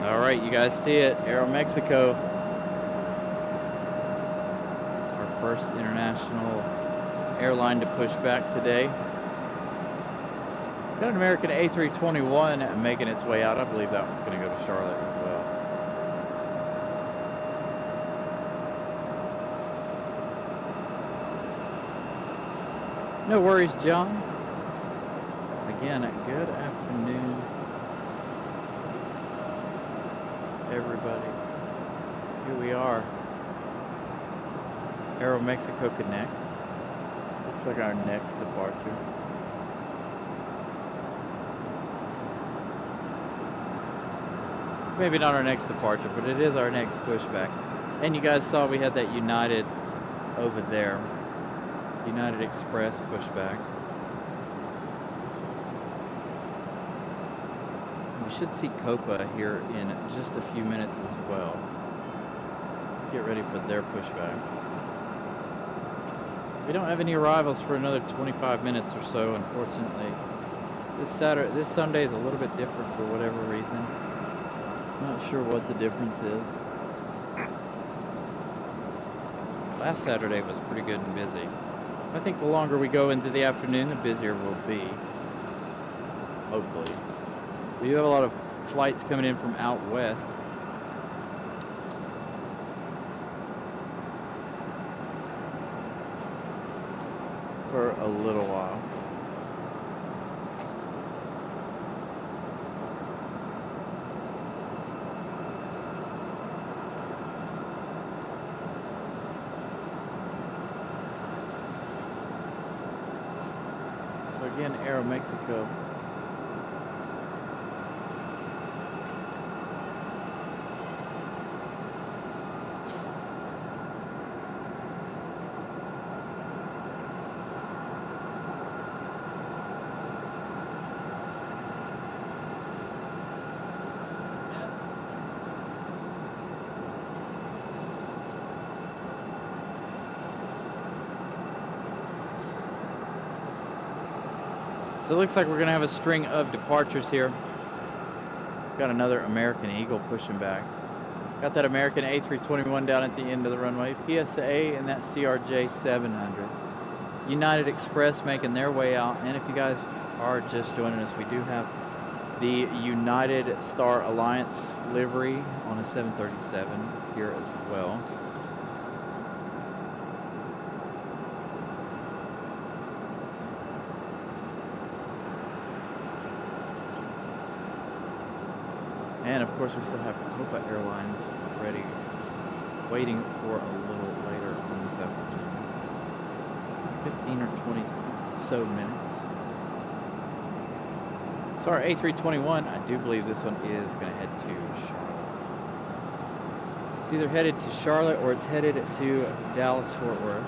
All right, you guys see it. Aeromexico. Our first international airline to push back today. Got an American A321 making its way out. I believe that one's going to go to Charlotte as well. No worries, John. Again, good afternoon, everybody. Here we are. Aeromexico Connect. Looks like our next departure. Maybe not our next departure, but it is our next pushback. And you guys saw we had that United over there. United Express pushback. We should see Copa here in just a few minutes as well. Get ready for their pushback. We don't have any arrivals for another 25 minutes or so, unfortunately. This Sunday is a little bit different for whatever reason. Not sure what the difference is. Last Saturday was pretty good and busy. I think the longer we go into the afternoon, the busier we'll be. Hopefully. We do have a lot of flights coming in from out west. For a little while. So again, Aeromexico. So it looks like we're going to have a string of departures here. Got another American Eagle pushing back. Got that American A321 down at the end of the runway. PSA and that CRJ 700. United Express making their way out. And if you guys are just joining us, we do have the United Star Alliance livery on a 737 here as well. And of course, we still have Copa Airlines ready, waiting for a little later on this afternoon. 15 or 20 so minutes. So our A321, I do believe this one is going to head to Charlotte. It's either headed to Charlotte or it's headed to Dallas-Fort Worth.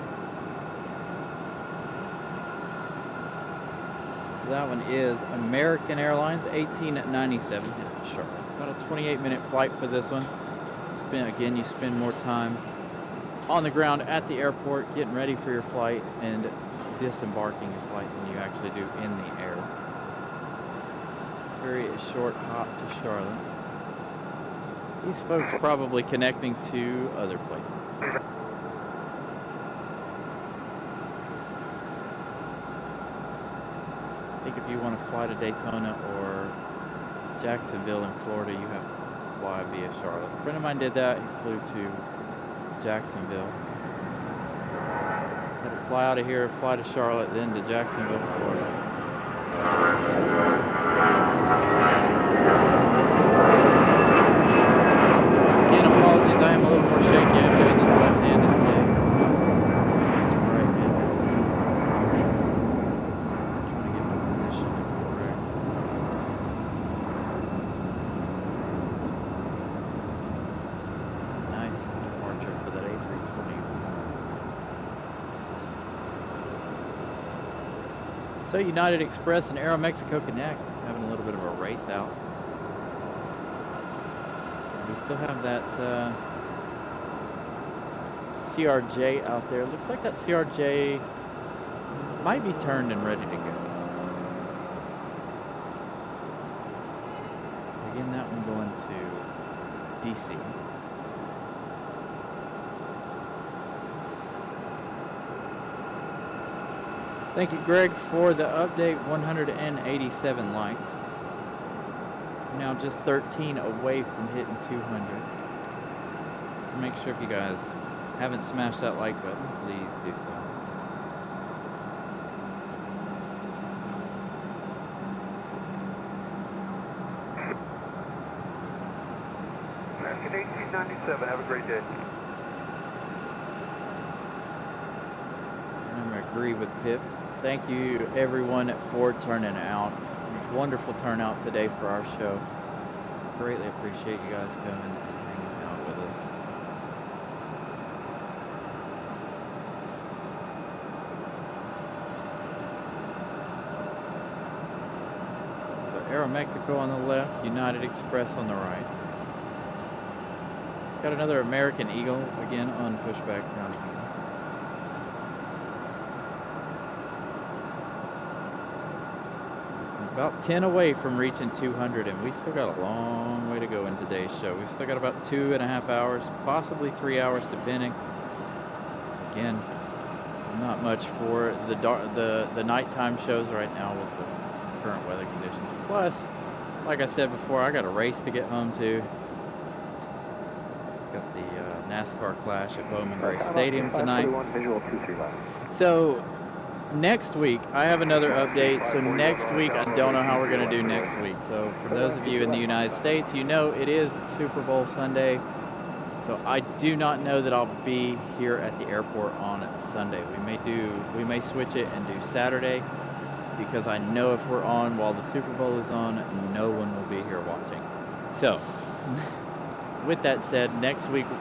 So that one is American Airlines 1897 headed to Charlotte. About a 28-minute flight for this one. You spend more time on the ground at the airport getting ready for your flight and disembarking your flight than you actually do in the air. Very short hop to Charlotte. These folks probably connecting to other places. I think if you want to fly to Daytona or Jacksonville in Florida, you have to fly via Charlotte. A friend of mine did that. He flew to Jacksonville. Had to fly out of here, fly to Charlotte, then to Jacksonville, Florida. Again, apologies. I am a little more shaky. I'm doing this left-handed today as opposed to right-handed. Trying to get my position correct. Departure for that A321. So United Express and Aeromexico Connect having a little bit of a race out. We still have that CRJ out there. Looks like that CRJ might be turned and ready to go. Again, that one going to DC. Thank you, Greg, for the update. 187 likes. Now just 13 away from hitting 200. So make sure if you guys haven't smashed that like button, please do so. American 1897, have a great day. And I'm going to agree with Pip. Thank you, everyone, for turning out. Wonderful turnout today for our show. Greatly appreciate you guys coming and hanging out with us. So Aeromexico on the left, United Express on the right. Got another American Eagle again on pushback down here. About 10 away from reaching 200, and we still got a long way to go in today's show. We've still got about 2.5 hours, possibly 3 hours, depending. Again, not much for the nighttime shows right now with the current weather conditions. Plus, like I said before, I got a race to get home to. Got the NASCAR Clash at Bowman Gray Stadium tonight. So next week, I have another update. So next week, I don't know how we're going to do next week. So for those of you in the United States, you know it is Super Bowl Sunday. So I do not know that I'll be here at the airport on Sunday. We may switch it and do Saturday, because I know if we're on while the Super Bowl is on, no one will be here watching. So with that said, next week will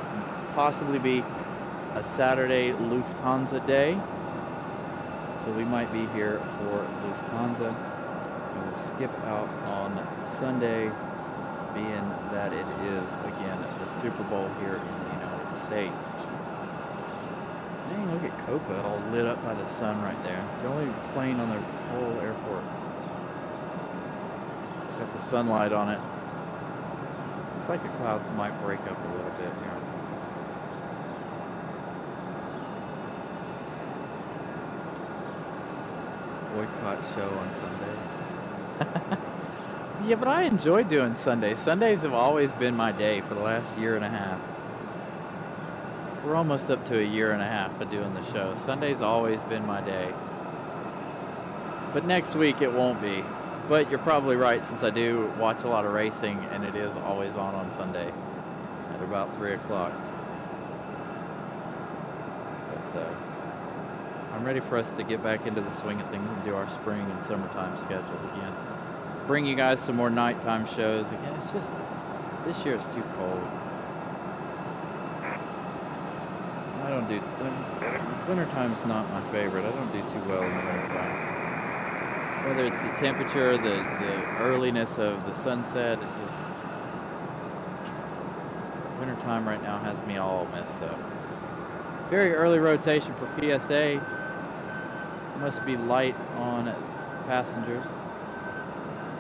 possibly be a Saturday Lufthansa day. So we might be here for Lufthansa, and we'll skip out on Sunday, being that it is, again, the Super Bowl here in the United States. Dang, look at Copa all lit up by the sun right there. It's the only plane on the whole airport. It's got the sunlight on it. Looks like the clouds might break up a little bit here. Boycott show on Sunday. Yeah, but I enjoy doing Sundays. Sundays have always been my day for the last year and a half. We're almost up to a year and a half of doing the show. Sunday's always been my day. But next week it won't be. But you're probably right, since I do watch a lot of racing, and it is always on Sunday at about 3 o'clock. But I'm ready for us to get back into the swing of things and do our spring and summertime schedules again. Bring you guys some more nighttime shows. Again, it's just, this year it's too cold. I don't do, wintertime's not my favorite. I don't do too well in the wintertime. Whether it's the temperature, the earliness of the sunset, it just, wintertime right now has me all messed up. Very early rotation for PSA. Must be light on passengers.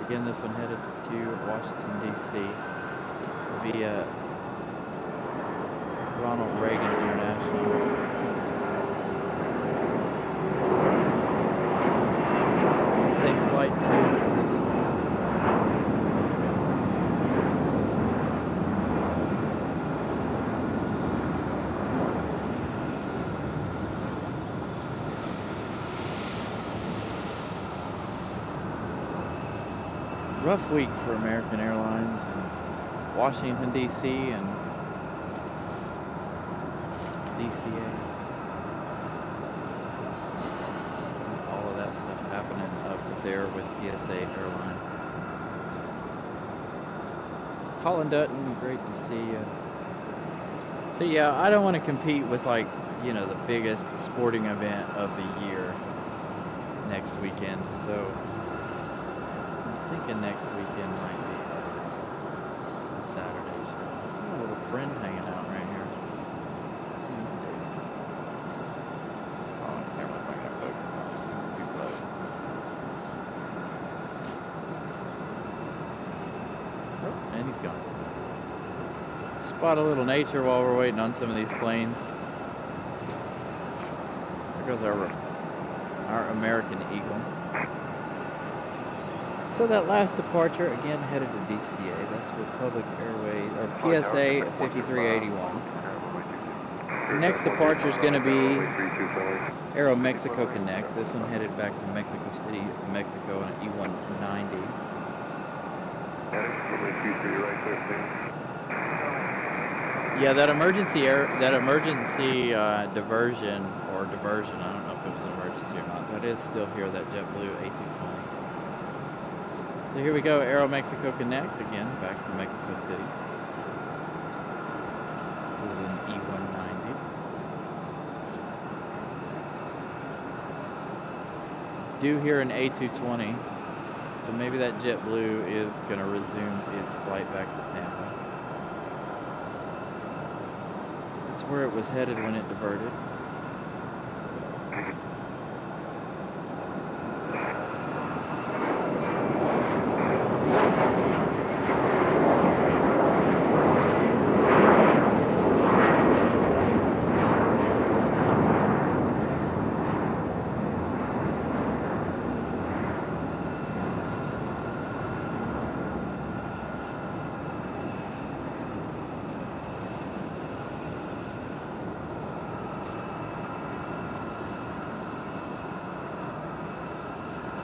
Again, this one headed to Washington, D.C. via Ronald Reagan International. Safe flight to this one. Rough week for American Airlines and Washington, D.C. and DCA. And all of that stuff happening up there with PSA Airlines. Colin Dutton, great to see you. So yeah, I don't want to compete with, like, you know, the biggest sporting event of the year next weekend. So I'm thinking next weekend might be a Saturday show. Got a little friend hanging out right here. He's Dave. Oh, the camera's not gonna focus on him. He's too close. Oh, and he's gone. Spot a little nature while we're waiting on some of these planes. There goes our American Eagle. So that last departure, again, headed to DCA. That's Republic Airways, or PSA 5381. Next departure is going to be Aero Mexico Connect. This one headed back to Mexico City, Mexico, on an E190. Yeah, that emergency diversion, I don't know if it was an emergency or not. That is still here, that JetBlue A220. So here we go, Aero Mexico Connect, again, back to Mexico City. This is an E190. Do hear an A220, so maybe that JetBlue is going to resume its flight back to Tampa. That's where it was headed when it diverted.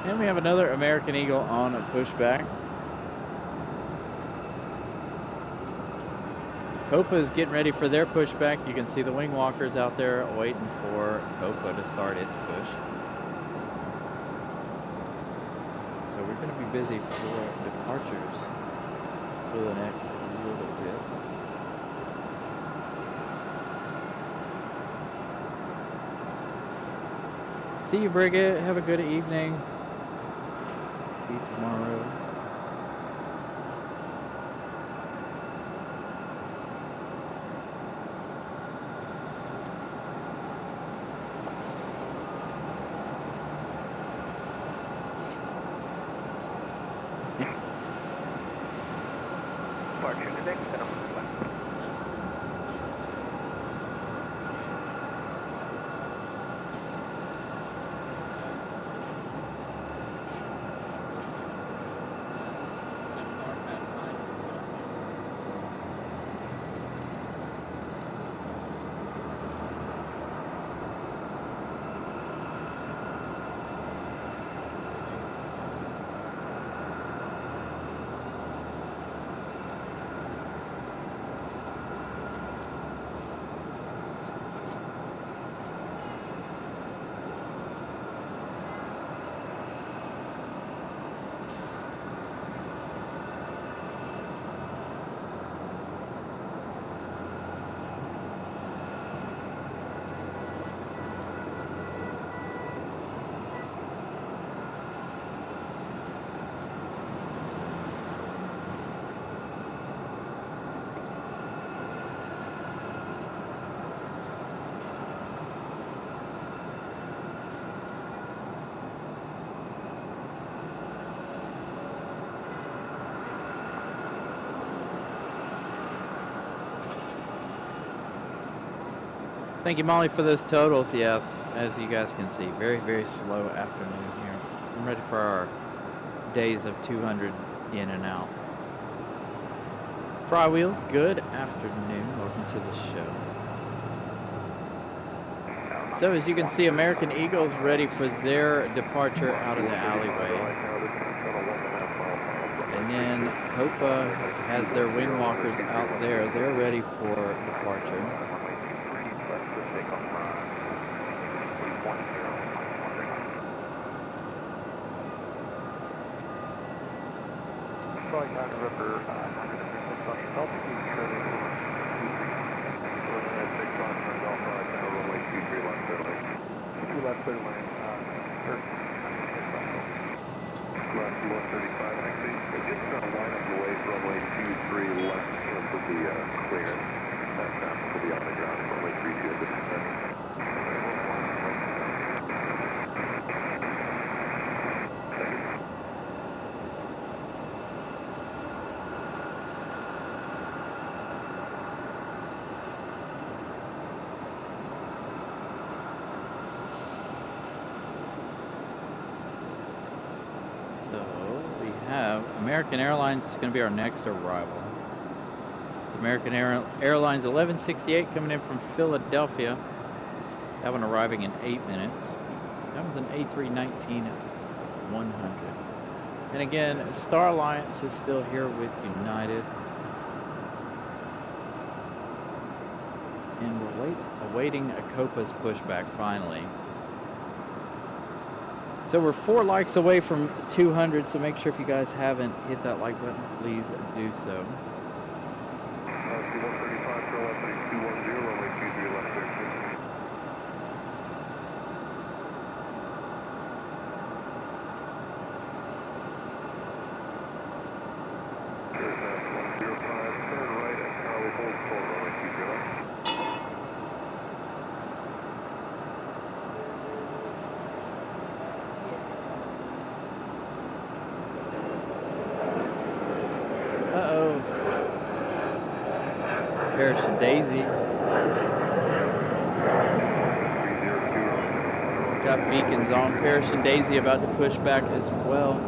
And we have another American Eagle on a pushback. Copa is getting ready for their pushback. You can see the wing walkers out there waiting for Copa to start its push. So we're going to be busy for departures for the next little bit. See you, Brigette. Have a good evening. See you tomorrow. Thank you, Molly, for those totals. Yes, as you guys can see, very, very slow afternoon here. I'm ready for our days of 200 in and out. Fry Wheels, good afternoon. Welcome to the show. So as you can see, American Eagle's ready for their departure out of the alleyway. And then Copa has their wing walkers out there. They're ready for departure. So we have American Airlines is going to be our next arrival. It's American Airlines 1168 coming in from Philadelphia. That one arriving in 8 minutes. That one's an A319 100. And again, Star Alliance is still here with United. And we're awaiting a Copa's pushback finally. So we're 4 likes away from 200, so make sure if you guys haven't hit that like button, please do so. 135, Charlie, 3210, runway 23 left 36. There's 105, turn right at Raleigh, hold short, runway 23 left. Uh-oh. Parrish and Daisy. Got beacons on. Parrish and Daisy about to push back as well.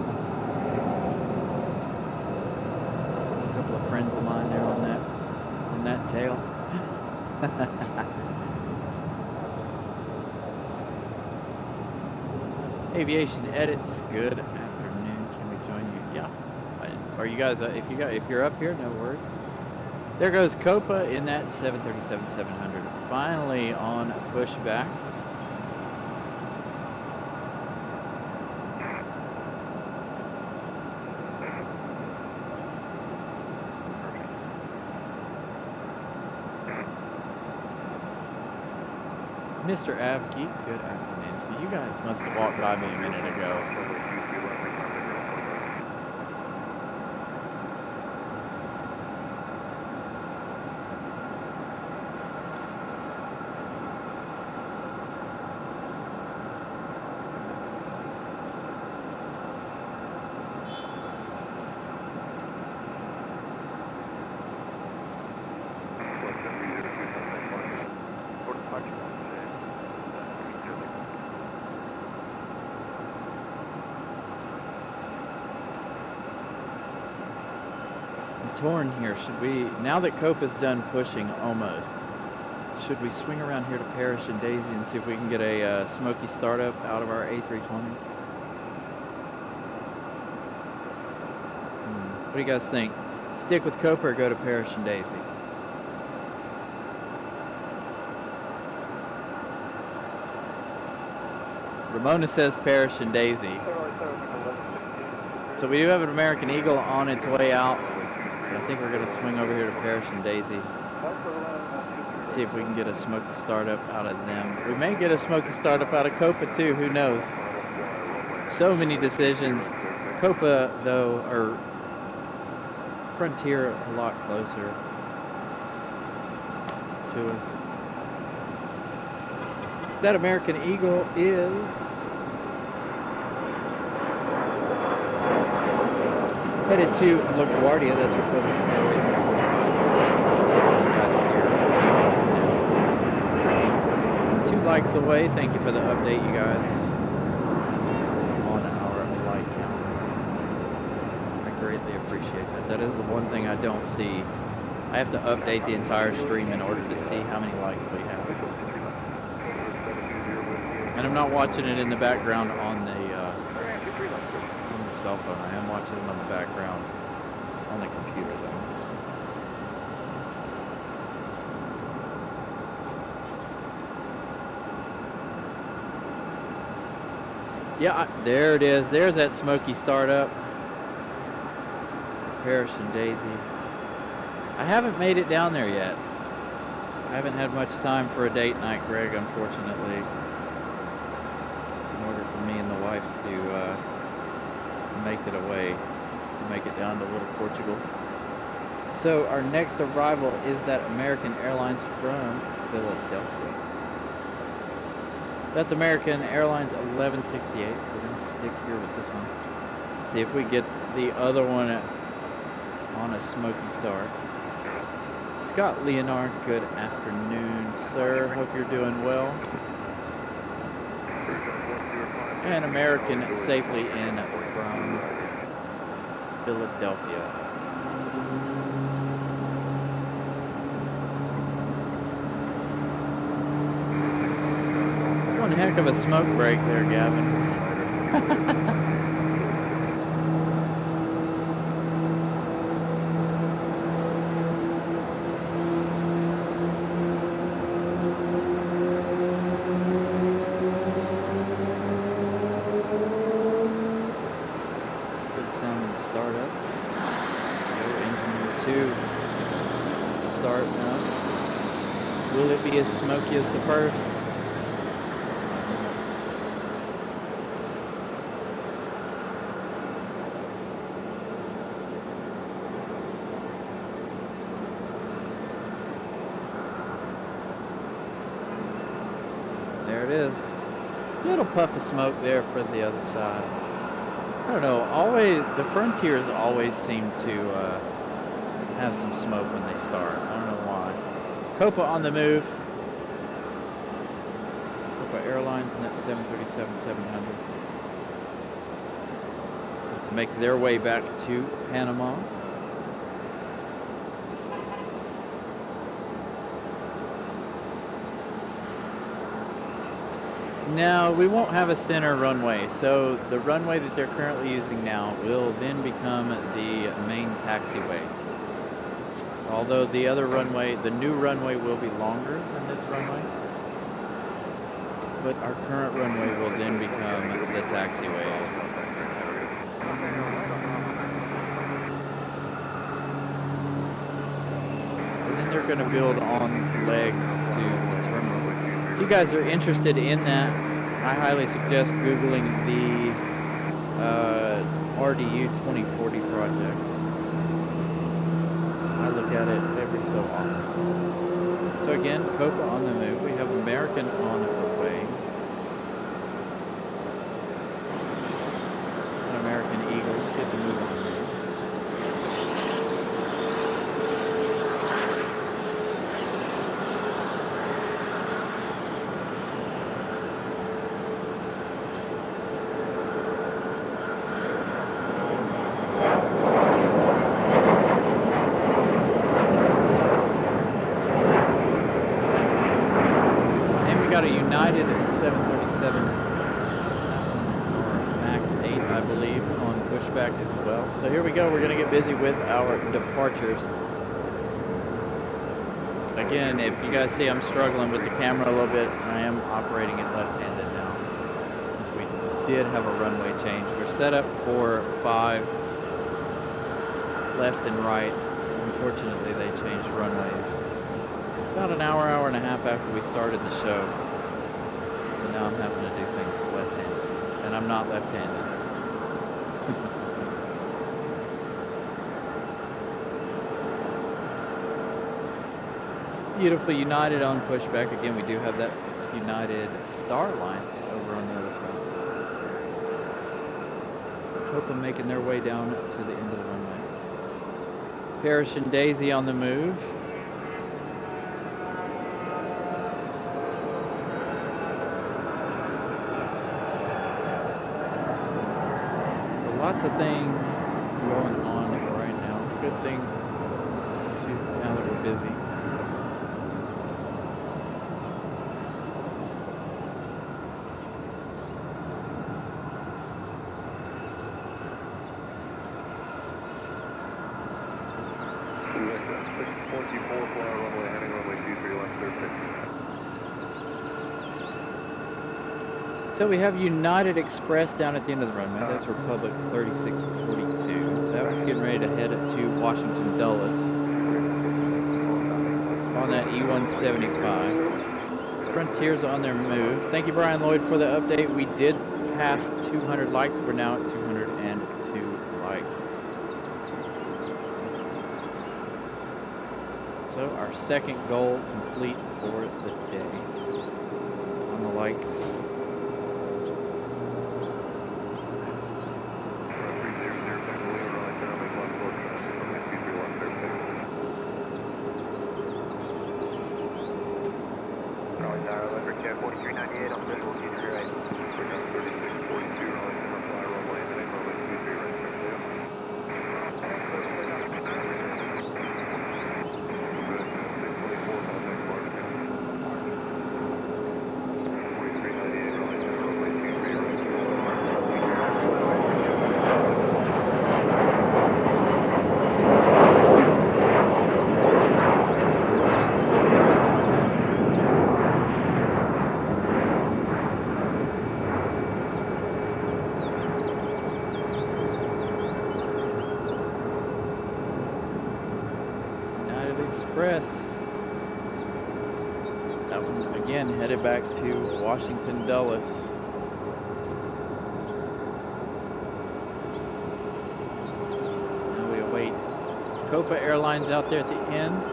A couple of friends of mine there on that tail. Aviation edits. Good afternoon. Can we join you? Yeah. Are you guys? If you're up here, no worries. There goes Copa in that 737-700. Finally on pushback. Mr. Avgeek, good afternoon. So you guys must have walked by me a minute ago. Torn here. Should we, now that Copa's done pushing almost, should we swing around here to Parrish and Daisy and see if we can get a smoky startup out of our A320? What do you guys think? Stick with Copa or go to Parrish and Daisy? Ramona says Parrish and Daisy. So we do have an American Eagle on its way out. I think we're going to swing over here to Parrish and Daisy. See if we can get a smoky startup out of them. We may get a smoky startup out of Copa too, who knows. So many decisions. Copa though, or Frontier a lot closer to us. That American Eagle is headed to LaGuardia. That's Republican Airways at 4560. That's all you guys here. 2 likes away. Thank you for the update, you guys, on our like count. I greatly appreciate that. That is the one thing I don't see. I have to update the entire stream in order to see how many likes we have. And I'm not watching it in the background on the cell phone. I am watching it on the background on the computer though. Yeah, there it is. There's that smoky startup for Parrish and Daisy. I haven't made it down there yet. I haven't had much time for a date night, Greg, unfortunately, in order for me and the wife to make it away, to make it down to Little Portugal. So our next arrival is that American Airlines from Philadelphia. That's American Airlines 1168. We're going to stick here with this one. See if we get the other one on a smoky start. Scott Leonard, good afternoon, sir. Hope you're doing well. And American safely in from Philadelphia. It's one heck of a smoke break there, Gavin. Good sounding startup. Engine number 2 starting up. Will it be as smoky as the first? There it is. Little puff of smoke there for the other side. I don't know. Always the Frontiers always seem to have some smoke when they start. I don't know why. Copa on the move. Copa Airlines and that 737-700 to make their way back to Panama. Now, we won't have a center runway, so the runway that they're currently using now will then become the main taxiway. Although the other runway, the new runway will be longer than this runway, but our current runway will then become the taxiway. And then they're going to build on legs to the terminal. If you guys are interested in that, I highly suggest Googling the RDU 2040 project. I look at it every so often. So again, Copa on the move. We have American on the way. An American Eagle. Get the move on there. Got a United 737, or Max 8, I believe, on pushback as well. So here we go. We're going to get busy with our departures. Again, if you guys see I'm struggling with the camera a little bit, I am operating it left-handed now. Since we did have a runway change. We're set up for 5 left and right. Unfortunately, they changed runways about an hour, hour and a half after we started the show. So now I'm having to do things left-handed. And I'm not left-handed. Beautiful United on pushback. Again, we do have that United Star Alliance over on the other side. Copa making their way down to the end of the runway. Parrish and Daisy on the move. Lots of things going on right now. Good thing too, now that we're busy. So we have United Express down at the end of the runway. That's Republic 3642. That one's getting ready to head to Washington Dulles on that E175. Frontiers on their move. Thank you, Brian Lloyd, for the update. We did pass 200 likes. We're now at 202 likes. So our second goal complete for the day on the likes. Express. That one again headed back to Washington Dulles. Now we await Copa Airlines out there at the end.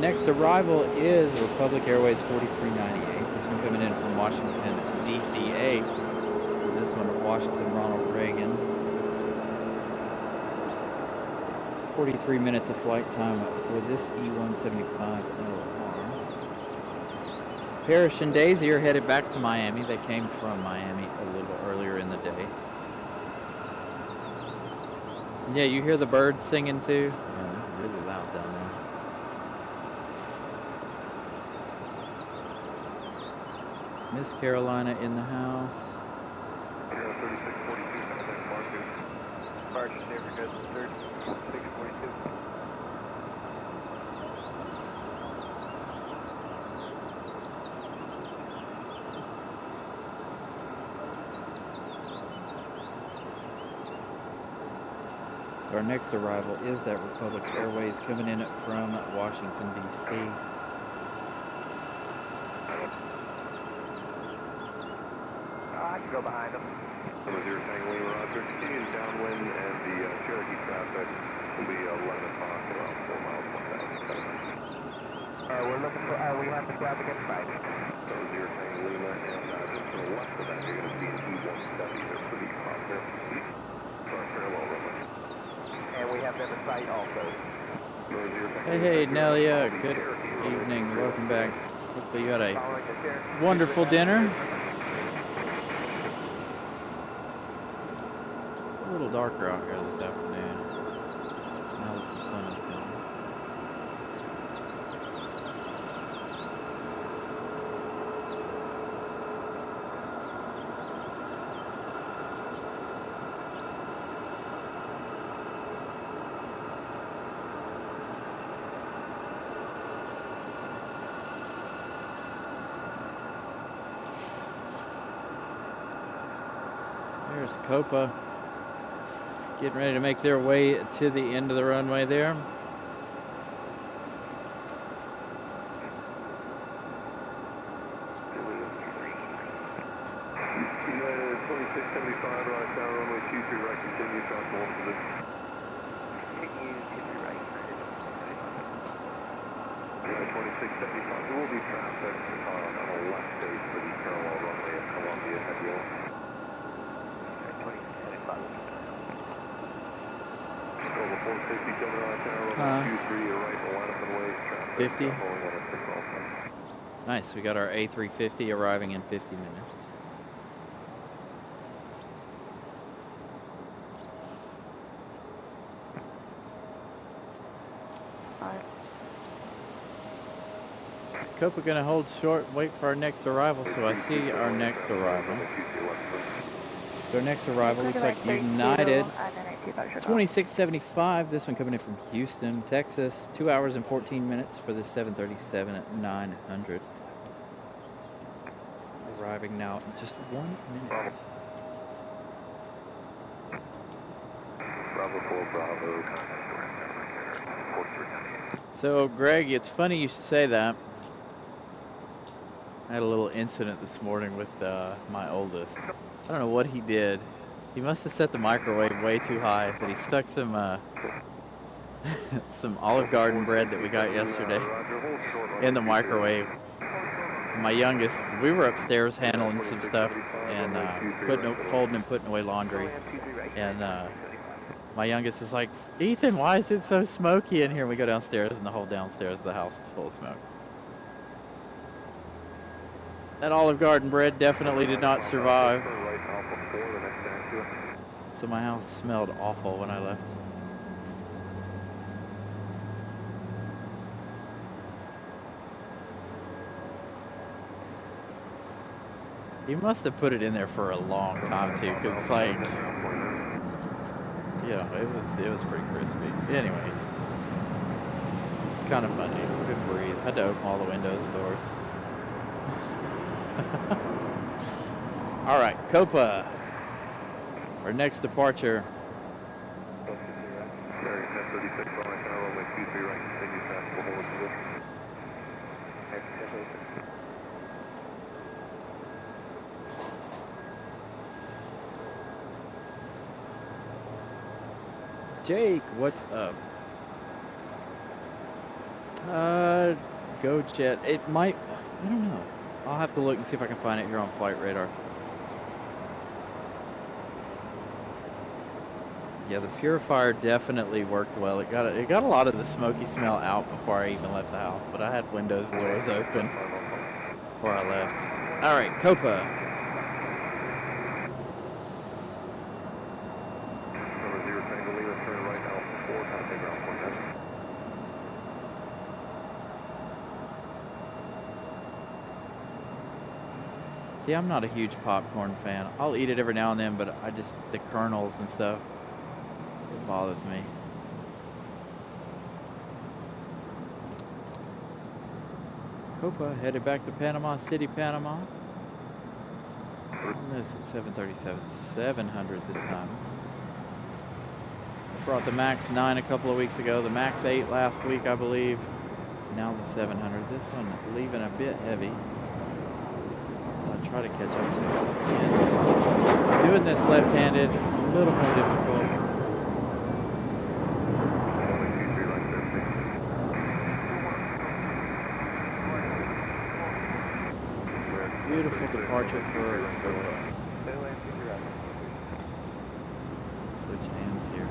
Next arrival is Republic Airways 4398. This one coming in from Washington, DCA. So this one, Washington Ronald Reagan. 43 minutes of flight time for this E175LR. Parrish and Daisy are headed back to Miami. They came from Miami a little earlier in the day. Yeah, you hear the birds singing too? Yeah, they're really loud down there. Miss Carolina in the house. 3642, contact Marcus. Marcus, neighborhood 3642. So our next arrival is that Republic Airways coming in from Washington, D.C. I can go behind them. 0 Tango Lima, Roger. Continuing downwind, and the Cherokee traffic will be 11 o'clock, around 4 miles, 1,000. We're looking for, we have the traffic at 5. 0 Tango Lima, and just to the left of that, you're going to see an E-170. They're pretty hot there. Parallel runway. And we have them in sight also. Hey, Nelia. Good evening. Welcome back. Hopefully you had a wonderful dinner. It's a little darker out here this afternoon, now that the sun is gone. There's Copa getting ready to make their way to the end of the runway there. United 2675, right down runway 23 right, continue south north of this. Continue to the right. United 2675, there will be traffic on the left stage for the parallel runway at Columbia at Yale. 2675. Over 460, coming right down runway 23, you're right, the line up and waves, traffic. 50. Rolling on a signal. Nice, we got our A350 arriving in 50 minutes. Is Copa gonna hold short, wait for our next arrival? So I see our next arrival. So our next arrival looks like United 2675. This one coming in from Houston, Texas. 2 hours and 14 minutes for the 737 at 900. Arriving now in just 1 minute. Bravo 4, Bravo, contact Durham, 4398. So, Greg, it's funny you should say that. I had a little incident this morning with my oldest. I don't know what he did. He must have set the microwave way too high, but he stuck some some Olive Garden bread that we got yesterday in the microwave. My youngest, we were upstairs handling some stuff and folding and putting away laundry. And my youngest is like, Ethan, why is it so smoky in here? We go downstairs and the whole downstairs of the house is full of smoke. That Olive Garden bread definitely did not survive. So my house smelled awful when I left. He must have put it in there for a long time too, because like, yeah, it was pretty crispy. Anyway, it's kind of funny. Couldn't breathe. Had to open all the windows and doors. All right, Copa. Our next departure. Carry 1036 on right now, runway 23 right, continue fast for hold position. Jake, what's up? Go Jet. It might, I don't know. I'll have to look and see if I can find it here on Flight Radar. Yeah, the purifier definitely worked well. It got a lot of the smoky smell out before I even left the house, but I had windows and doors open before I left. All right, Copa. Number 0 Tango Lima, turn right now, 4 contact ground forecast. See, I'm not a huge popcorn fan. I'll eat it every now and then, but the kernels and stuff, it bothers me. Copa headed back to Panama City, Panama. On this 737-700 this time. I brought the MAX 9 a couple of weeks ago, the MAX 8 last week, I believe. Now the 700. This one leaving a bit heavy as I try to catch up to it again. Doing this left-handed, a little more difficult. Beautiful departure for Copa. Switch hands here.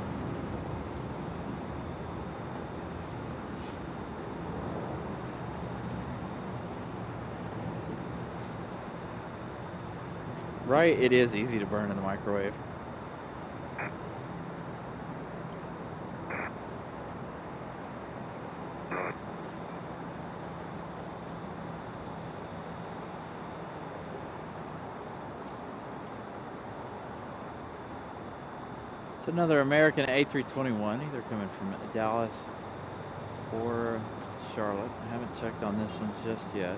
Right, it is easy to burn in the microwave. It's another American A321, either coming from Dallas or Charlotte. I haven't checked on this one just yet.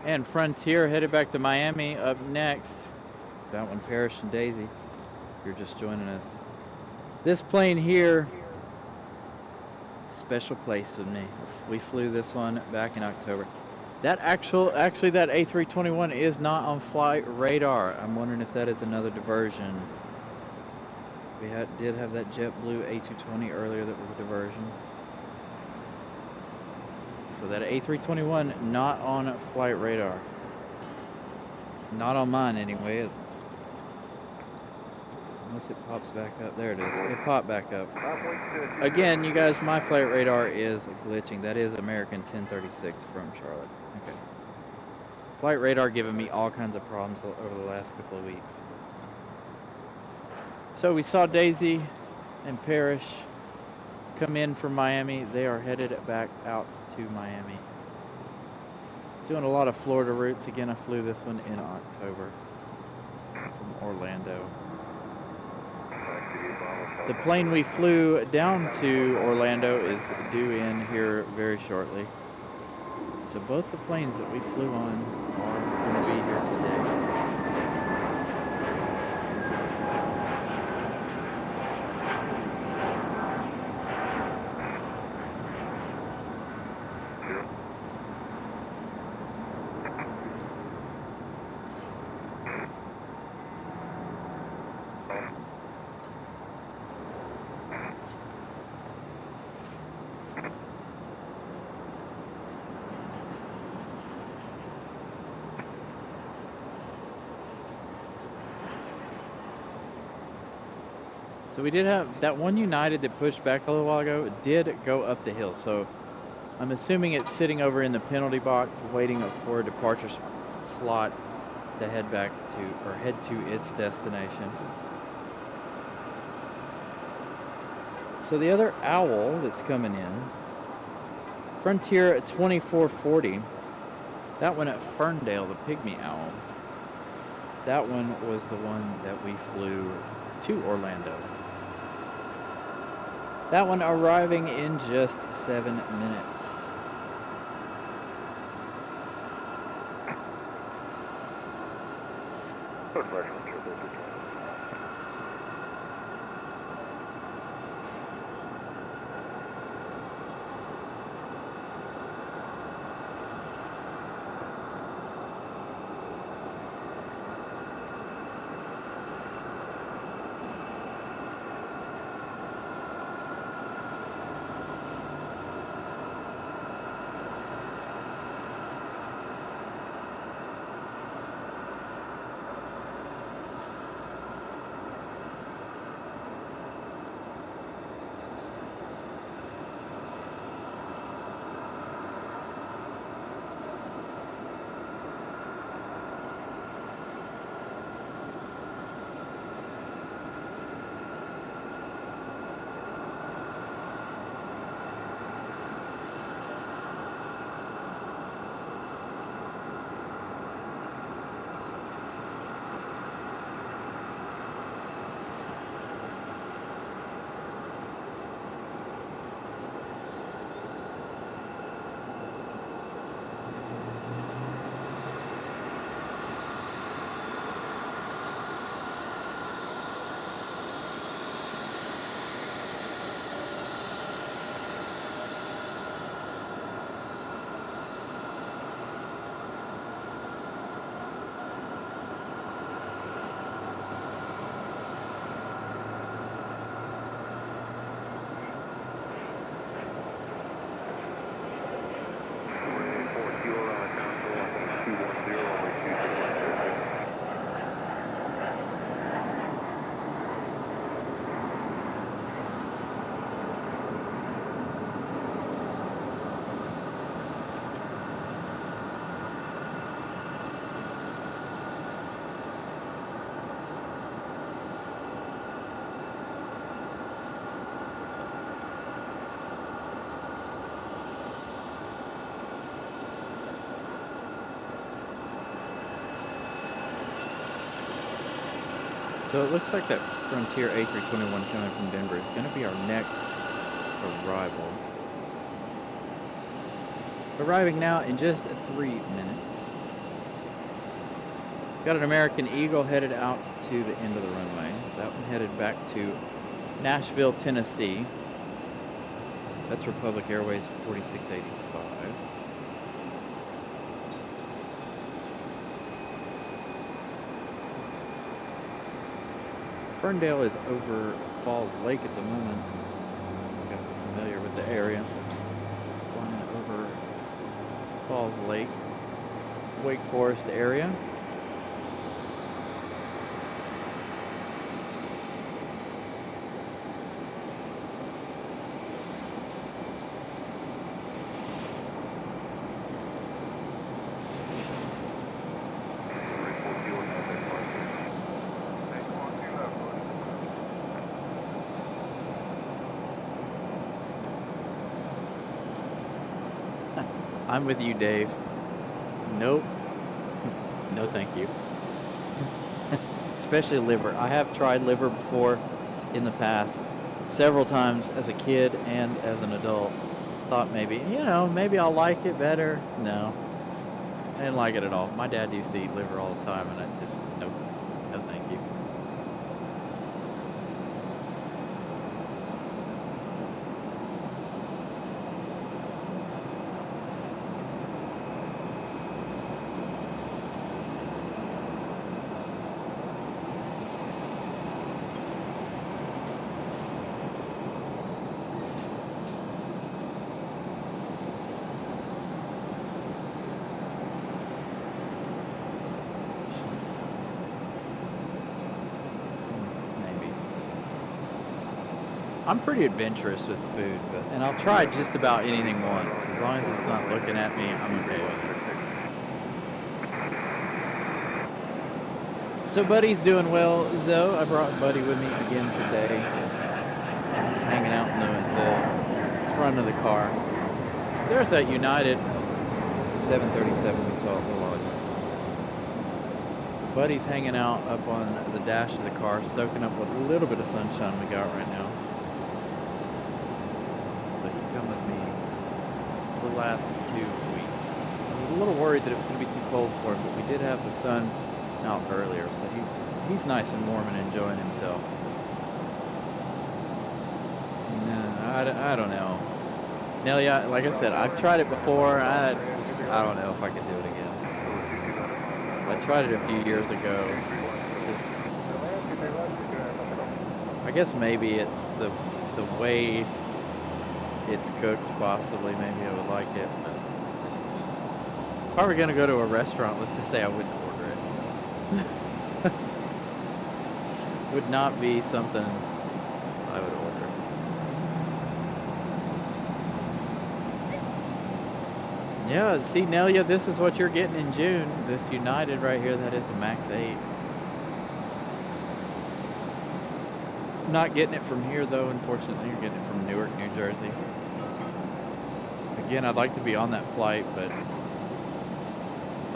And Frontier headed back to Miami up next. That one, Parrish and Daisy, if you're just joining us. This plane here, special place with me. We flew this one back in October. That actually that A321 is not on Flight Radar. I'm wondering if that is another diversion. We did have that JetBlue A220 earlier that was a diversion. So that A321 not on Flight Radar. Not on mine anyway. Unless it pops back up. There it is. It popped back up. Again, you guys, my Flight Radar is glitching. That is American 1036 from Charlotte. Okay. Flight Radar giving me all kinds of problems over the last couple of weeks. So we saw Daisy and Parrish come in from Miami. They are headed back out to Miami. Doing a lot of Florida routes. Again, I flew this one in October from Orlando. The plane we flew down to Orlando is due in here very shortly. So both the planes that we flew on are going to be here today. So we did have that one United that pushed back a little while ago. It did go up the hill. So I'm assuming it's sitting over in the penalty box waiting for a departure slot to head back to, or head to its destination. So the other Owl that's coming in Frontier 2440. That one at Ferndale, the Pygmy Owl. That one was the one that we flew to Orlando. That one arriving in just 7 minutes. So it looks like that Frontier A321 coming from Denver is going to be our next arrival. Arriving now in just 3 minutes. Got an American Eagle headed out to the end of the runway. That one headed back to Nashville, Tennessee. That's Republic Airways 4685. Ferndale is over Falls Lake at the moment. You guys are familiar with the area. Flying over Falls Lake, Wake Forest area. I'm with you, Dave. Nope. No, thank you. Especially liver. I have tried liver before in the past, several times as a kid and as an adult. Thought maybe, maybe I'll like it better. No. I didn't like it at all. My dad used to eat liver all the time, and I just, nope. No, thank you. I'm pretty adventurous with food, and I'll try just about anything once. As long as it's not looking at me, I'm okay with it. So Buddy's doing well, Zoe. I brought Buddy with me again today. He's hanging out in the front of the car. There's that United 737 we saw a little while ago. So Buddy's hanging out up on the dash of the car, soaking up what little bit of sunshine we got right now. So he come with me the last 2 weeks. I was a little worried that it was going to be too cold for him, but we did have the sun out earlier, so he's nice and warm and enjoying himself. I don't know. Nelly, like I said, I've tried it before. I don't know if I could do it again. I tried it a few years ago. I guess maybe it's the way it's cooked, possibly. Maybe I would like it, but if I were going to go to a restaurant, let's just say I wouldn't order it. Would not be something I would order. Yeah, see, Nelia, this is what you're getting in June. This United right here, that is a MAX 8. Not getting it from here, though, unfortunately. You're getting it from Newark, New Jersey. Again, I'd like to be on that flight, but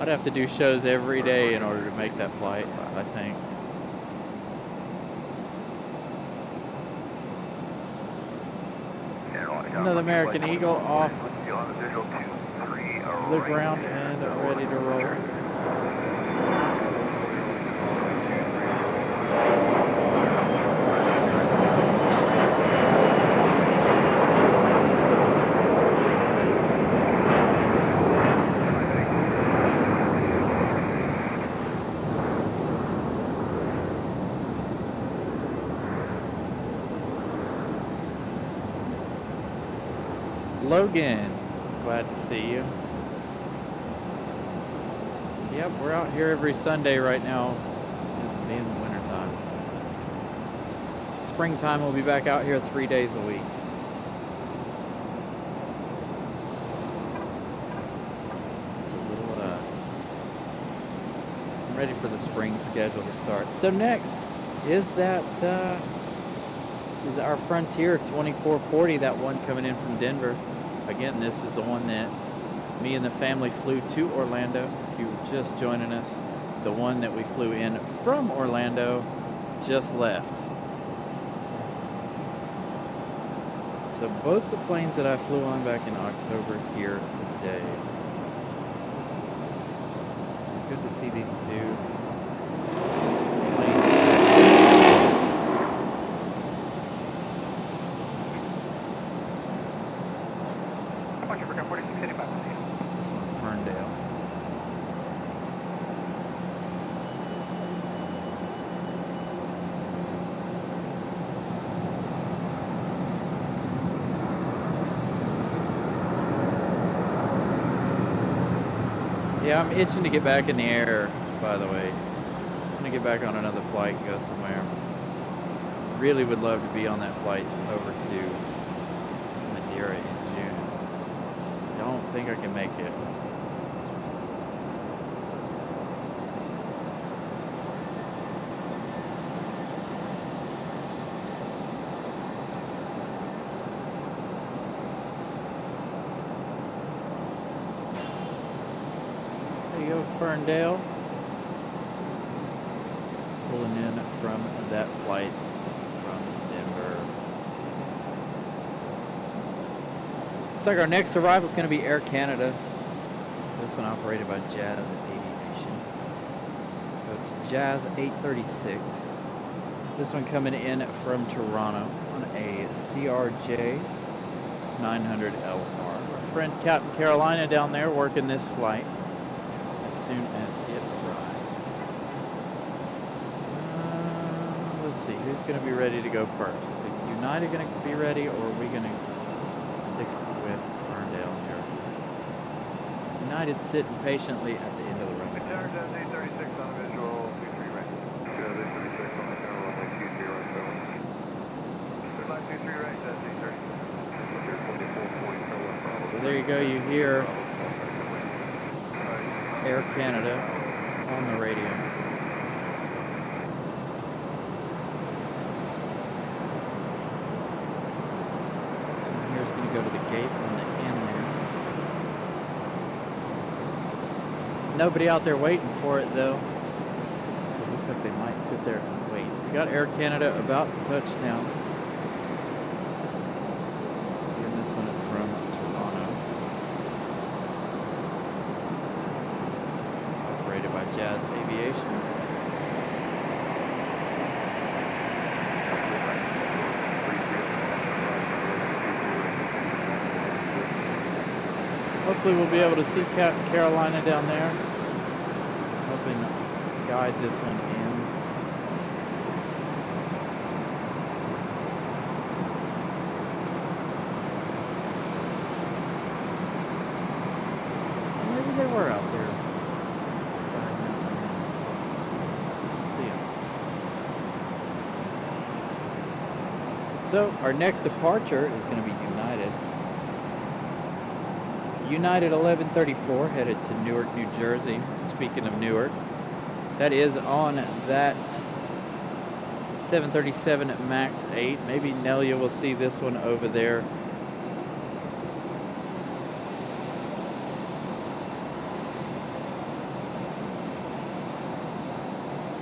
I'd have to do shows every day in order to make that flight, I think. Another American Eagle off the ground and ready to roll. Logan, glad to see you. Yep, we're out here every Sunday right now, being the winter time. Springtime, we'll be back out here 3 days a week. So I'm ready for the spring schedule to start. So next is is our Frontier 2440, that one coming in from Denver. Again, this is the one that me and the family flew to Orlando. If you were just joining us, the one that we flew in from Orlando just left. So both the planes that I flew on back in October here today. So good to see these two planes. This one, Ferndale. Yeah, I'm itching to get back in the air, by the way. I'm going to get back on another flight and go somewhere. Really would love to be on that flight over to Madeira in June. Just don't think I can make it. There you go, Ferndale. Pulling in from that flight from Denver. Looks like our next arrival is going to be Air Canada. This one operated by Jazz Aviation. So it's Jazz 836. This one coming in from Toronto on a CRJ 900LR. Our friend Captain Carolina down there working this flight as soon as it arrives. Let's see, who's going to be ready to go first? Is United going to be ready, or are we going to stick with Ferndale here? United sitting patiently at the end of the runway. Jazz 836 on visual, 23 right. Jazz 836 on the counter runway, 23 right. Third line 23 right, Jazz 836. So there you go, you hear Air Canada on the radio. This one here is going to go to the gate on the end there. nobody out there waiting for it though. So it looks like they might sit there and wait. We got Air Canada about to touch down. Again, this one from Toronto. Operated by Jazz Aviation. Hopefully we'll be able to see Captain Carolina down there. Helping guide this one in. Or maybe they were out there. Didn't see them. So our next departure is going to be United. United 1134 headed to Newark, New Jersey. Speaking of Newark, that is on that 737 MAX 8. Maybe Nelia will see this one over there.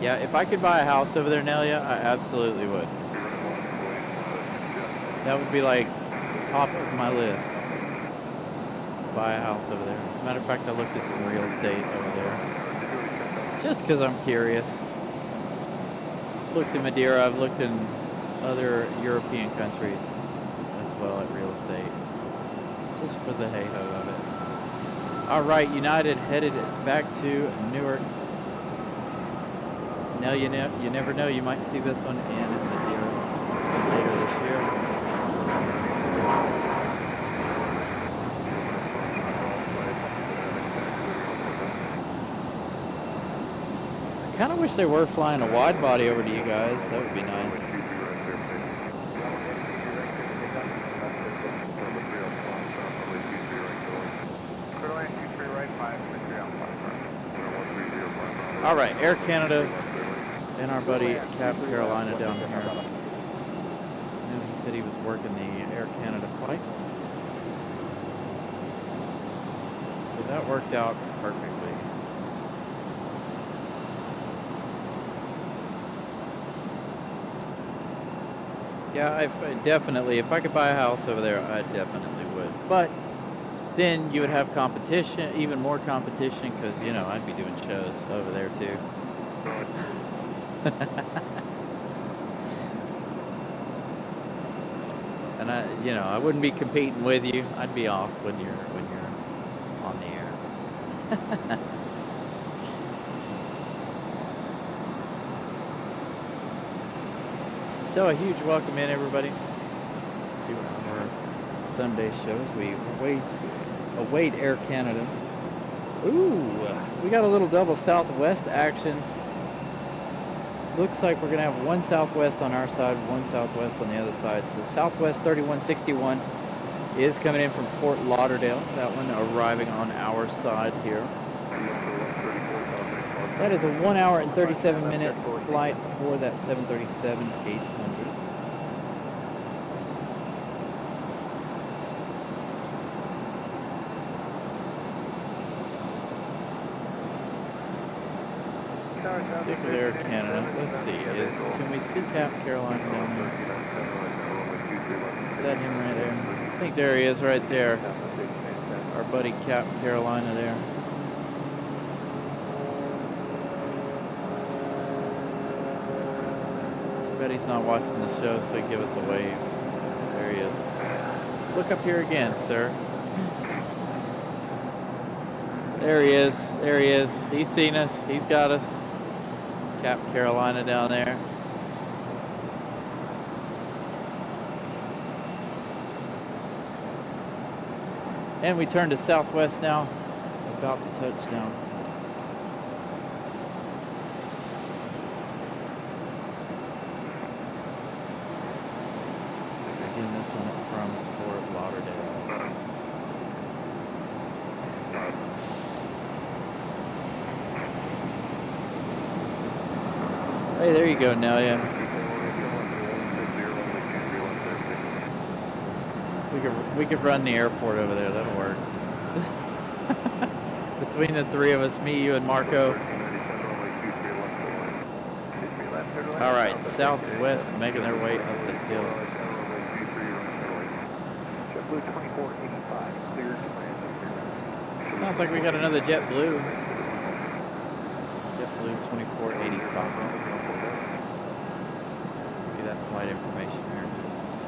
Yeah, if I could buy a house over there, Nelia, I absolutely would. That would be like top of my list. Buy a house over there. As a matter of fact, I looked at some real estate over there. Just because I'm curious. Looked in Madeira, I've looked in other European countries as well at real estate. Just for the hey-ho of it. Alright, United headed back to Newark. Now you never know, you might see this one in Madeira later this year. I kind of wish they were flying a wide body over to you guys. That would be nice. All right, Air Canada and our buddy Cap Carolina down here. I know he said he was working the Air Canada flight. So that worked out perfectly. Yeah, if I could buy a house over there, I definitely would. But then you would have competition, even more competition, because, you know, I'd be doing shows over there too. And I wouldn't be competing with you. I'd be off when you're on the air. So a huge welcome in, everybody, to our Sunday shows. We await Air Canada. Ooh, we got a little double Southwest action. Looks like we're going to have one Southwest on our side, one Southwest on the other side. So Southwest 3161 is coming in from Fort Lauderdale. That one arriving on our side here. That is a 1 hour and 37 minute flight for that 737-800. So stick with Air Canada. Let's see. Can we see Cap Carolina down there? Is that him right there? I think there he is right there. Our buddy Cap Carolina there. Too bad he's not watching the show, so he'd give us a wave. There he is. Look up here again, sir. There he is. There he is. He's seen us. He's got us. Cap Carolina down there. And we turn to Southwest now. About to touch down. Again, this one from Fort Lauderdale. Hey, there you go, Nelia. We could run the airport over there. That'll work. Between the three of us, me, you, and Marco. All right, Southwest making their way up the hill. JetBlue 2485, cleared to land. Sounds like we got another JetBlue. JetBlue 2485. Give you that flight information here in just a second.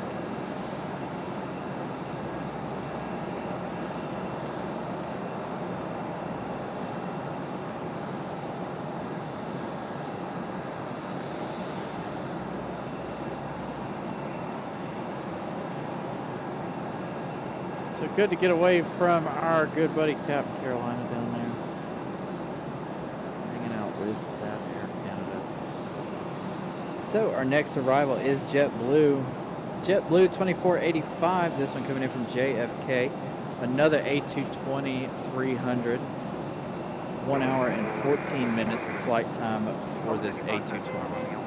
So good to get away from our good buddy Captain Carolina down there. Hanging out with that Air Canada. So our next arrival is JetBlue. JetBlue 2485. This one coming in from JFK. Another A220-300. 1 hour and 14 minutes of flight time for this A220.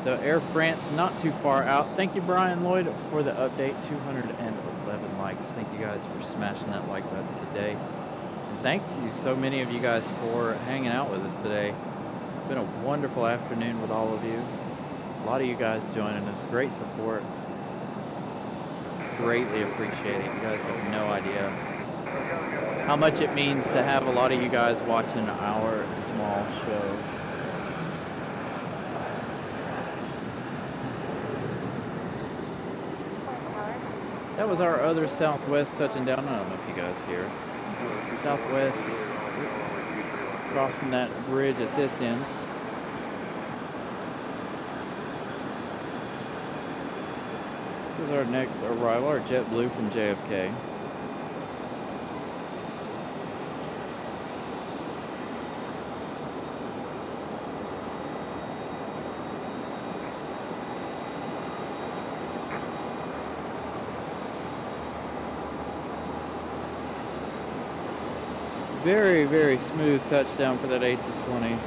So Air France, not too far out. Thank you, Brian Lloyd, for the update. 211 likes. Thank you guys for smashing that like button today. And thank you so many of you guys for hanging out with us today. It's been a wonderful afternoon with all of you. A lot of you guys joining us. Great support. Greatly appreciate it. You guys have no idea how much it means to have a lot of you guys watching our small show. That was our other Southwest touching down. I don't know if you guys hear. Southwest crossing that bridge at this end. Here's our next arrival, our JetBlue from JFK. Very, very smooth touchdown for that A220.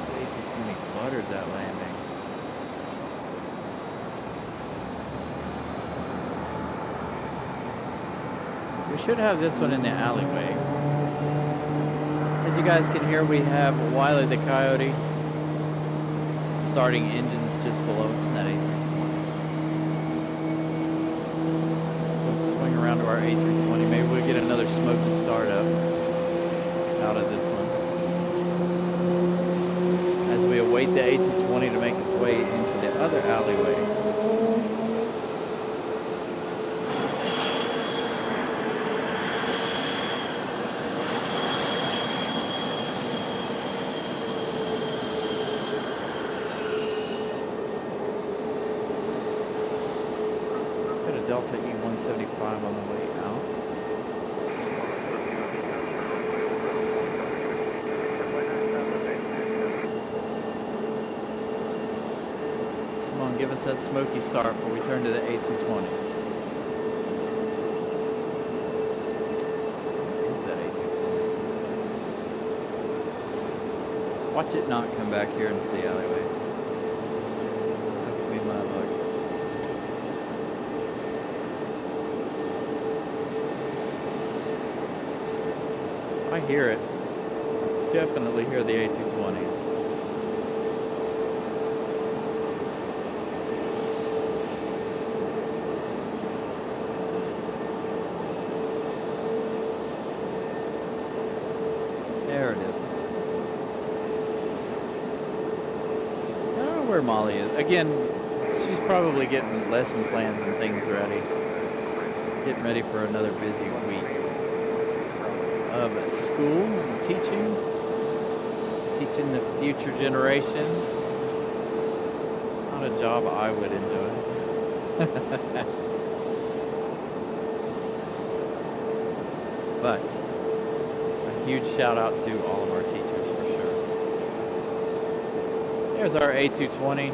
The A220 buttered that landing. We should have this one in the alleyway. As you guys can hear, we have Wiley the Coyote starting engines just below us in that A320. So let's swing around to our A320. Maybe we'll get another smoky startup out of this one. As we await the A220 to make its way into the other alleyway. Delta E-175 on the way out. Come on, give us that smoky start before we turn to the A220. What is that A220? Watch it not come back here into the alleyway. That would be my luck. I hear it. Definitely hear the A220. There it is. I don't know where Molly is. Again, she's probably getting lesson plans and things ready. Getting ready for another busy week of school and teaching the future generation. Not a job I would enjoy. But a huge shout out to all of our teachers for sure. There's our A220.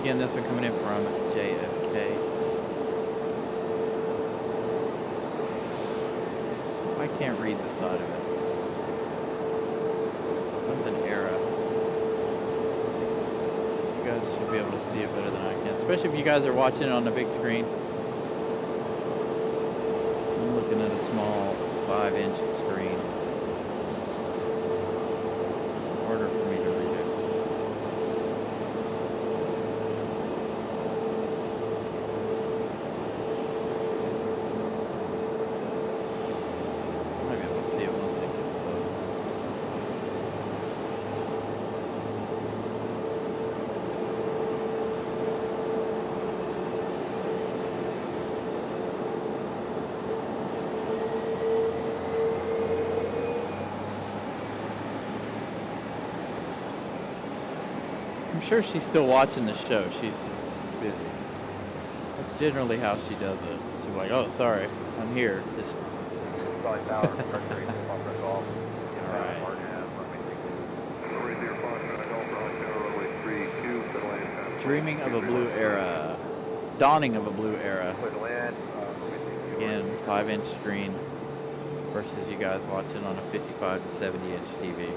Again, this one coming in from JFK. I can't read the side of it. Something era. You guys should be able to see it better than I can, especially if you guys are watching it on the big screen. I'm looking at a small 5-inch screen. It's harder for me to read it. I might be able to see it once it gets closer. I'm sure she's still watching the show. She's just busy. That's generally how she does it. She's like, oh, sorry, I'm here. Just. Solid tower, Mercury, Foxtrot Golf. Alright. Dreaming of a blue era. Dawning of a blue era. Again, 5-inch screen versus you guys watching on a 55 to 70-inch TV.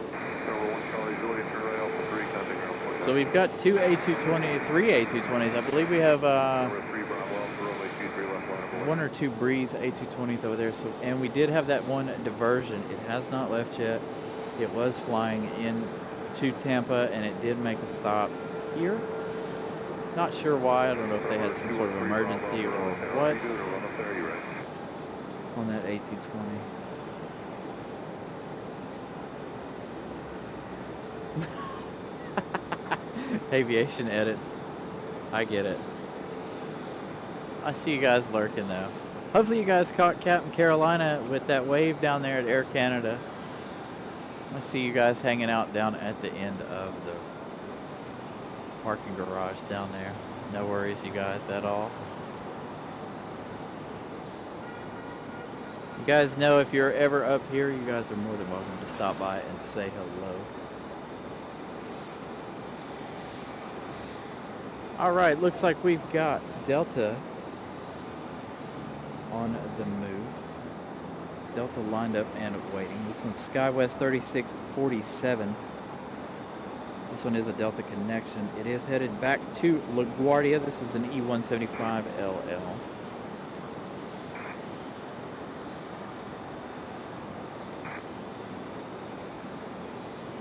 So we've got two A220, three A220s. I believe we have one or two Breeze A220s over there. So, and we did have that one diversion. It has not left yet. It was flying into Tampa, and it did make a stop here. Not sure why. I don't know if they had some sort of emergency or what on that A220. Aviation edits. I get it. I see you guys lurking though. Hopefully you guys caught Captain Carolina with that wave down there at Air Canada. I see you guys hanging out down at the end of the parking garage down there. No worries, you guys, at all. You guys know if you're ever up here, you guys are more than welcome to stop by and say hello. All right, looks like we've got Delta on the move. Delta lined up and waiting. This one's SkyWest 3647. This one is a Delta connection. It is headed back to LaGuardia. This is an E175LL.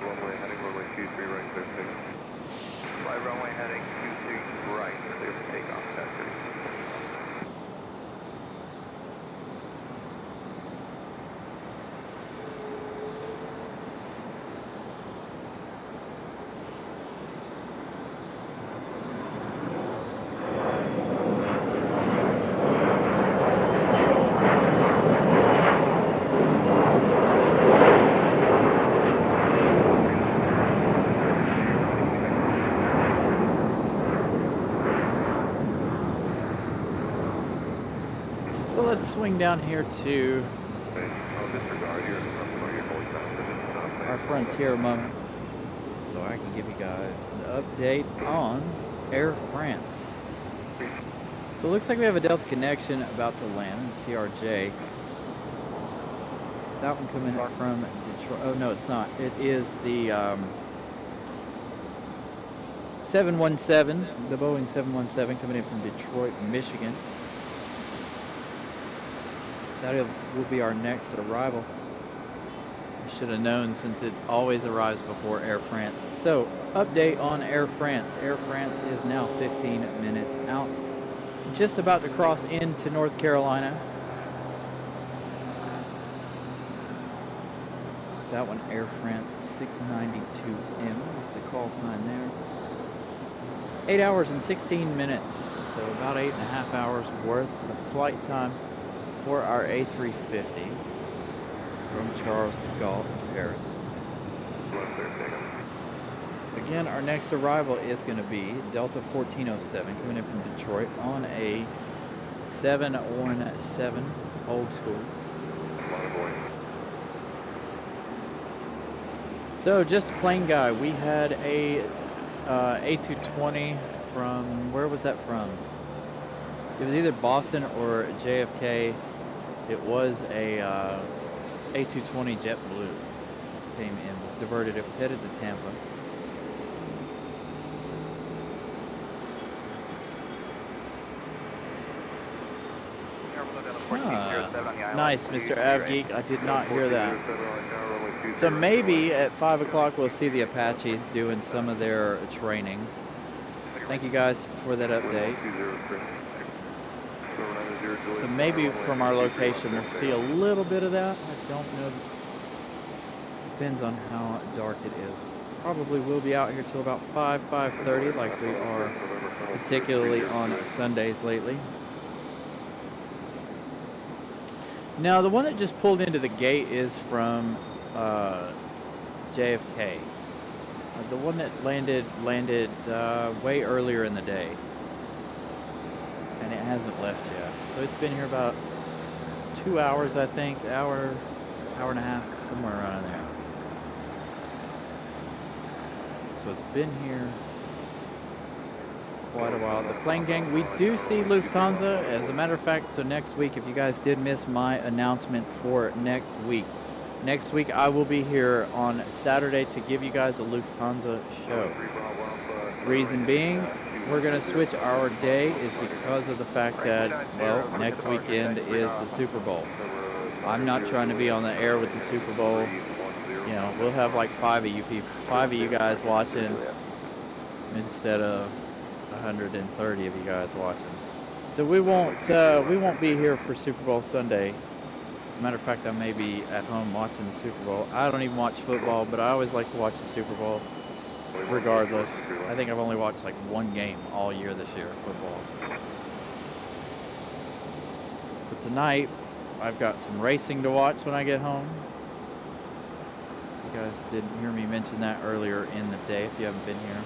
Runway heading runway 23 right, clear for takeoff. Fly runway heading 26 right, clear for takeoff, that's it. So let's swing down here to our Frontier moment so I can give you guys an update on Air France. So it looks like we have a Delta connection about to land in CRJ. That one coming in from Detroit. Oh, no, it's not. It is the 717, the Boeing 717 coming in from Detroit, Michigan. That will be our next arrival. I should have known since it always arrives before Air France. So, update on Air France. Air France is now 15 minutes out. Just about to cross into North Carolina. That one, Air France 692M is the call sign there. 8 hours and 16 minutes. So about 8.5 hours worth of flight time for our A350 from Charles de Gaulle in Paris. Again, our next arrival is going to be Delta 1407 coming in from Detroit on a 717 old school. So just a plain guy. We had a A220 from, where was that from? It was either Boston or JFK. It was a A220 JetBlue came in, was diverted. It was headed to Tampa. Nice, Mr. Avgeek. I did not hear that. So maybe at 5 o'clock we'll see the Apaches doing some of their training. Thank you guys for that update. So maybe from our location we'll see a little bit of that. I don't know. Depends on how dark it is. Probably will be out here till about 5:30 like we are particularly on Sundays lately. Now the one that just pulled into the gate is from JFK. The one that landed way earlier in the day. And it hasn't left yet. So it's been here about 2 hours, I think. Hour and a half, somewhere around there. So it's been here quite a while. The plane gang, we do see Lufthansa. As a matter of fact, so next week, if you guys did miss my announcement for next week I will be here on Saturday to give you guys a Lufthansa show. Reason being, we're going to switch our day is because of the fact that, well, next weekend is the Super Bowl. I'm not trying to be on the air with the Super Bowl. You know, we'll have like 5 of you guys watching instead of 130 of you guys watching. So we won't be here for Super Bowl Sunday. As a matter of fact, I may be at home watching the Super Bowl. I don't even watch football, but I always like to watch the Super Bowl regardless. I think I've only watched like one game all year this year, football. But tonight, I've got some racing to watch when I get home. You guys didn't hear me mention that earlier in the day. If you haven't been here,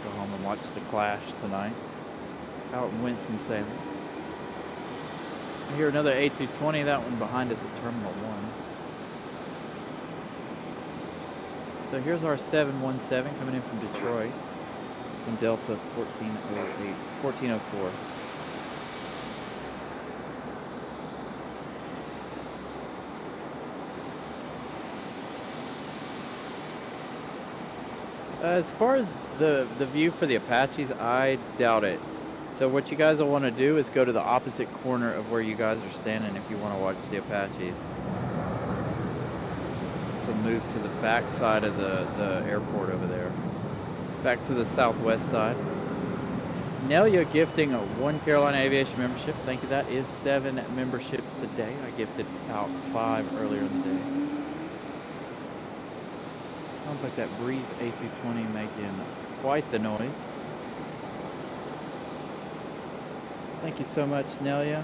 go home and watch the Clash tonight out in Winston-Salem. I hear another A220, that one behind us at Terminal 1. So here's our 717 coming in from Detroit. Some Delta 1404. As far as the view for the Apaches, I doubt it. So what you guys will want to do is go to the opposite corner of where you guys are standing if you want to watch the Apaches. So move to the back side of the airport over there. Back to the southwest side. Nelia gifting a 1 Carolina Aviation membership. Thank you. That is 7 memberships today. I gifted out 5 earlier in the day. Sounds like that Breeze A220 making quite the noise. Thank you so much, Nelia.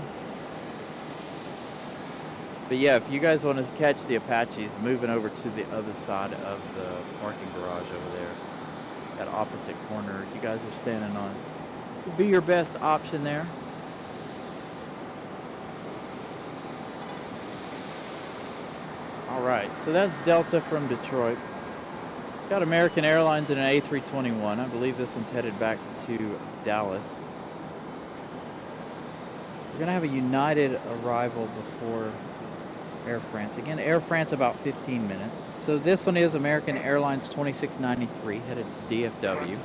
But yeah, if you guys want to catch the Apaches, moving over to the other side of the parking garage over there, that opposite corner you guys are standing on, will be your best option there. All right, so that's Delta from Detroit. Got American Airlines in an A321. I believe this one's headed back to Dallas. We're going to have a United arrival before Air France. Again, Air France about 15 minutes. So this one is American Airlines 2693 headed to DFW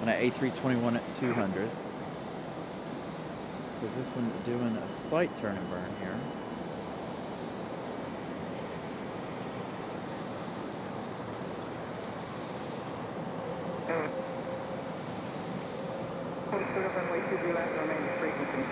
on an A321 at 200. So this one doing a slight turn and burn here. Runway 23 left, remaining frequency.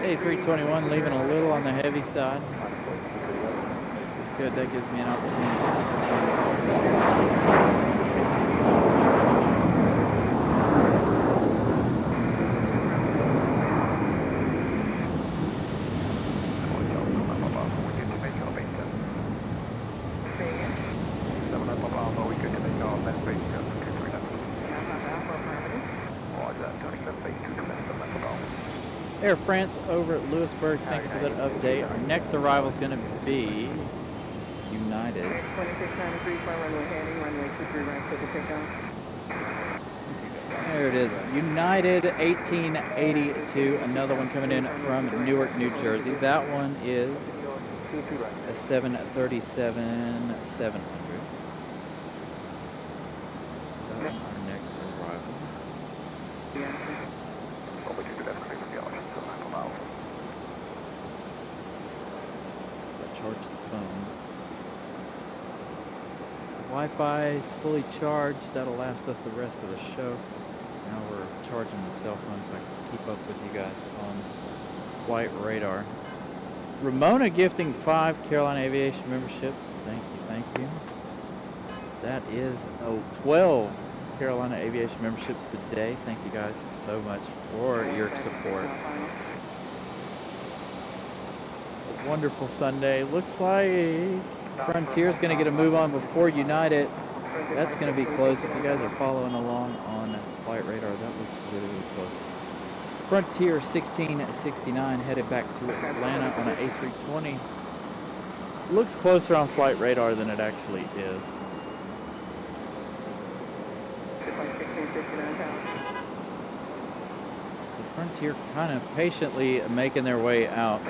A321 leaving a little on the heavy side, which is good. That gives me an opportunity to switch hands. Air France over at Lewisburg, thank you for that update. Our next arrival is going to be United. 2693 for runway heading, runway 23 right, clear for takeoff. There it is. United 1882. Another one coming in from Newark, New Jersey. That one is a 737-700. So that one, our next arrival. So I charged the phone. The Wi-Fi is fully charged. That'll last us the rest of the show. Now we're charging the cell phone so I can keep up with you guys on Flight Radar. Ramona gifting 5 Carolina Aviation memberships. Thank you. That is 12 Carolina Aviation memberships today. Thank you guys so much for your support. A wonderful Sunday. Looks like Frontier's going to get a move on before United. That's going to be close. If you guys are following along on Flight Radar, that looks really, really close. Frontier 1669 headed back to Atlanta on an A320. Looks closer on Flight Radar than it actually is. So Frontier kind of patiently making their way out.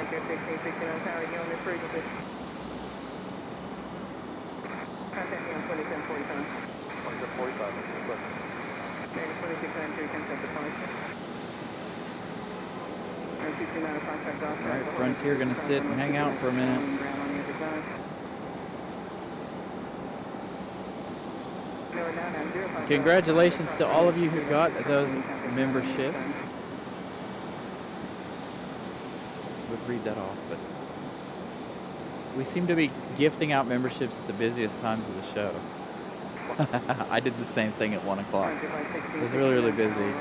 Alright, Frontier gonna sit and hang out for a minute. Congratulations to all of you who got those memberships. Would read that off, but we seem to be gifting out memberships at the busiest times of the show. I did the same thing at 1 o'clock. It was really, really busy.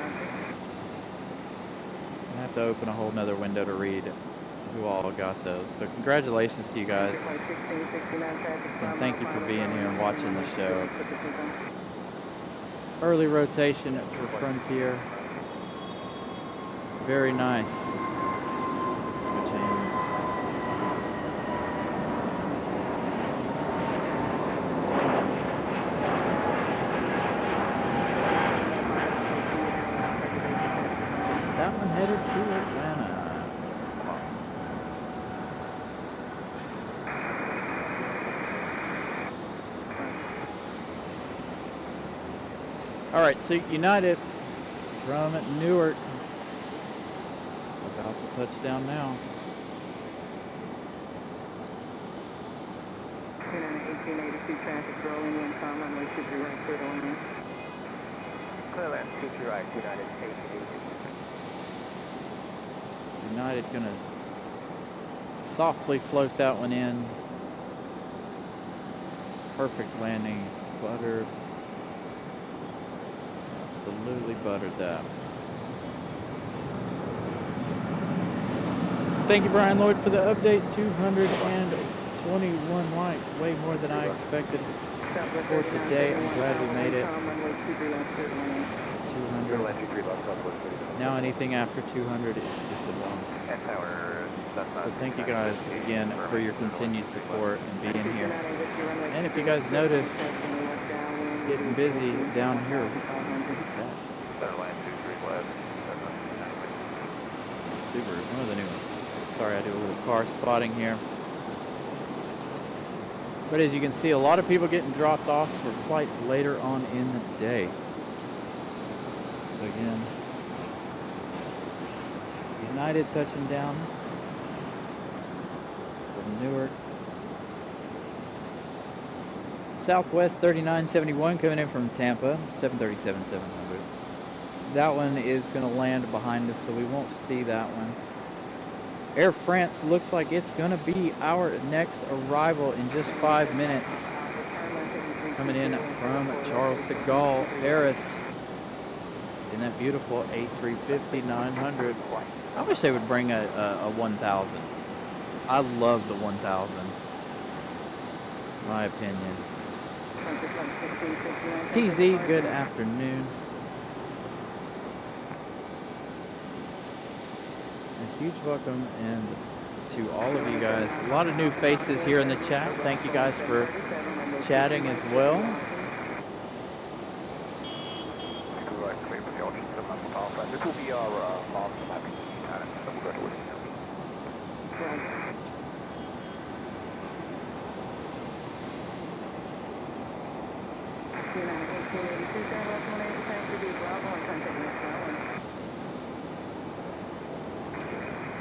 I have to open a whole nother window to read who all got those. So congratulations to you guys. And thank you for being here and watching the show. Early rotation for Frontier. Very nice. Switch hands. That one headed to Atlanta. All right, so United from Newark about to touch down now. 1882 traffic rolling in from runway 23 right, clear to land. Clear land, 23 right, United 1882. United gonna softly float that one in. Perfect landing, buttered. Absolutely buttered that. Thank you, Brian Lloyd, for the update. 221 likes, way more than I expected for today. I'm glad we made it to 200. Now anything after 200 is just a bonus. So thank you guys again for your continued support and being here. And if you guys notice, getting busy down here. What is that? Subaru, one of the new ones. Sorry, I do a little car spotting here. But as you can see, a lot of people getting dropped off for flights later on in the day. So again, United touching down from Newark. Southwest 3971 coming in from Tampa, 737-700. That one is going to land behind us, so we won't see that one. Air France looks like it's going to be our next arrival in just 5 minutes. Coming in from Charles de Gaulle, Paris, in that beautiful A350-900. I wish they would bring a 1000. I love the 1000. My opinion. TZ, good afternoon. A huge welcome and to all of you guys. A lot of new faces here in the chat. Thank you guys for chatting as well. will be our last mapping unit, and then we'll go to Whiskey. Right. United 1882, San West 180, passenger B Bravo, and contact next hour.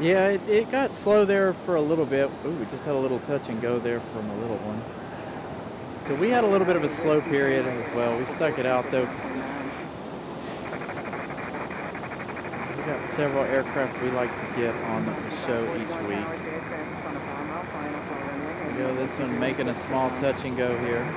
Yeah, it got slow there for a little bit. Ooh, we just had a little touch and go there from a little one. So we had a little bit of a slow period as well. We stuck it out though, 'cause we got several aircraft we like to get on the show each week. We go this one making a small touch and go here.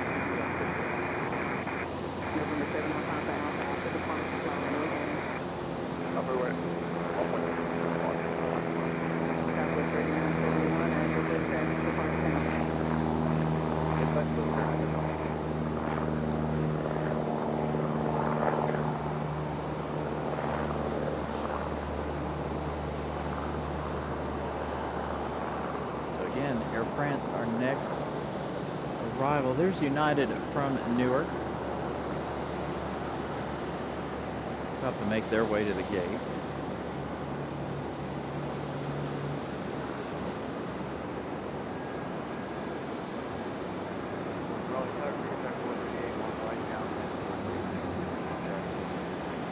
So again, Air France, our next arrival. There's United from Newark. About to make their way to the gate.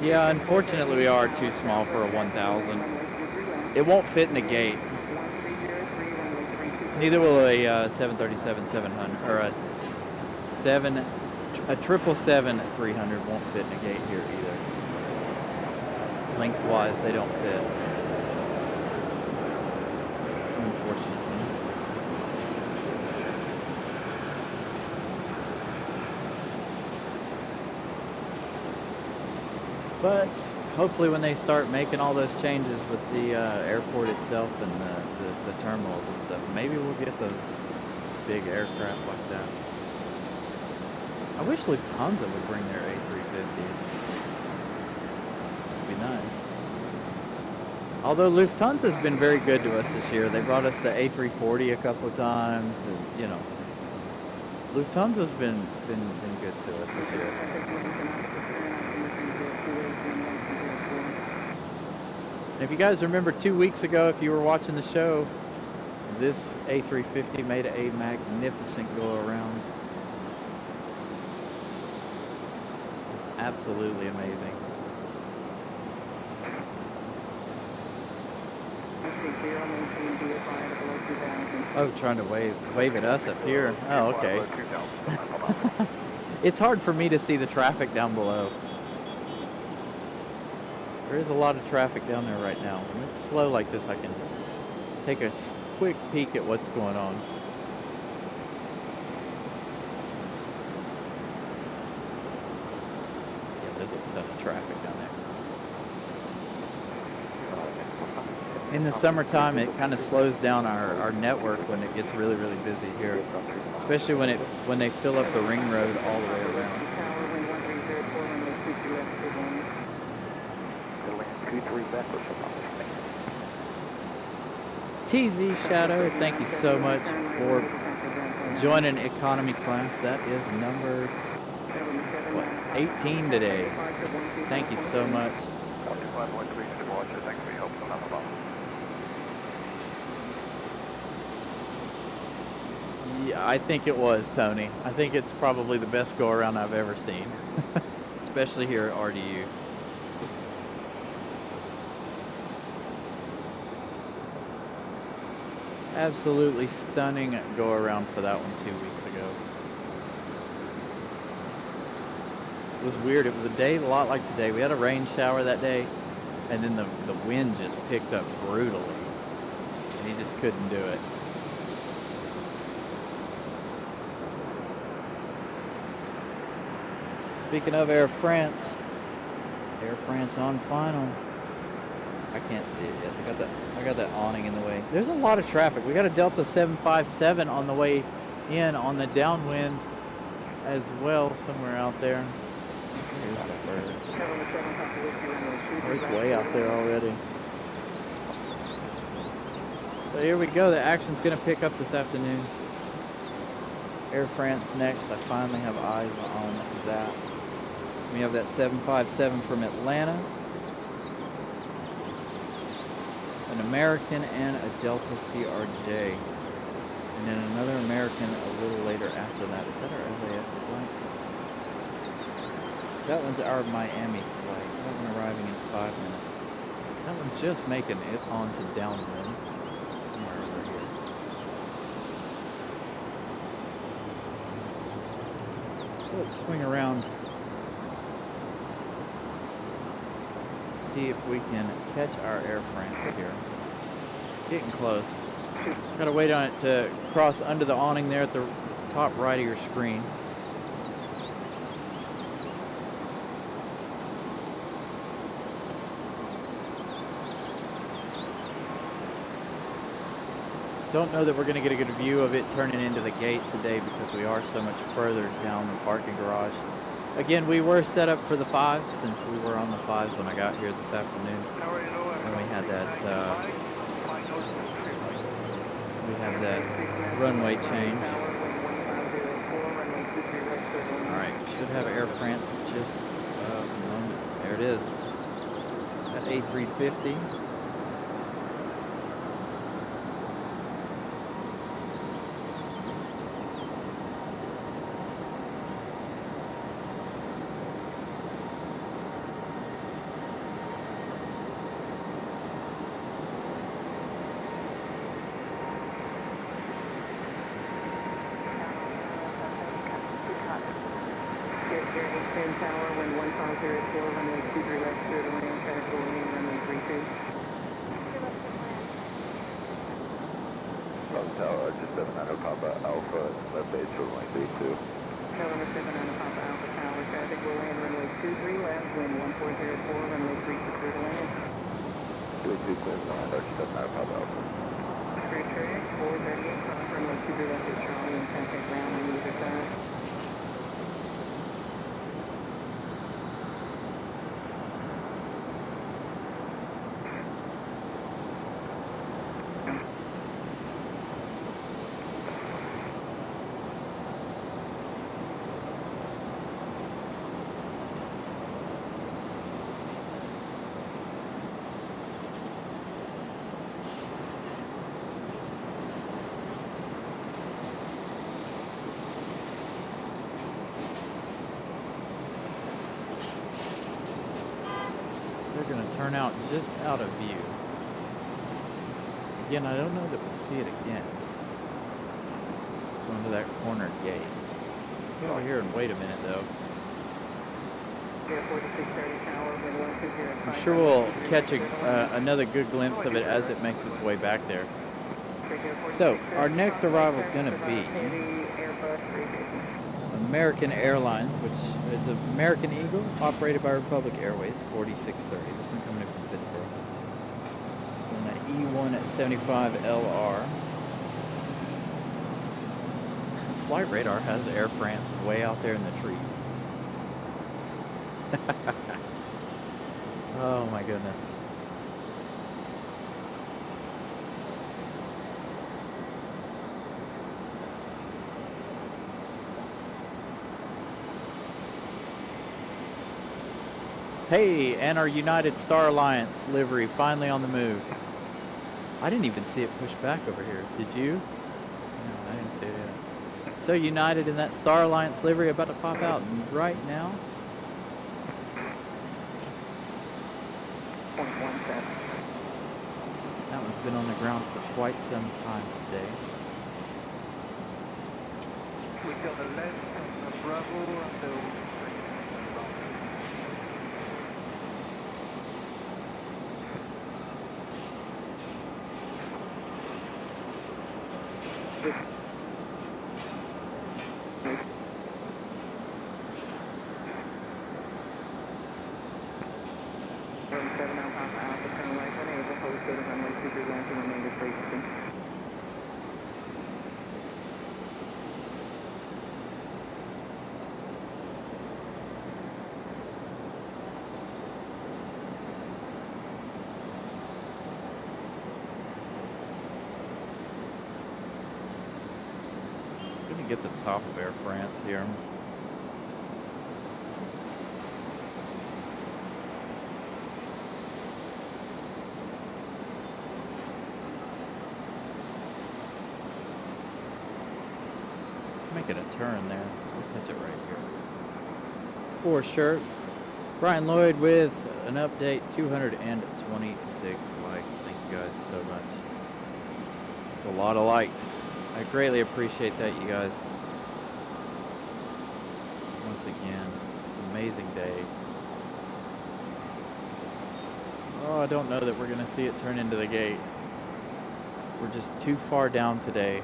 Yeah, unfortunately we are too small for a 1000. It won't fit in the gate. Neither will a 737-700 or a 777-300 won't fit in a gate here either. Lengthwise, they don't fit. Unfortunately. But hopefully when they start making all those changes with the airport itself and the terminals and stuff, maybe we'll get those big aircraft like that. I wish Lufthansa would bring their A350. That'd be nice. Although Lufthansa's been very good to us this year. They brought us the A340 a couple of times, and you know, Lufthansa's been good to us this year. If you guys remember 2 weeks ago, if you were watching the show, this A350 made a magnificent go around. It's absolutely amazing. Oh, trying to wave at us up here. Oh, okay. It's hard for me to see the traffic down below. There is a lot of traffic down there right now. When it's slow like this, I can take a quick peek at what's going on. Yeah, there's a ton of traffic down there. In the summertime, it kind of slows down our network when it gets really, really busy here, especially when they fill up the ring road all the way around. TZ Shadow, thank you so much for joining economy class. That is number 18 today. Thank you so much. Yeah, I think it was, Tony. I think it's probably the best go around I've ever seen, especially here at RDU. Absolutely stunning go around for that one 2 weeks ago. It was weird. It was a day a lot like today. We had a rain shower that day, and then the wind just picked up brutally, and you just couldn't do it. Speaking of Air France on final. I can't see it yet. I got that awning in the way. There's a lot of traffic. We got a Delta 757 on the way in on the downwind as well, somewhere out there. There's that bird. Oh, it's way out there already. So here we go. The action's going to pick up this afternoon. Air France next. I finally have eyes on that. We have that 757 from Atlanta. an American and a Delta CRJ. And then another American a little later after that. Is that our LAX flight? That one's our Miami flight. That one arriving in 5 minutes. That one's just making it onto downwind. Somewhere over here. So let's swing around. See if we can catch our Air France here. Getting close. Gotta wait on it to cross under the awning there at the top right of your screen. Don't know that we're gonna get a good view of it turning into the gate today because we are so much further down the parking garage. Again, we were set up for the 5s since we were on the 5s when I got here this afternoon. And we had that runway change. All right, should have Air France in just a moment. There it is. That A350. Tower, wind 1504, runway 23 left, clear to land, traffic will remain runway 32. Tower, just 79 Papa Alpha, left base for runway 32. November 79 Papa Alpha Tower, traffic will land runway 23 left, wind 1404, runway 32 clear to land. 32 clear to land, just 79 Papa Alpha. Straight track, 438, cross runway 23 left is Charlie and contact ground on the other side. They're going to turn out just out of view. Again, I don't know that we'll see it again. Let's go into that corner gate. Get over here and wait a minute, though. I'm sure we'll catch another good glimpse of it as it makes its way back there. So, our next arrival is going to be American Airlines, which is American Eagle, operated by Republic Airways, 4630. This one coming in from Pittsburgh. And an E175LR. Flight radar has Air France way out there in the trees. Oh my goodness. Hey, and our United Star Alliance livery finally on the move. I didn't even see it push back over here. Did you? No, I didn't see it either. So United in that Star Alliance livery about to pop out right now. That one's been on the ground for quite some time today. We got the left on the Bravo until Get the top of Air France here. making a turn there. We'll catch it right here. For sure. Brian Lloyd with an update, 226 likes. Thank you guys so much. It's a lot of likes. I greatly appreciate that, you guys. Once again, amazing day. Oh, I don't know that we're going to see it turn into the gate. We're just too far down today.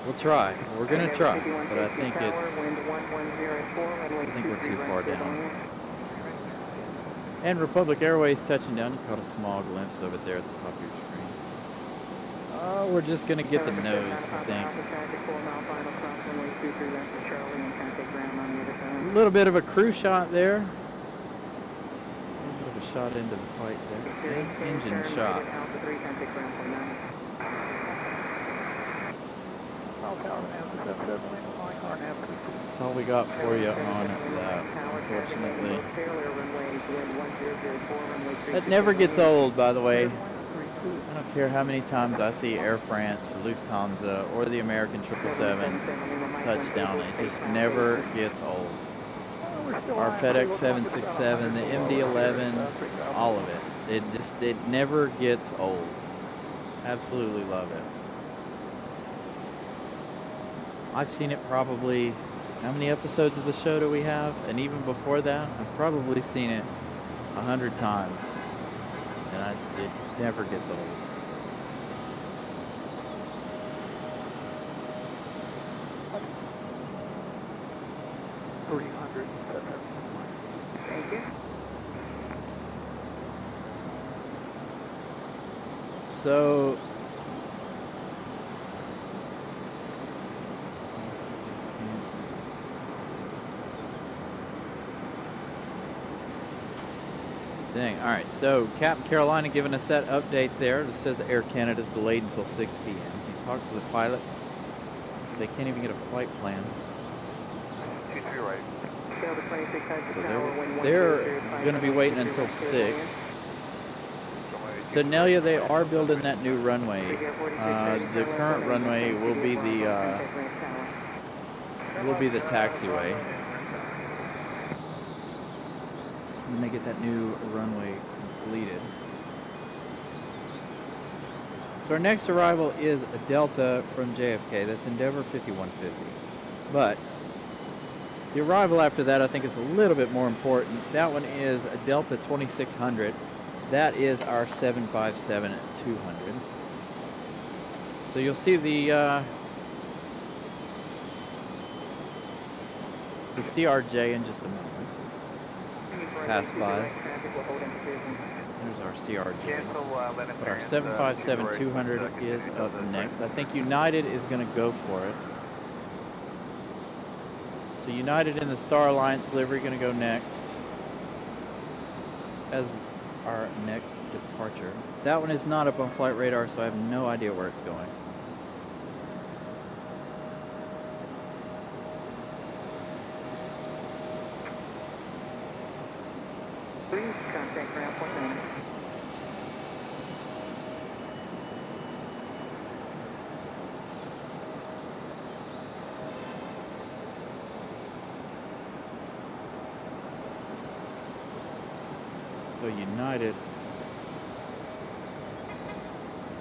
We'll try. We're going to try, but I think we're too far down. And Republic Airways touching down. You caught a small glimpse of it there at the top of your screen. Oh, we're just going to get the nose, I think. A little bit of a crew shot there. A little bit of a shot into the flight there. And engine shots. That's all we got for you on that, unfortunately. That never gets old, by the way. I don't care how many times I see Air France, Lufthansa, or the American 777 touchdown. It just never gets old. Our FedEx 767, the MD-11, all of it. It never gets old. Absolutely love it. I've seen it probably, how many episodes of the show do we have? And even before that, I've probably seen it 100 times. And it never gets old. Thank you. So, dang. All right. So, Captain Carolina giving us that update there. It says Air Canada's delayed until 6 p.m. He talked to the pilot. They can't even get a flight plan. 23 right. So they're going to be waiting until 6. So Nelia, they are building that new runway. The current runway will be the taxiway. When they get that new runway completed. So our next arrival is a Delta from JFK. That's Endeavor 5150. But the arrival after that I think is a little bit more important. That one is a Delta 2600. That is our 757-200. So you'll see the CRJ in just a moment. Pass by. There's our CRJ. But our 757-200 is up next. I think United is going to go for it. So United in the Star Alliance livery going to go next as our next departure. That one is not up on flight radar, so I have no idea where it's going. Please contact ground point 9. So United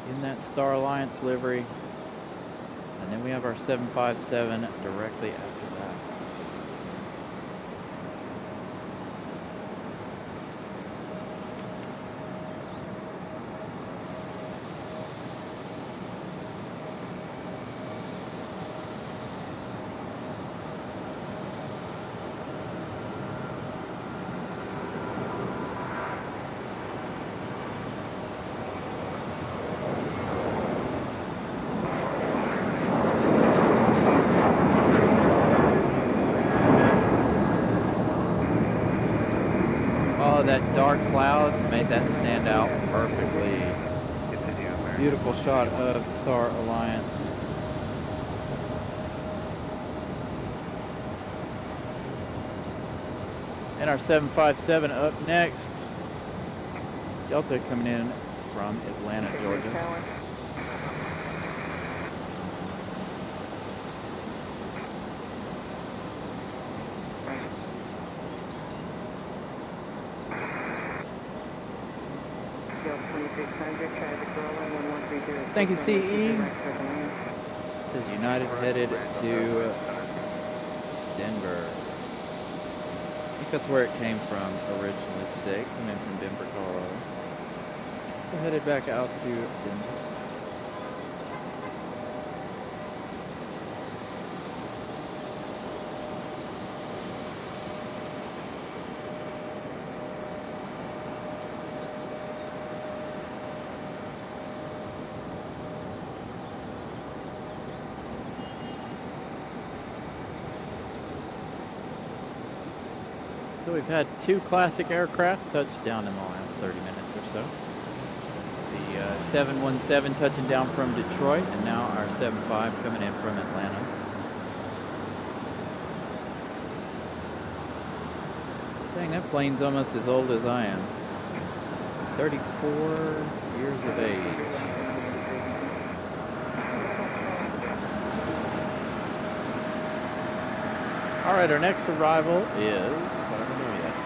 in that Star Alliance livery, and then we have our 757 directly after that. That dark clouds made that stand out perfectly. Beautiful shot of Star Alliance. And our 757 up next. Delta coming in from Atlanta, Georgia. 600, traffic rolling, 1130. Thank you, CE. It says United headed to Denver. I think that's where it came from originally today. Came in from Denver, Colorado. So headed back out to Denver. So we've had 2 classic aircrafts touch down in the last 30 minutes or so. The 717 touching down from Detroit, and now our 75 coming in from Atlanta. Dang, that plane's almost as old as I am. 34 years of age. All right, our next arrival is, I don't know yet.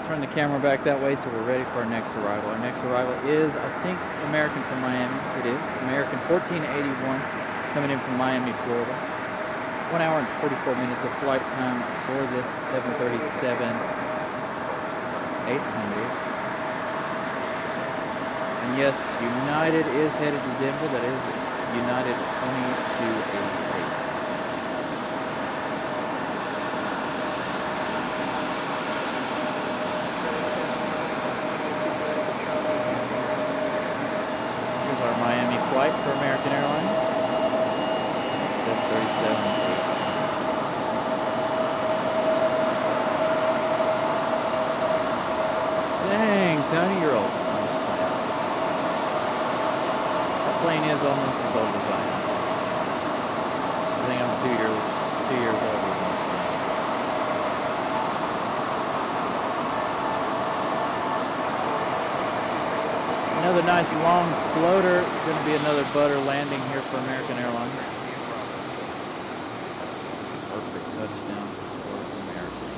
Turn the camera back that way so we're ready for our next arrival. Our next arrival is, I think, American from Miami. It is. American 1481 coming in from Miami, Florida. 1 hour and 44 minutes of flight time for this 737-800. And yes, United is headed to Denver. That is United 2288. Our Miami flight for American Airlines. 737. Dang, Tony, you're old. I'm just playing. That plane is almost as old as I am. I think I'm 2 years older than that plane. Another nice long floater. Going to be another butter landing here for American Airlines. Perfect touchdown for American.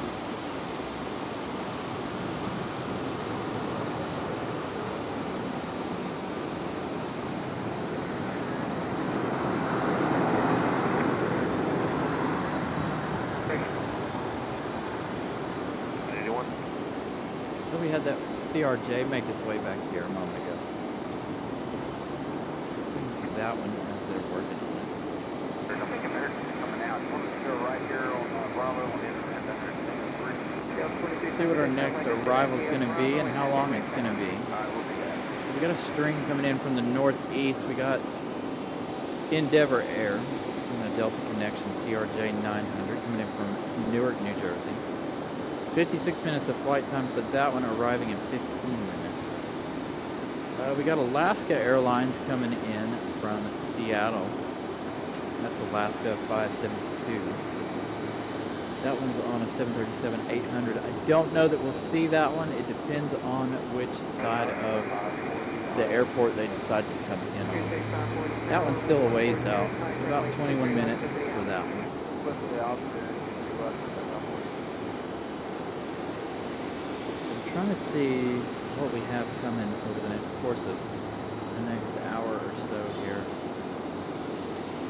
So we had that CRJ make its way back here a moment ago. Let's swing to that one as they're working on it. There's something American coming out. You want us to go right here on Bravo on the Let's see what our next arrival is going to be and how long it's going to be. So we got a string coming in from the northeast. We got Endeavor Air from the Delta Connection CRJ 900 coming in from Newark, New Jersey. 56 minutes of flight time for that one, arriving in 15 minutes. We got Alaska Airlines coming in from Seattle. That's Alaska 572. That one's on a 737-800. I don't know that we'll see that one. It depends on which side of the airport they decide to come in on. That one's still a ways out. About 21 minutes for that one. Trying to see what we have coming over the course of the next hour or so here,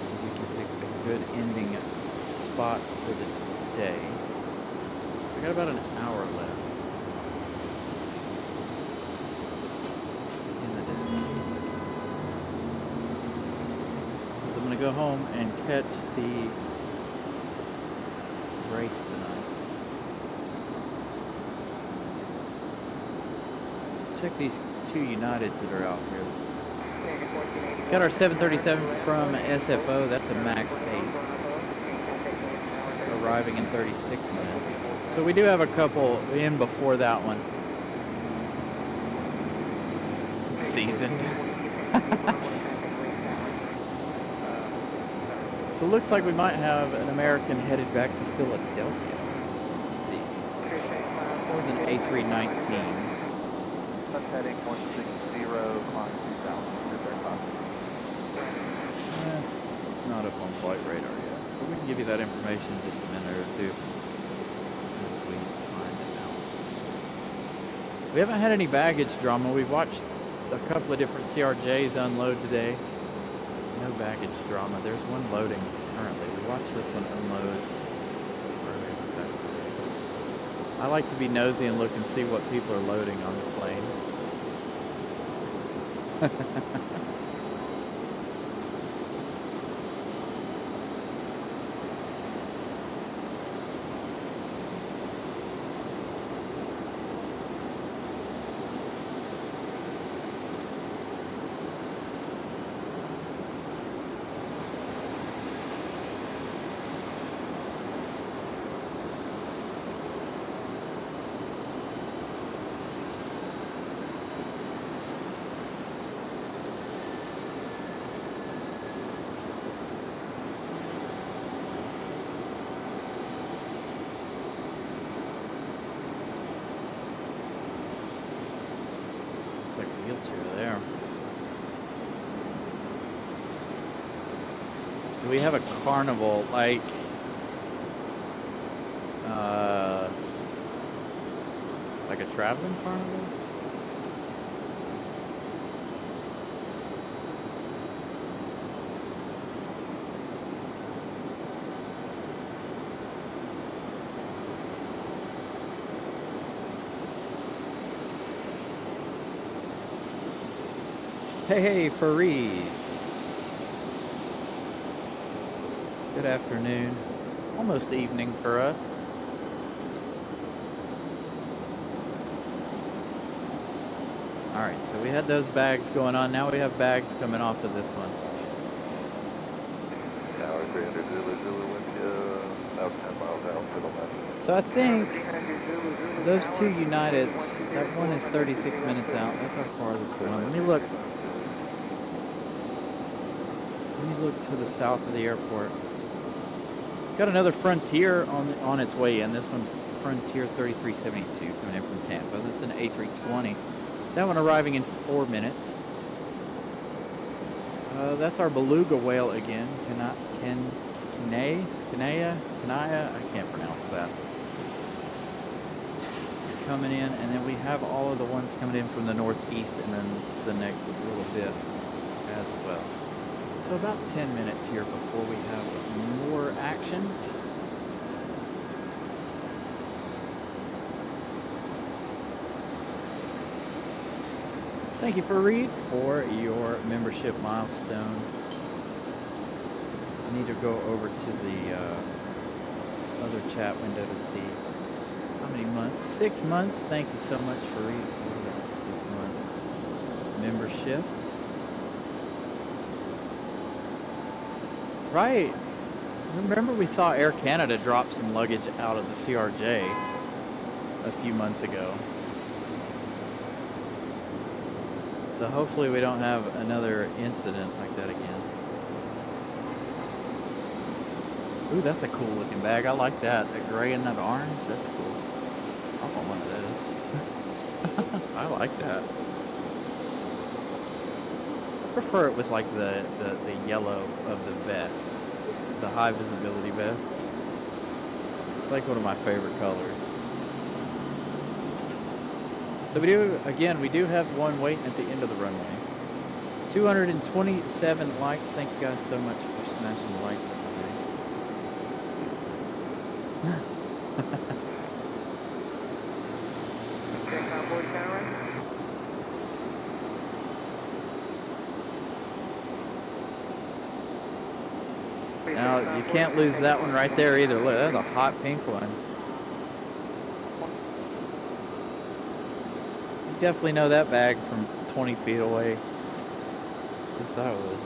so we can pick a good ending spot for the day. So we got about an hour left in the day. So I'm going to go home and catch the race tonight. Check these 2 Uniteds that are out here. Got our 737 from SFO. That's a MAX 8. Arriving in 36 minutes. So we do have a couple in before that one. Seasoned. So it looks like we might have an American headed back to Philadelphia. Let's see. That was an A319. Heading 160, climb 2000. That's not up on flight radar yet. But we can give you that information in just a minute or two as we find it out. We haven't had any baggage drama. We've watched a couple of different CRJs unload today. No baggage drama. There's one loading currently. We watched this one unload earlier this afternoon. I like to be nosy and look and see what people are loading on the planes. Looks like a wheelchair there. Do we have a carnival like a traveling carnival? Hey, Fareed. Good afternoon. Almost evening for us. All right, so we had those bags going on. Now we have bags coming off of this one. Tower 300 Zulu Zulu wind out 10 miles out, middle message. So I think those two Uniteds, that one is 36 minutes out. That's our farthest one. Let me look. Let me look to the south of the airport. Got another Frontier on its way in. This one, Frontier 3372, coming in from Tampa. That's an A320. That one arriving in 4 minutes. That's our beluga whale again. Kanaya? I can't pronounce that. Coming in, and then we have all of the ones coming in from the northeast, and then the next little bit as well. So about 10 minutes here before we have more action. Thank you, Fareed, for your membership milestone. I need to go over to the other chat window to see how many months. 6 months. Thank you so much, Fareed, for that 6-month membership. Right. Remember we saw Air Canada drop some luggage out of the CRJ a few months ago. So hopefully we don't have another incident like that again. Ooh, that's a cool looking bag. I like that. The gray and that orange. That's cool. I want one of those. I like that. I prefer it with like the yellow of the vests. The high visibility vest. It's like one of my favorite colors. So we do have one waiting at the end of the runway. 227 likes. Thank you guys so much for smashing the like button today. Okay, convoy tower. Now, you can't lose that one right there either. Look, that's a hot pink one. You definitely know that bag from 20 feet away. At least I was.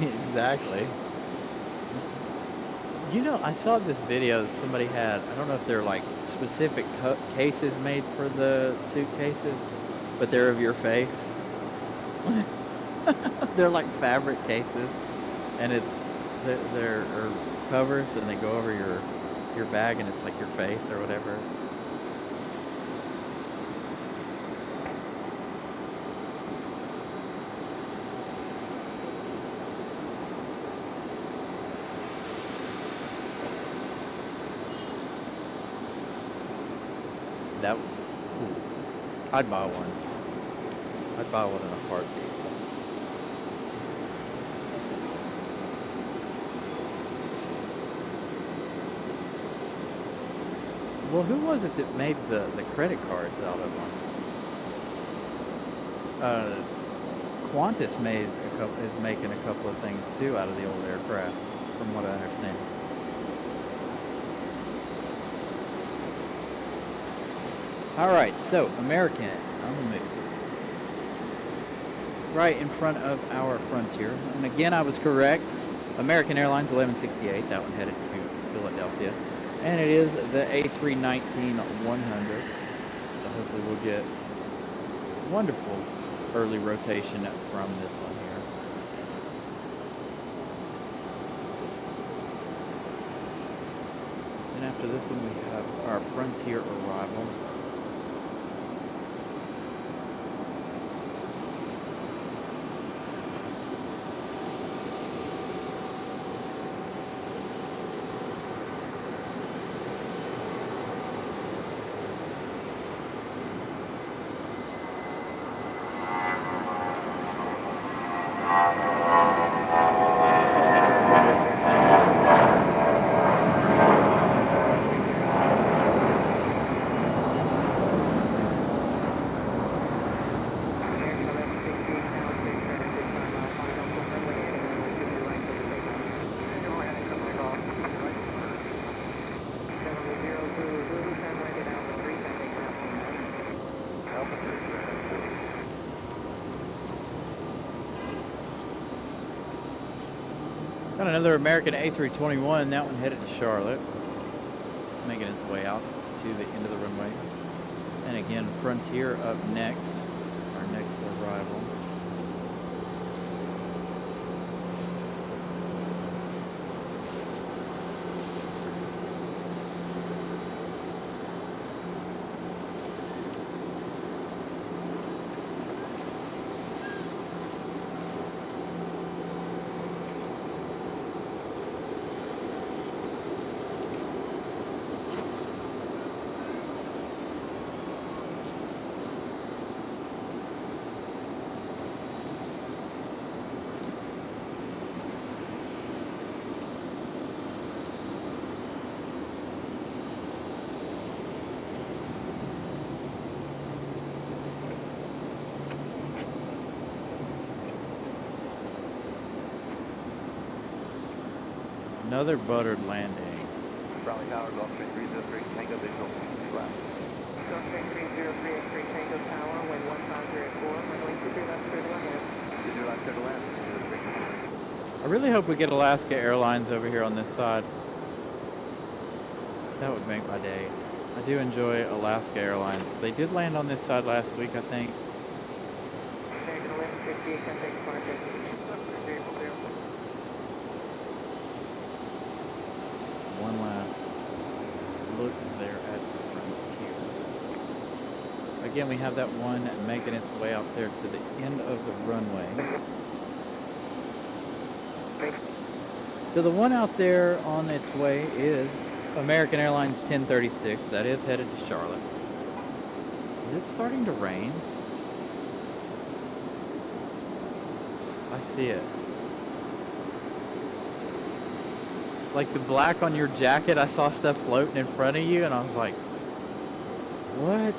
Exactly. You know, I saw this video that somebody had. I don't know if they're like specific cases made for the suitcases, but they're of your face. They're like fabric cases, and they're covers, and they go over your bag, and it's like your face or whatever. That would be cool. I'd buy one. I'd buy one in a heartbeat. Well, who was it that made the credit cards out of them? Qantas is making a couple of things too out of the old aircraft, from what I understand. All right, so American on the move, right in front of our Frontier. And again, I was correct. American Airlines 1168. That one headed to Philadelphia. And it is the A319-100. So hopefully we'll get wonderful early rotation from this one here. Then after this one we have our Frontier arrival. Got another American A321, that one headed to Charlotte, making its way out to the end of the runway. And again, Frontier up next, our next arrival. Another buttered landing. Raleigh Tower, Gulf Stream 303, Tango Visual, left. Gulf Stream 303 at 3 Tango Tower, wind 15 at 4, runway 23 left, clear to land. 23 left, clear to land. I really hope we get Alaska Airlines over here on this side. That would make my day. I do enjoy Alaska Airlines. They did land on this side last week, I think. American 1158, contact departure. One last look there at Frontier. Again, we have that one making its way out there to the end of the runway. So the one out there on its way is American Airlines 1036. That is headed to Charlotte. Is it starting to rain? I see it. Like the black on your jacket, I saw stuff floating in front of you, and I was like, what?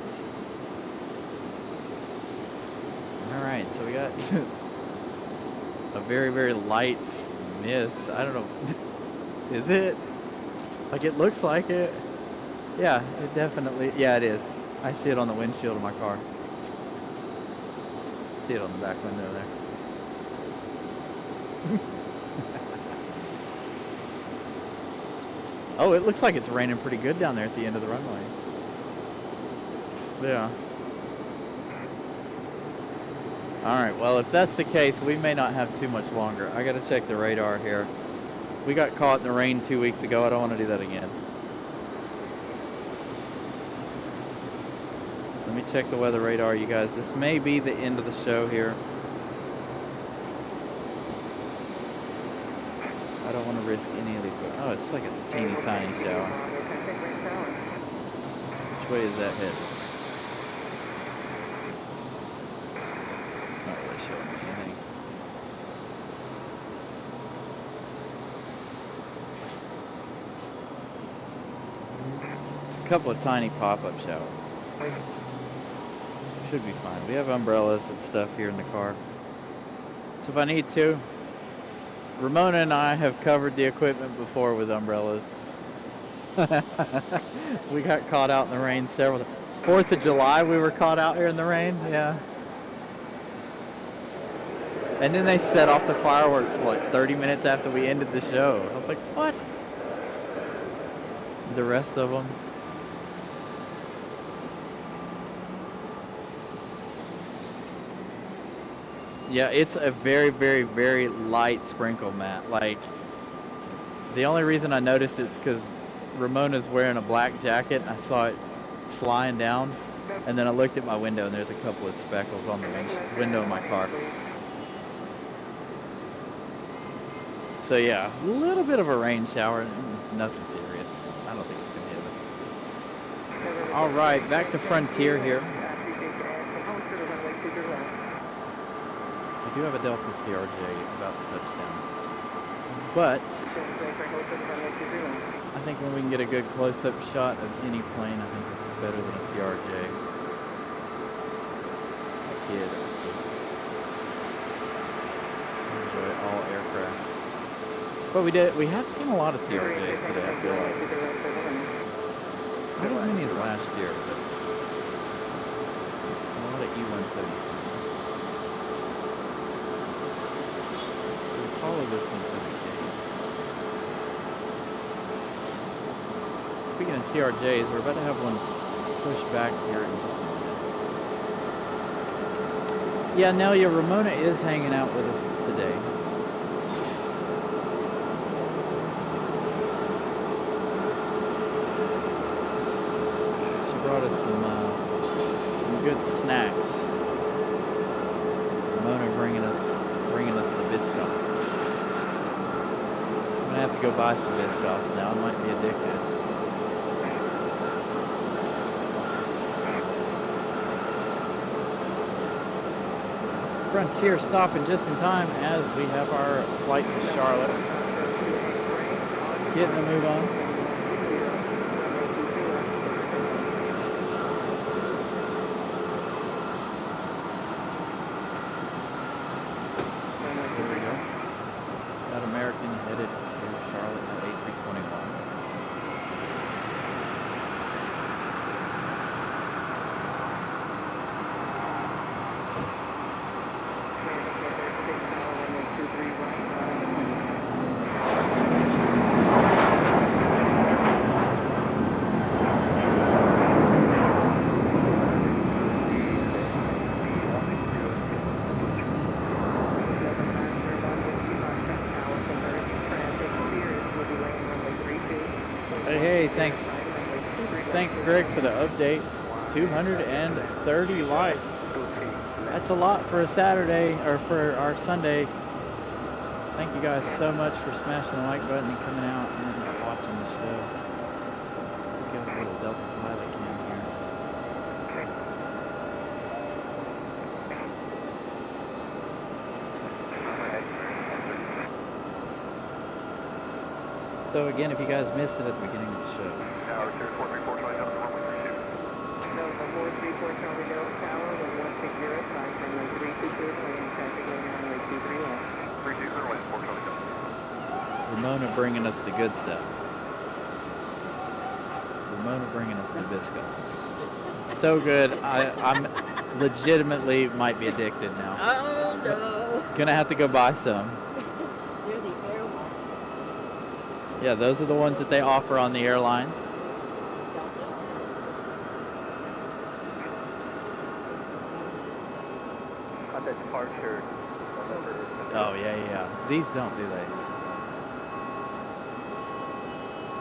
All right, so we got a very, very light mist. I don't know. Is it? Like, it looks like it. Yeah, it definitely, yeah, it is. I see it on the windshield of my car. See it on the back window there. Oh, it looks like it's raining pretty good down there at the end of the runway. Yeah. All right, well, if that's the case, we may not have too much longer. I got to check the radar here. We got caught in the rain 2 weeks ago. I don't want to do that again. Let me check the weather radar, you guys. This may be the end of the show here. I don't want to risk any of the... Oh, it's like a teeny tiny shower. Which way is that headed? It's not really showing me anything. It's a couple of tiny pop-up showers. Should be fine. We have umbrellas and stuff here in the car. So if I need to, Ramona and I have covered the equipment before with umbrellas. We got caught out in the rain several times. 4th of July we were caught out here in the rain, yeah. And then they set off the fireworks, what, 30 minutes after we ended the show. I was like, what? The rest of them. Yeah, it's a very, very, very light sprinkle, Matt. Like, the only reason I noticed it's because Ramona's wearing a black jacket and I saw it flying down. And then I looked at my window and there's a couple of speckles on the window of my car. So yeah, a little bit of a rain shower, nothing serious. I don't think it's going to hit us. All right, back to Frontier here. I do have a Delta CRJ about to touch down. But I think when we can get a good close-up shot of any plane, I think it's better than a CRJ. I kid. I enjoy all aircraft. But we have seen a lot of CRJs today, I feel like. Not as many as last year, but a lot of E-175s. Follow this into the gate. Speaking of CRJs, we're about to have one push back here in just a minute. Yeah, Nelia, Ramona is hanging out with us today. She brought us some good snacks. Ramona bringing us the Biscoffs. I'm gonna have to go buy some Biscoffs now. I might be addicted. Frontier stopping just in time as we have our flight to Charlotte. Getting a move on. Headed to Charlotte at A321. Hey, thanks Greg for the update. 230 likes. That's a lot for a Saturday, or for our Sunday. Thank you guys so much for smashing the like button and coming out and watching the show. You guys a little Delta pilot cam here. So again, if you guys missed it at the beginning of the show. Tower 434, flight up to runway 32. Delta 434, Charlie Delta Tower, 160, flight runway 322, landing traffic landing runway 23 left. 32, runway 4 Charlie Delta. Ramona bringing us the good stuff. Ramona bringing us the Biscoffs. So good, I'm legitimately might be addicted now. Oh no. Gonna have to go buy some. They're the air ones. Yeah, those are the ones that they offer on the airlines. At the departure. Oh yeah. These don't, do they?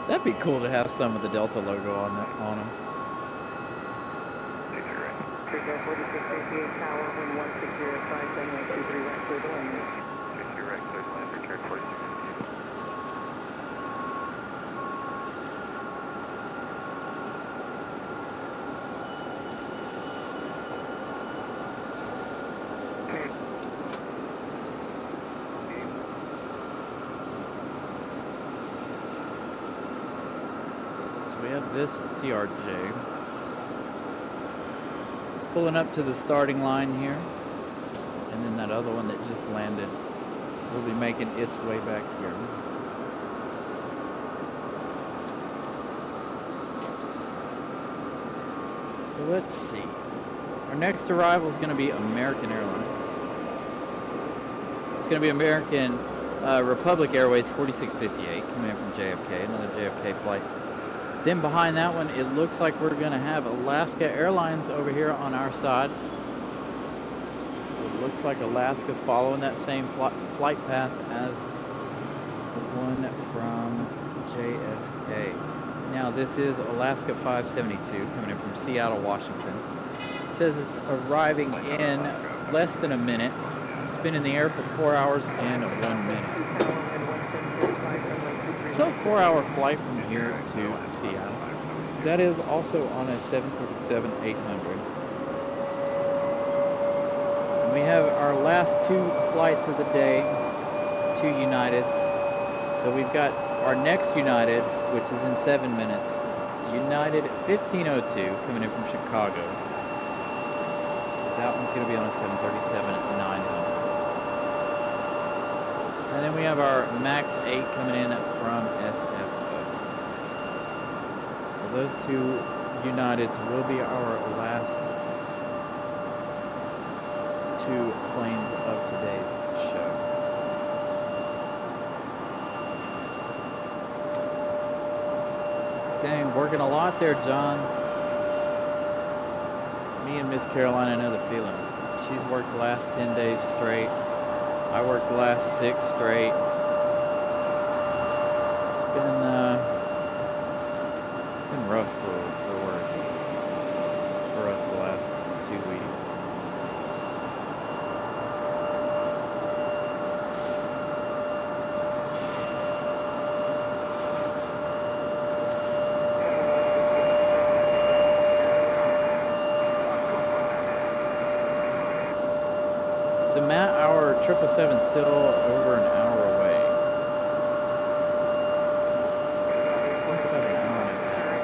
That'd be cool to have some with the Delta logo on them. Figure 4688 Tower, 160, flight runway 23 right, clear to landing. 60 right, clear to land, return 46. So we have this CRJ pulling up to the starting line here, and then that other one that just landed will be making its way back here. So let's see. Our next arrival is going to be American Airlines. It's going to be American Republic Airways 4658 coming in from JFK, another JFK flight. Then behind that one, it looks like we're going to have Alaska Airlines over here on our side. So it looks like Alaska following that same flight path as the one from JFK. Now this is Alaska 572 coming in from Seattle, Washington. It says it's arriving in less than a minute. It's been in the air for 4 hours and 1 minute. So a 4-hour flight from here to Seattle. That is also on a 737-800. And we have our last 2 flights of the day, 2 Uniteds. So we've got our next United, which is in 7 minutes, United 1502 coming in from Chicago. That one's going to be on a 737-900. And then we have our MAX 8 coming in from SFO. So those 2 Uniteds will be our last 2 planes of today's show. Dang, working a lot there, John. Me and Miss Carolina know the feeling. She's worked the last 10 days straight. I worked the last 6 straight. It's been rough for work for us the last 2 weeks. So Matt, our 777 is still over an hour away. I think it's about an hour and a half.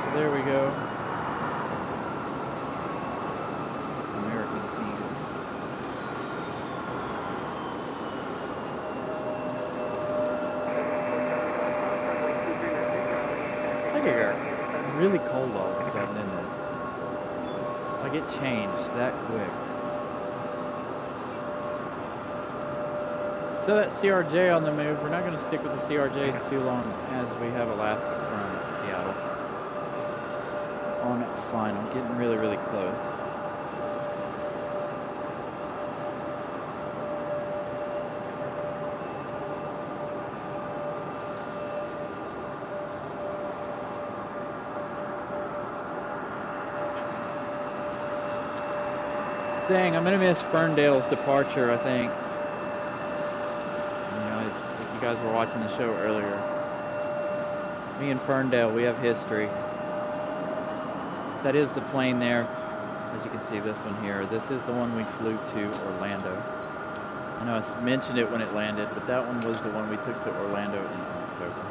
So there we go. This American Eagle. It's like it got really cold all of a sudden, didn't it? Like it changed that quick. So that CRJ on the move, we're not going to stick with the CRJs too long as we have Alaska from Seattle on final, getting really, really close. Dang, I'm going to miss Ferndale's departure, I think. You know, if you guys were watching the show earlier. Me and Ferndale, we have history. That is the plane there. As you can see, this one here. This is the one we flew to Orlando. I know I mentioned it when it landed, but that one was the one we took to Orlando in October.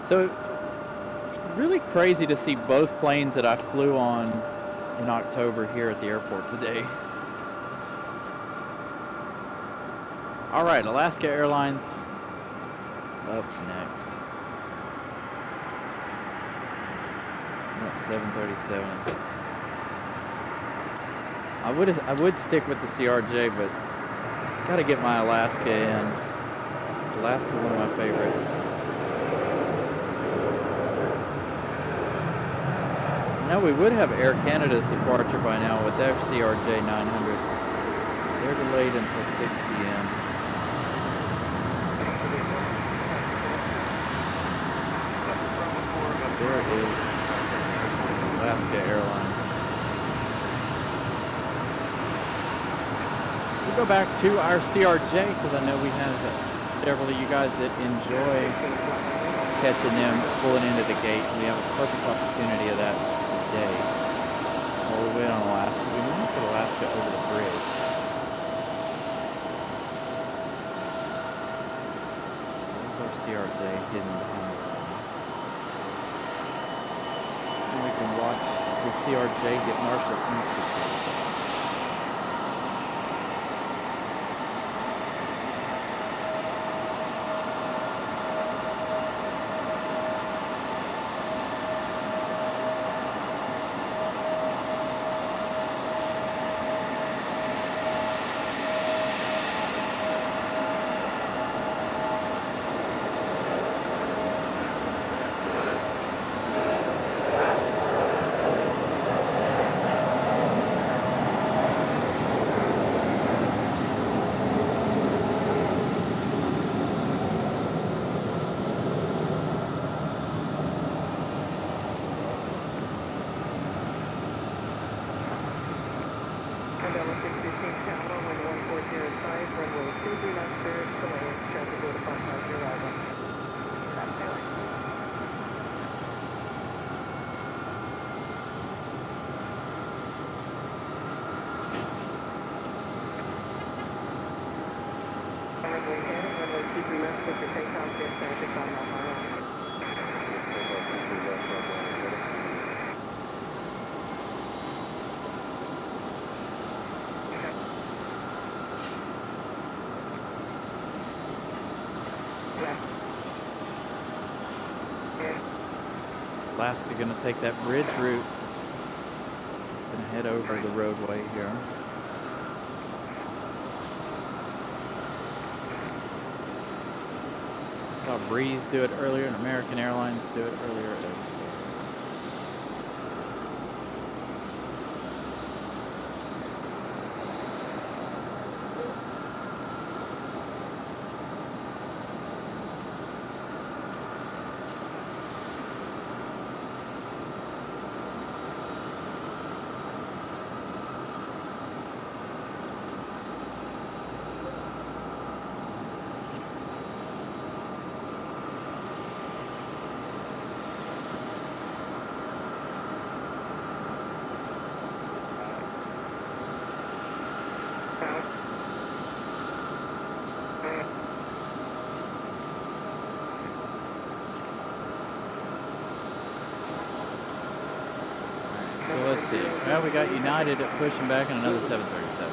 So, really crazy to see both planes that I flew on in October here at the airport today. All right, Alaska Airlines up next. That's 737. I would stick with the CRJ, but gotta get my Alaska in. Alaska, one of my favorites. I know we would have Air Canada's departure by now with their CRJ 900. They're delayed until 6 p.m. There is Alaska Airlines. We'll go back to our CRJ because I know we have several of you guys that enjoy catching them pulling into the gate. We have a perfect opportunity of that today. while we wait on Alaska. We want to get Alaska over the bridge. So there's our CRJ hidden behind the wall. And we can watch the CRJ get marshaled into the gate. Alaska gonna take that bridge route. Gonna head over the roadway here. I saw Breeze do it earlier and American Airlines do it earlier. So let's see. Well, we got United pushing back in another 737.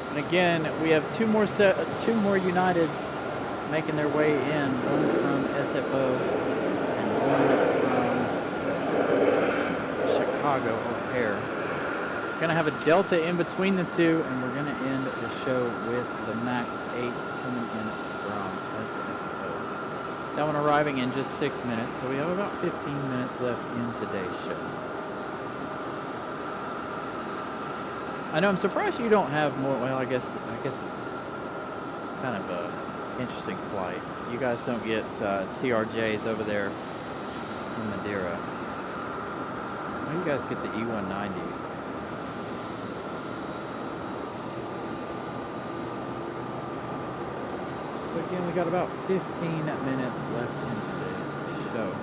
And again, we have two more Uniteds making their way in. One from SFO and one from Chicago O'Hare. Gonna have a Delta in between the two, and we're gonna end the show with the MAX 8 coming in from SFO. That one arriving in just 6 minutes, so we have about 15 minutes left in today's show. I know, I'm surprised you don't have more. Well, I guess it's kind of a interesting flight. You guys don't get CRJs over there in Madeira. Well, you guys get the E190s. So again, we got about 15 minutes left in today's show.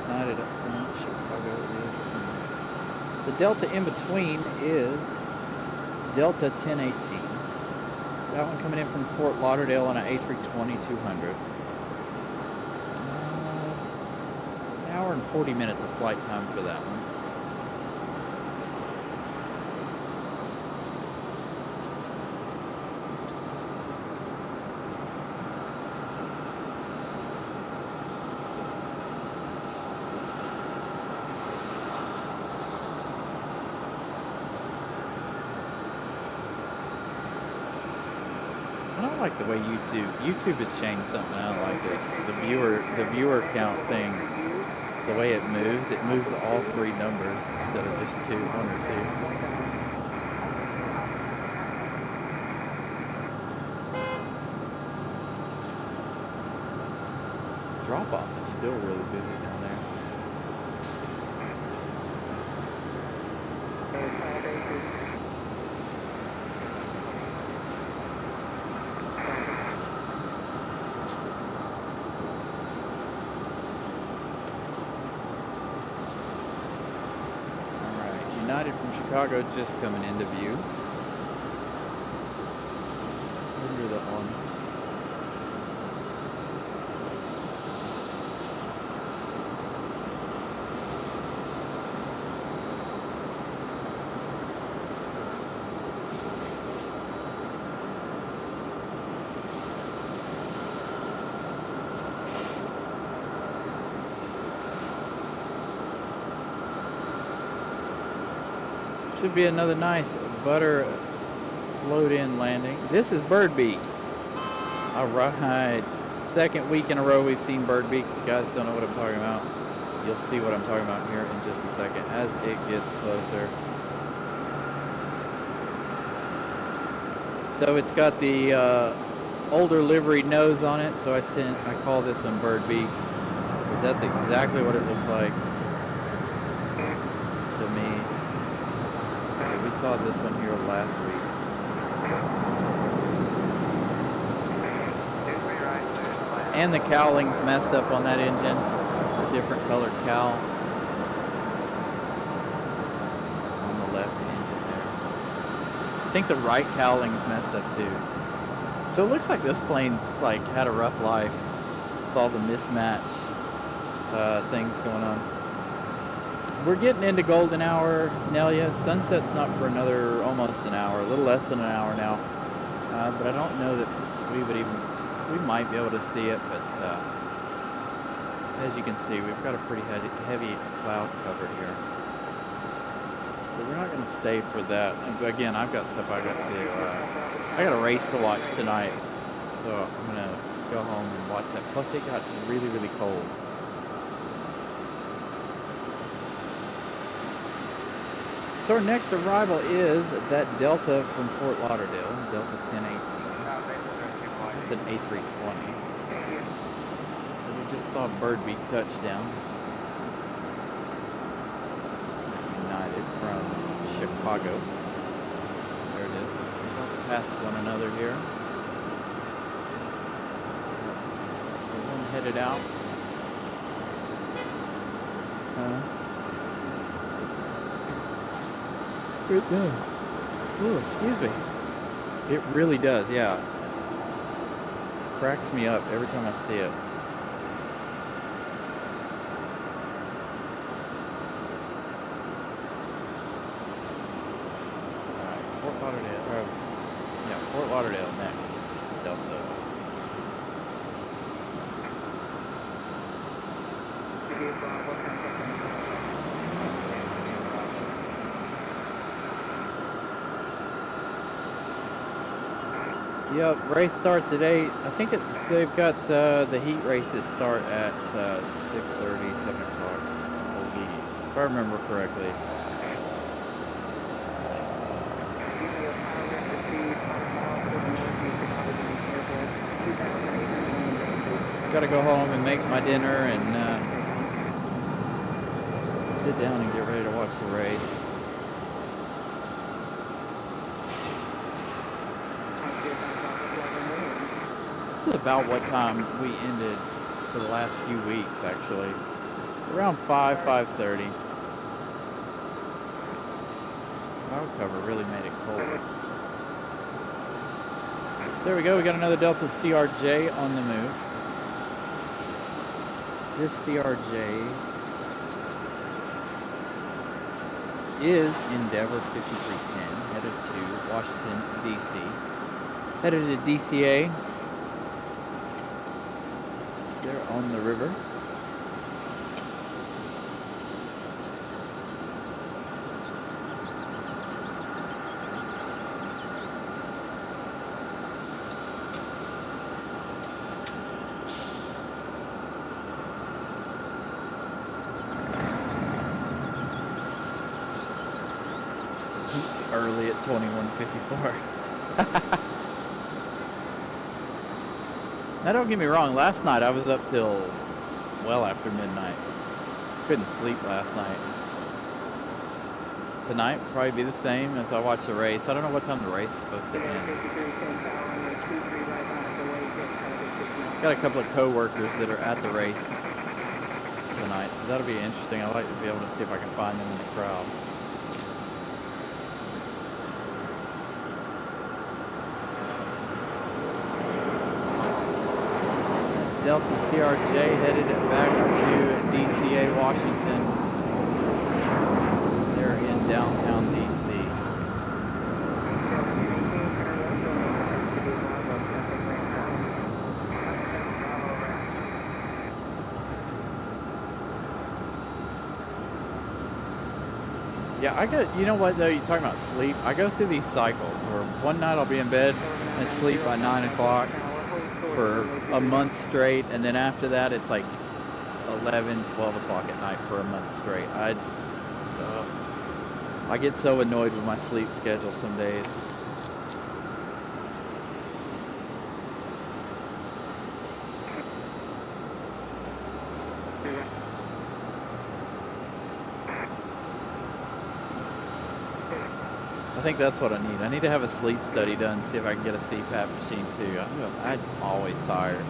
United up front, Chicago is next. The Delta in between is Delta 1018. That one coming in from Fort Lauderdale on an A320-200. An hour and 40 minutes of flight time for that one. I don't like the way YouTube has changed something. I don't like it. The viewer count thing, the way it moves all three numbers instead of just one or two. drop-off is still really busy down there. United from Chicago just coming into view. Under the on. Should be another nice butter float-in landing. This is Bird Beak. All right, second week in a row we've seen Bird Beak. If you guys don't know what I'm talking about, you'll see what I'm talking about here in just a second as it gets closer. So it's got the older livery nose on it, so I call this one Bird Beak, because that's exactly what it looks like to me. So we saw this one here last week. And the cowling's messed up on that engine. It's a different colored cowl on the left engine there. I think the right cowling's messed up too. So it looks like this plane's like had a rough life with all the mismatch things going on. We're getting into golden hour, Nelia. Sunset's not for another almost an hour, a little less than an hour now. But I don't know that we might be able to see it, but as you can see, we've got a pretty heavy cloud cover here. So we're not going to stay for that. And again, I've got stuff I got a race to watch tonight. So I'm going to go home and watch that. Plus it got really, really cold. So our next arrival is that Delta from Fort Lauderdale, Delta 1018. It's an A320. As we just saw Bird Beak touchdown. United from Chicago. There it is. We're about to pass one another here. One headed out. It does. Oh, excuse me. It really does, yeah. Cracks me up every time I see it. Alright, Fort Lauderdale next. Delta. Yep, race starts at 8. I think they've got the heat races start at 6:30, 7 o'clock, I believe, if I remember correctly. Got to go home and make my dinner and sit down and get ready to watch the race. This is about what time we ended for the last few weeks, actually. Around 5:30. Cloud cover really made it cold. So there we go. We got another Delta CRJ on the move. This CRJ is Endeavor 5310, headed to Washington, D.C. Headed to DCA. They're on the river. It's early at 21:54. Now don't get me wrong, last night I was up till well after midnight. Couldn't sleep last night. Tonight will probably be the same as I watch the race. I don't know what time the race is supposed to end. Got a couple of co-workers that are at the race tonight, so that'll be interesting. I'd like to be able to see if I can find them in the crowd. Delta CRJ headed back to DCA, Washington. They're in downtown DC. Yeah, I get, you know what though, you're talking about sleep. I go through these cycles where one night I'll be in bed and sleep by 9 o'clock for a month straight, and then after that it's like 11, 12 o'clock at night for a month straight. I get so annoyed with my sleep schedule some days. I think that's what I need. I need to have a sleep study done, see if I can get a CPAP machine too. I'm always tired.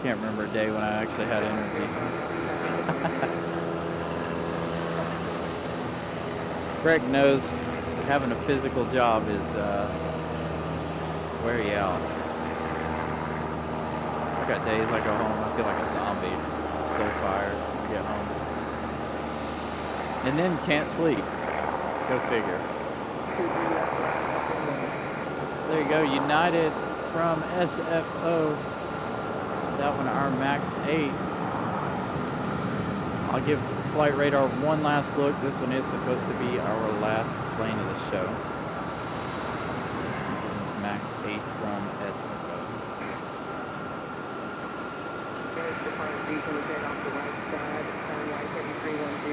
Can't remember a day when I actually had energy. Greg knows having a physical job is wear you out. I got days I go home, I feel like a zombie. I'm so tired when I get home. And then can't sleep. Go figure. So there you go, United from SFO. That one, our Max 8. I'll give Flight Radar one last look. This one is supposed to be our last plane of the show. Again, this Max 8 from SFO.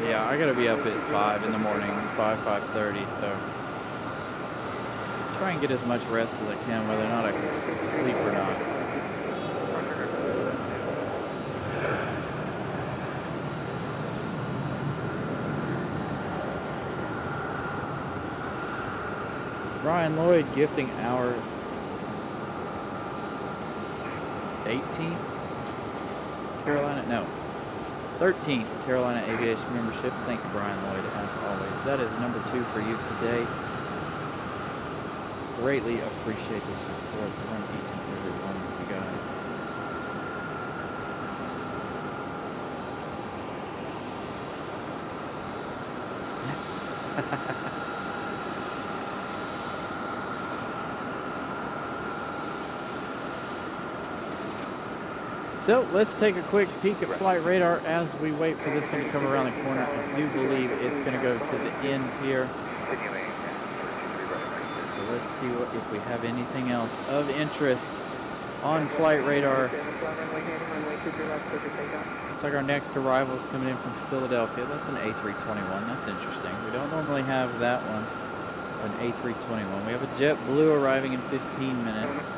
Yeah, I gotta be up at 5 in the morning, 5:30, so try and get as much rest as I can, whether or not I can sleep or not. Brian Lloyd gifting our 18th Carolina, no, 13th Carolina Aviation membership. Thank you, Brian Lloyd, as always. That is number 2 for you today. Greatly appreciate the support from each and every one of you guys. So let's take a quick peek at Flight Radar as we wait for this one to come around the corner. I do believe it's going to go to the end here. So let's see if we have anything else of interest on Flight Radar. Looks like our next arrival is coming in from Philadelphia. That's an A321. That's interesting. We don't normally have that one, an A321. We have a JetBlue arriving in 15 minutes.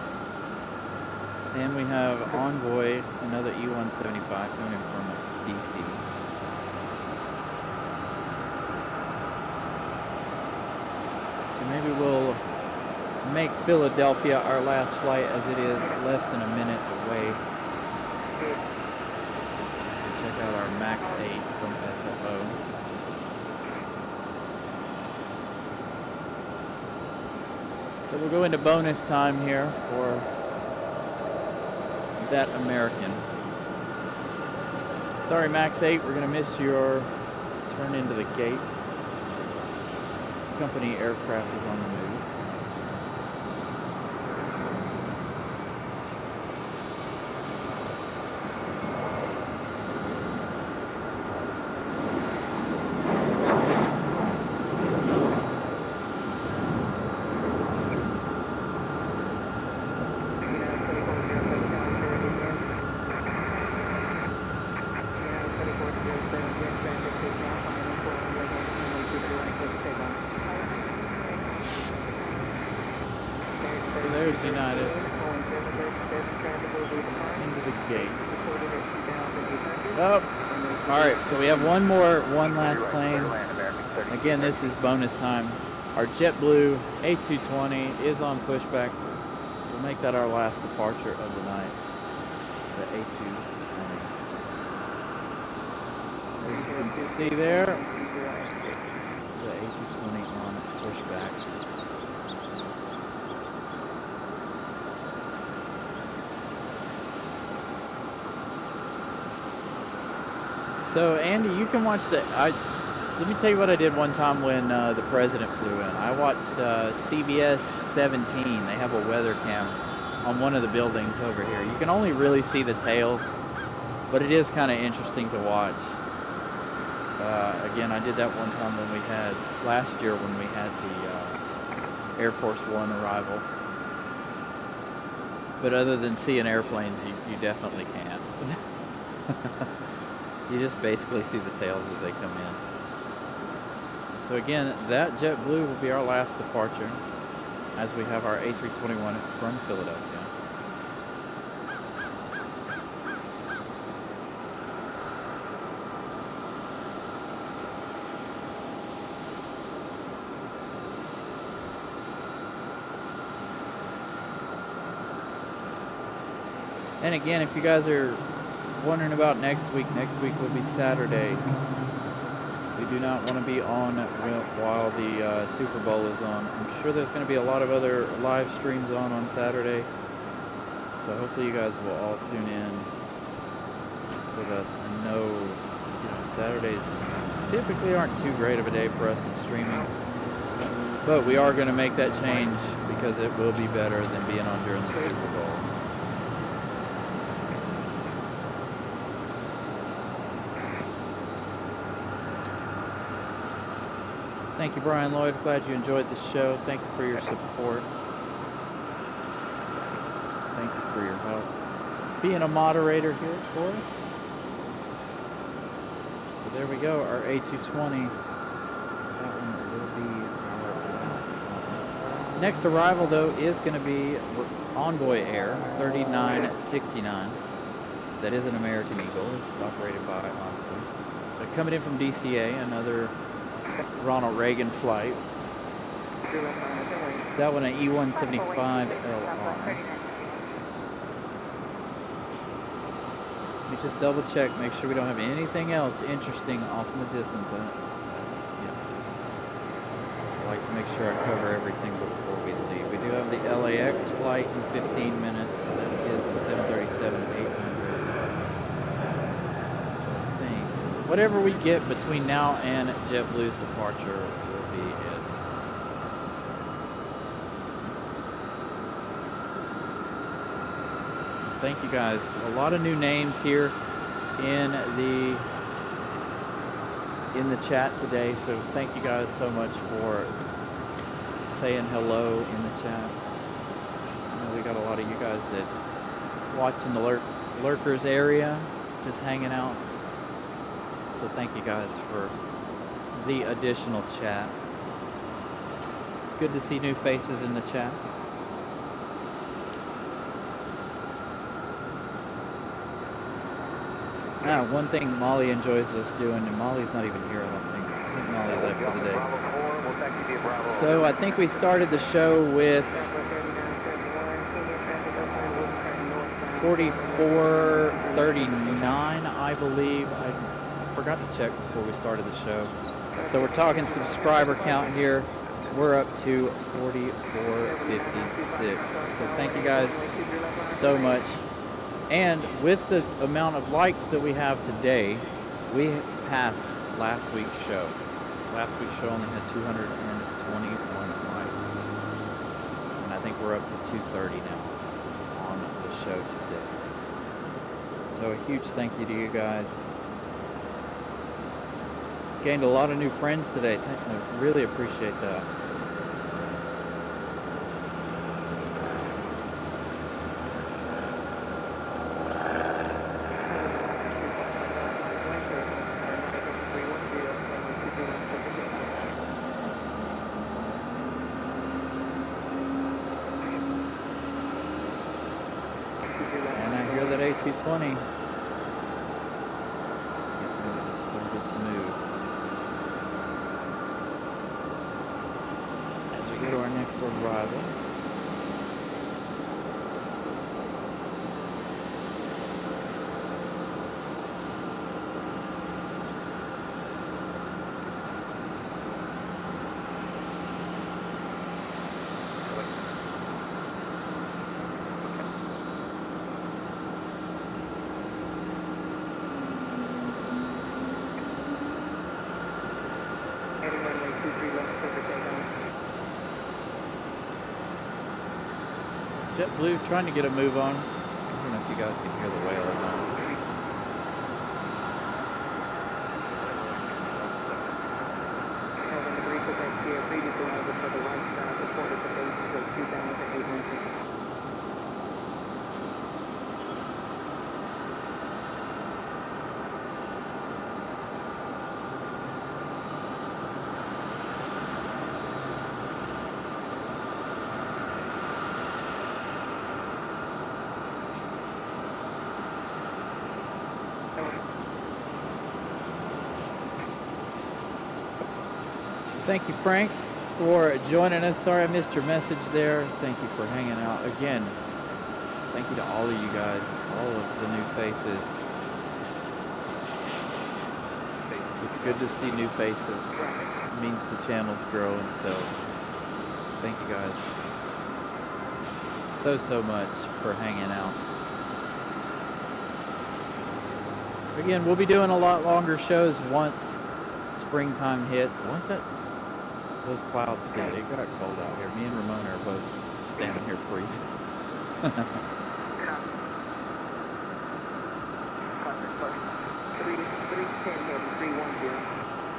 And we have Envoy, another E-175 coming in from DC. So maybe we'll make Philadelphia our last flight, as it is less than a minute away. As we check out our Max 8 from SFO. So we'll go into bonus time here for that American. Sorry, Max 8, we're going to miss your turn into the gate. Company aircraft is on the move. United into the gate. reported at 2,800. Oh, all right. So we have one last plane. Again, this is bonus time. Our JetBlue A220 is on pushback. We'll make that our last departure of the night. The A220. As you can see there, the A220 on pushback. So Andy, you can watch the. Let me tell you what I did one time when the president flew in. I watched CBS 17. They have a weather cam on one of the buildings over here. You can only really see the tails, but it is kind of interesting to watch. Again, I did that one time when we had, last year when we had the Air Force One arrival. But other than seeing airplanes, you definitely can't. You just basically see the tails as they come in. So again, that JetBlue will be our last departure as we have our A321 from Philadelphia. And again, if you guys are wondering about next week will be Saturday. We do not want to be on while the Super Bowl is on. I'm sure there's going to be a lot of other live streams on Saturday. So hopefully you guys will all tune in with us. I know, Saturdays typically aren't too great of a day for us in streaming. But we are going to make that change because it will be better than being on during the Super Bowl. Thank you, Brian Lloyd. Glad you enjoyed the show. Thank you for your support. Thank you for your help. Being a moderator here for us. So there we go, our A220. That one will be our last one. Next arrival, though, is going to be Envoy Air 3969. That is an American Eagle. It's operated by Envoy. But coming in from DCA, another Ronald Reagan flight. That one an E175LR. Let me just double check, make sure we don't have anything else interesting off in the distance. I like to make sure I cover everything before we leave. We do have the LAX flight in 15 minutes. That is a 737-800. Whatever we get between now and JetBlue's departure will be it. Thank you guys. A lot of new names here in the chat today. So thank you guys so much for saying hello in the chat. I know we got a lot of you guys that watching the lurkers area, just hanging out. So thank you guys for the additional chat. It's good to see new faces in the chat. One thing Molly enjoys us doing, and Molly's not even here, I don't think. I think Molly left for the day. So I think we started the show with 4439, I believe. I forgot to check before we started the show. So we're talking subscriber count here. We're up to 4456. So thank you guys so much. And with the amount of likes that we have today, we passed last week's show. Last week's show only had 221 likes. And I think we're up to 230 now on the show today. So a huge thank you to you guys. Gained a lot of new friends today. I really appreciate that. And I hear that A220 started to move. As we go to our next arrival. Heading runway 23 left, clear for takeoff. JetBlue trying to get a move on. I don't know if you guys can hear the whale or not. Kelvin debris was XCA previous arrival for the right side, reported the base was 2,816. Thank you, Frank, for joining us. Sorry I missed your message there. Thank you for hanging out. Again, thank you to all of you guys, all of the new faces. It's good to see new faces. It means the channel's growing, so thank you guys so much for hanging out. Again, we'll be doing a lot longer shows once springtime hits. Once those clouds hit, it got cold out here. Me and Ramona are both standing here freezing.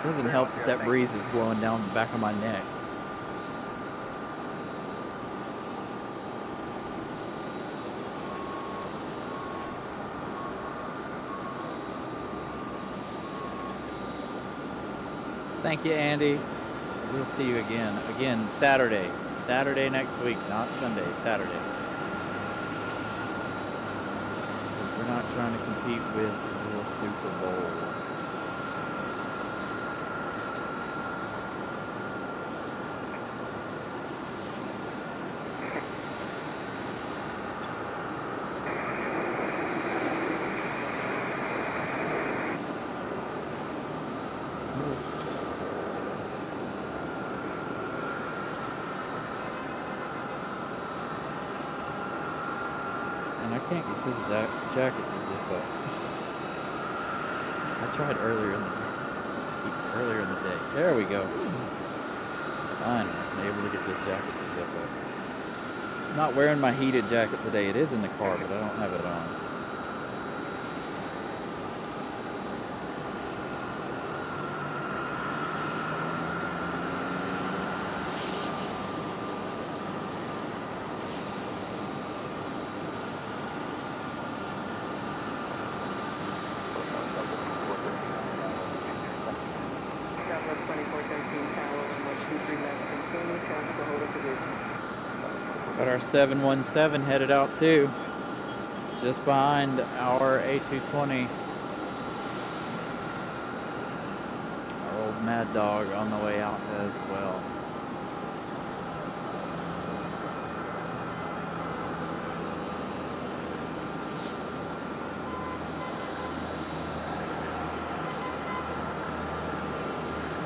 Doesn't help that that breeze is blowing down the back of my neck. Thank you, Andy. We'll see you again. Again, Saturday. Saturday next week, not Sunday, Saturday. Because we're not trying to compete with the Super Bowl. And I can't get this jacket to zip up. I tried earlier in the day. There we go. Finally, I'm able to get this jacket to zip up. I'm not wearing my heated jacket today. It is in the car, but I don't have it on. Got our 717 headed out too, just behind our A220. Our old Mad Dog on the way out as well.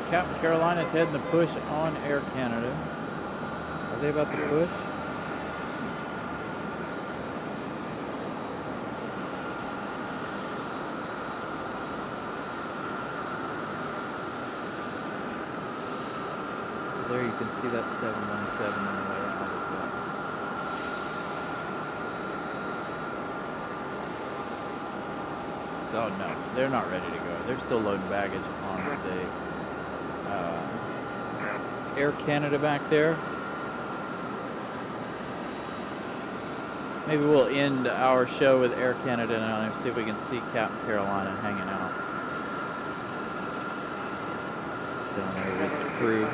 Captain Carolina's heading to push on Air Canada. Are they about to push? So there you can see that 717 on the way out as well. Oh no, they're not ready to go. They're still loading baggage on the Air Canada back there. Maybe we'll end our show with Air Canada now and see if we can see Captain Carolina hanging out down there with the crew.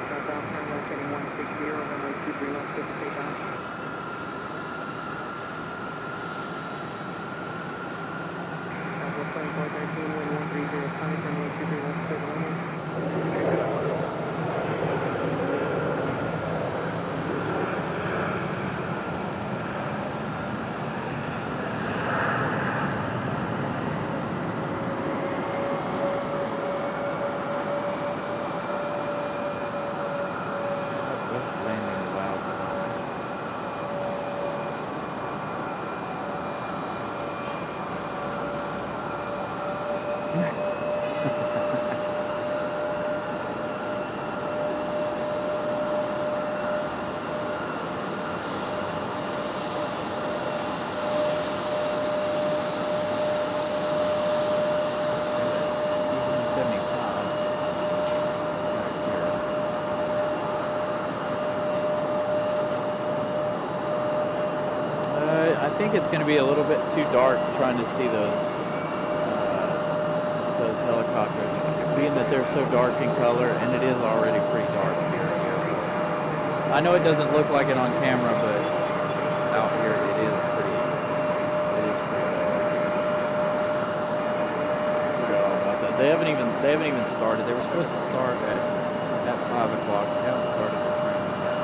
think it's going to be a little bit too dark trying to see those helicopters, being that they're so dark in color, and it is already pretty dark here at the airport. I know it doesn't look like it on camera, but out here it is pretty dark. I forgot all about that. They haven't even started. They were supposed to start at 5 o'clock. They haven't started their training yet.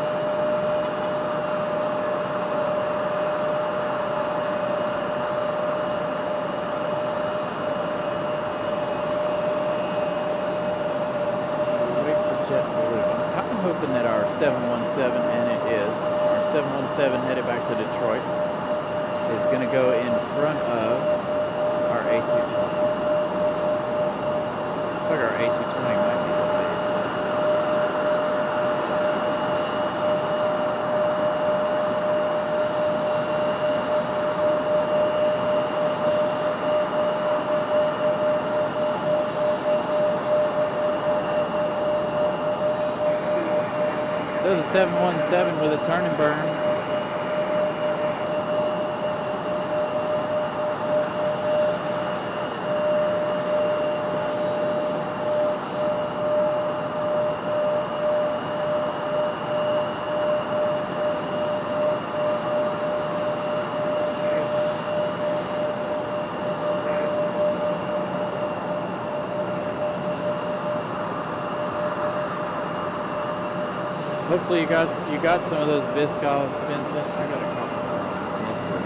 JetBlue. I'm kind of hoping that our 717, and it is, our 717 headed back to Detroit, is going to go in front of our A220. Looks like our A220 might be delayed. So the 717 with a turn and burn. Hopefully you got some of those biscoffs, Vincent. I got a couple from this one.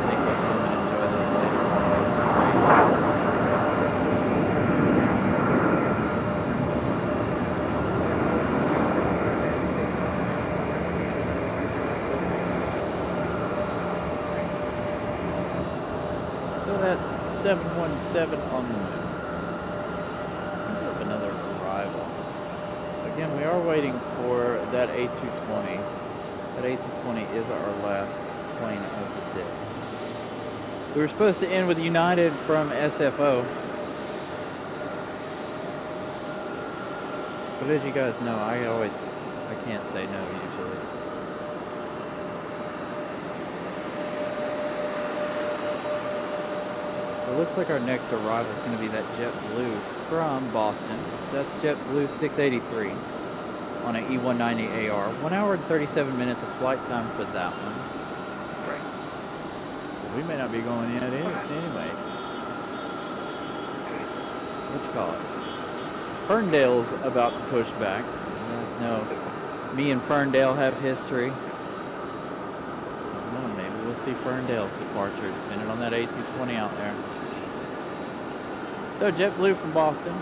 Take those home and enjoy those later while I watch the race. So that 717 on the move. Think of another arrival. Again, we are waiting for that A220. That A220 is our last plane of the day. We were supposed to end with United from SFO. But as you guys know, I can't say no usually. So it looks like our next arrival is going to be that JetBlue from Boston. That's JetBlue 683 on an E190 AR. 1 hour and 37 minutes of flight time for that one. Right. We may not be going yet anyway. What you call it? Ferndale's about to push back. You guys know me and Ferndale have history. So maybe we'll see Ferndale's departure depending on that A220 out there. So JetBlue from Boston.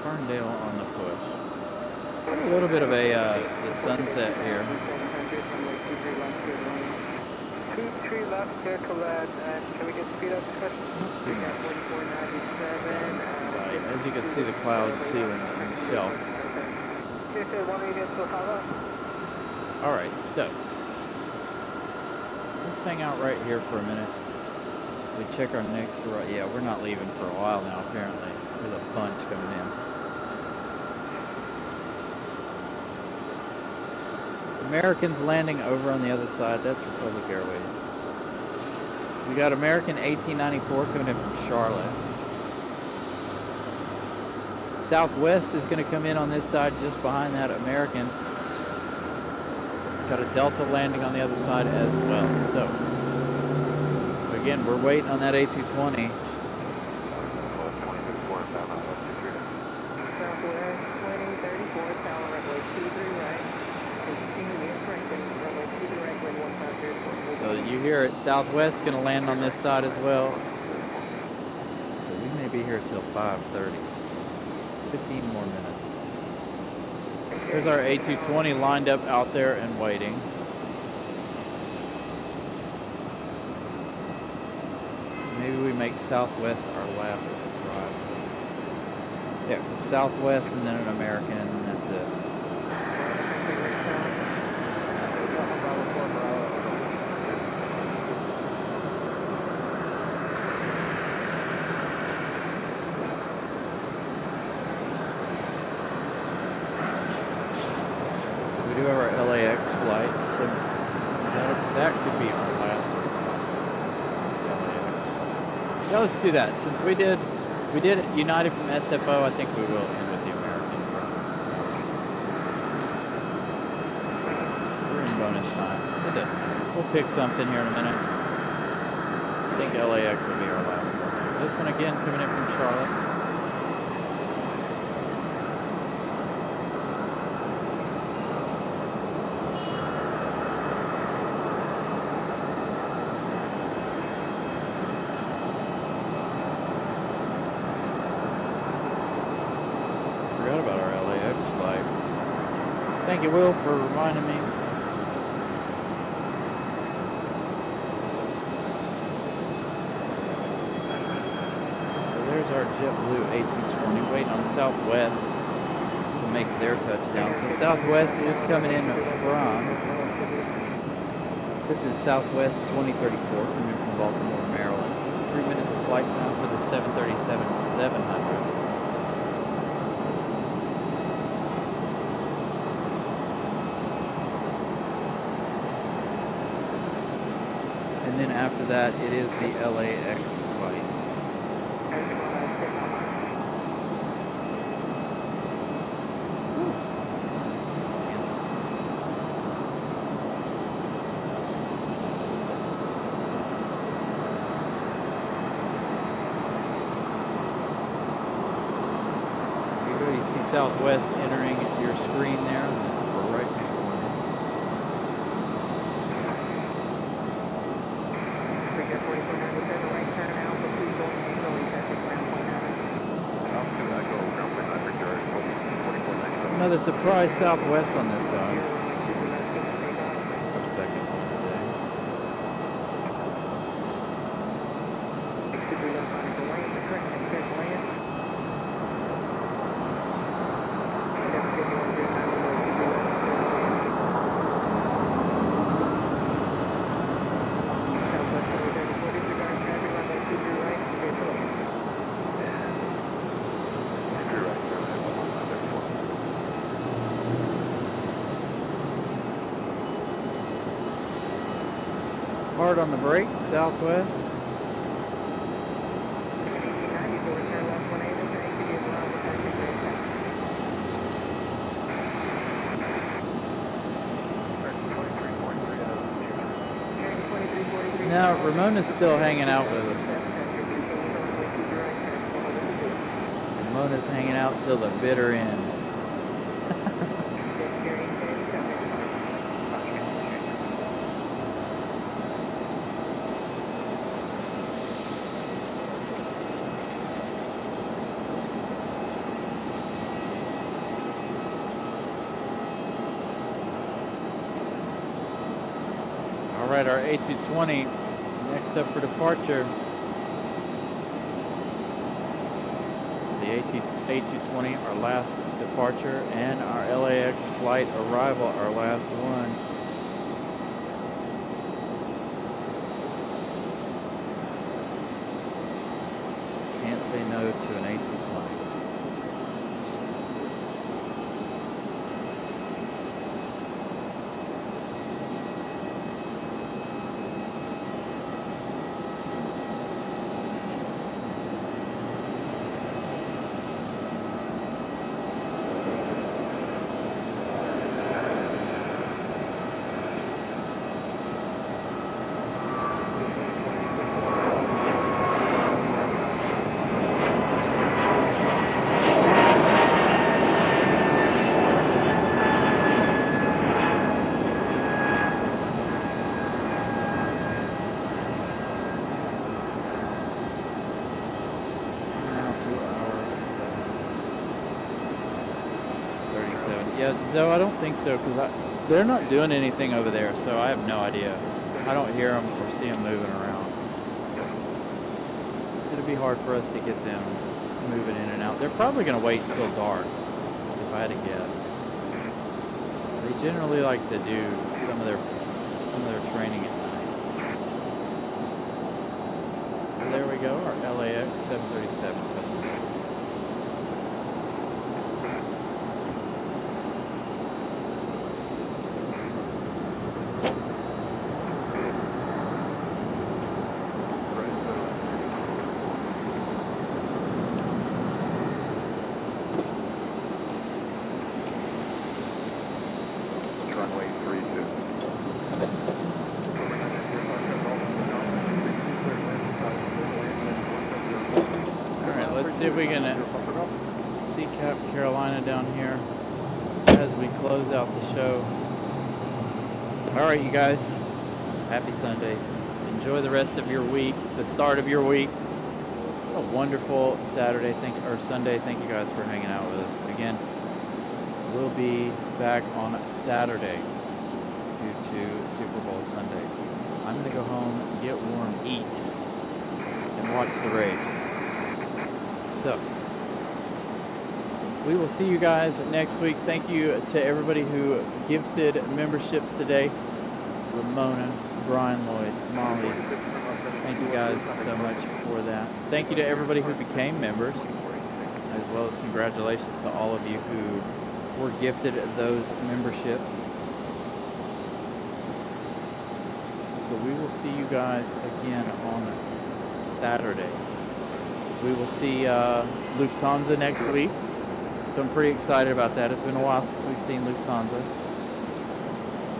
Ferndale on the push. A little bit of the sunset here. 23 left, clear to land, and can we get speed up? Not too much. As you can see, the clouds sealing in the shelf. All right, so let's hang out right here for a minute. So we check our next ride. Yeah, we're not leaving for a while now, apparently. There's a bunch coming in. Americans landing over on the other side. That's Republic Airways. We got American 1894 coming in from Charlotte. Southwest is going to come in on this side just behind that American. Got a Delta landing on the other side as well. So, again, we're waiting on that A220. So you hear it, Southwest going to land on this side as well. So we may be be here till 5:30. 15 more minutes. There's our A220 lined up out there and waiting. Maybe we make Southwest our last arrival. Yeah, because Southwest and then an American, and that's it. So we do have our LAX flight, so that could be our last LAX. Yeah, let's do that. Since we did United from SFO, I think we will end with the American from LA. We're in bonus time. It doesn't matter. We'll pick something here in a minute. I think LAX will be our last one. This one again coming in from Charlotte. Forgot about our LAX flight. Thank you, Will, for reminding me. So there's our JetBlue A220 waiting on Southwest to make their touchdown. So Southwest is coming in from, this is Southwest 2034 coming in from Baltimore, Maryland. 53 minutes of flight time for the 737-700. And then after that, it is the LAX flights. You already see Southwest entering your screen there in the upper right-hand corner. Another surprise Southwest on this side. It's our second one today. Hard on the brakes, Southwest. Now, Ramona's still hanging out with us. Ramona's hanging out till the bitter end. All right, our A220 next up for departure. So the A220, our last departure, and our LAX flight arrival, our last one. Can't say no to an A220. 737. Yeah, Zoe, I don't think so because they're not doing anything over there, so I have no idea. I don't hear them or see them moving around. It'll be hard for us to get them moving in and out. They're probably going to wait until dark, if I had to guess. They generally like to do some of their training at night. So there we go, our LAX 737 touching down. Runway 32. Alright, let's see if we can see Cap Carolina down here as we close out the show. Alright, you guys, happy Sunday. Enjoy the rest of your week, the start of your week. A wonderful Saturday, Sunday. Thank you guys for hanging out with us. Again, we'll be back on Saturday due to Super Bowl Sunday. I'm going to go home, get warm, eat, and watch the race. So, we will see you guys next week. Thank you to everybody who gifted memberships today. Ramona, Brian Lloyd, Molly. Thank you guys so much for that. Thank you to everybody who became members, as well as congratulations to all of you who were gifted those memberships. So we will see you guys again on Saturday. We will see Lufthansa next week. So I'm pretty excited about that. It's been a while since we've seen Lufthansa.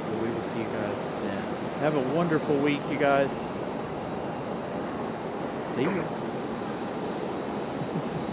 So we will see you guys then. Have a wonderful week, you guys. See you.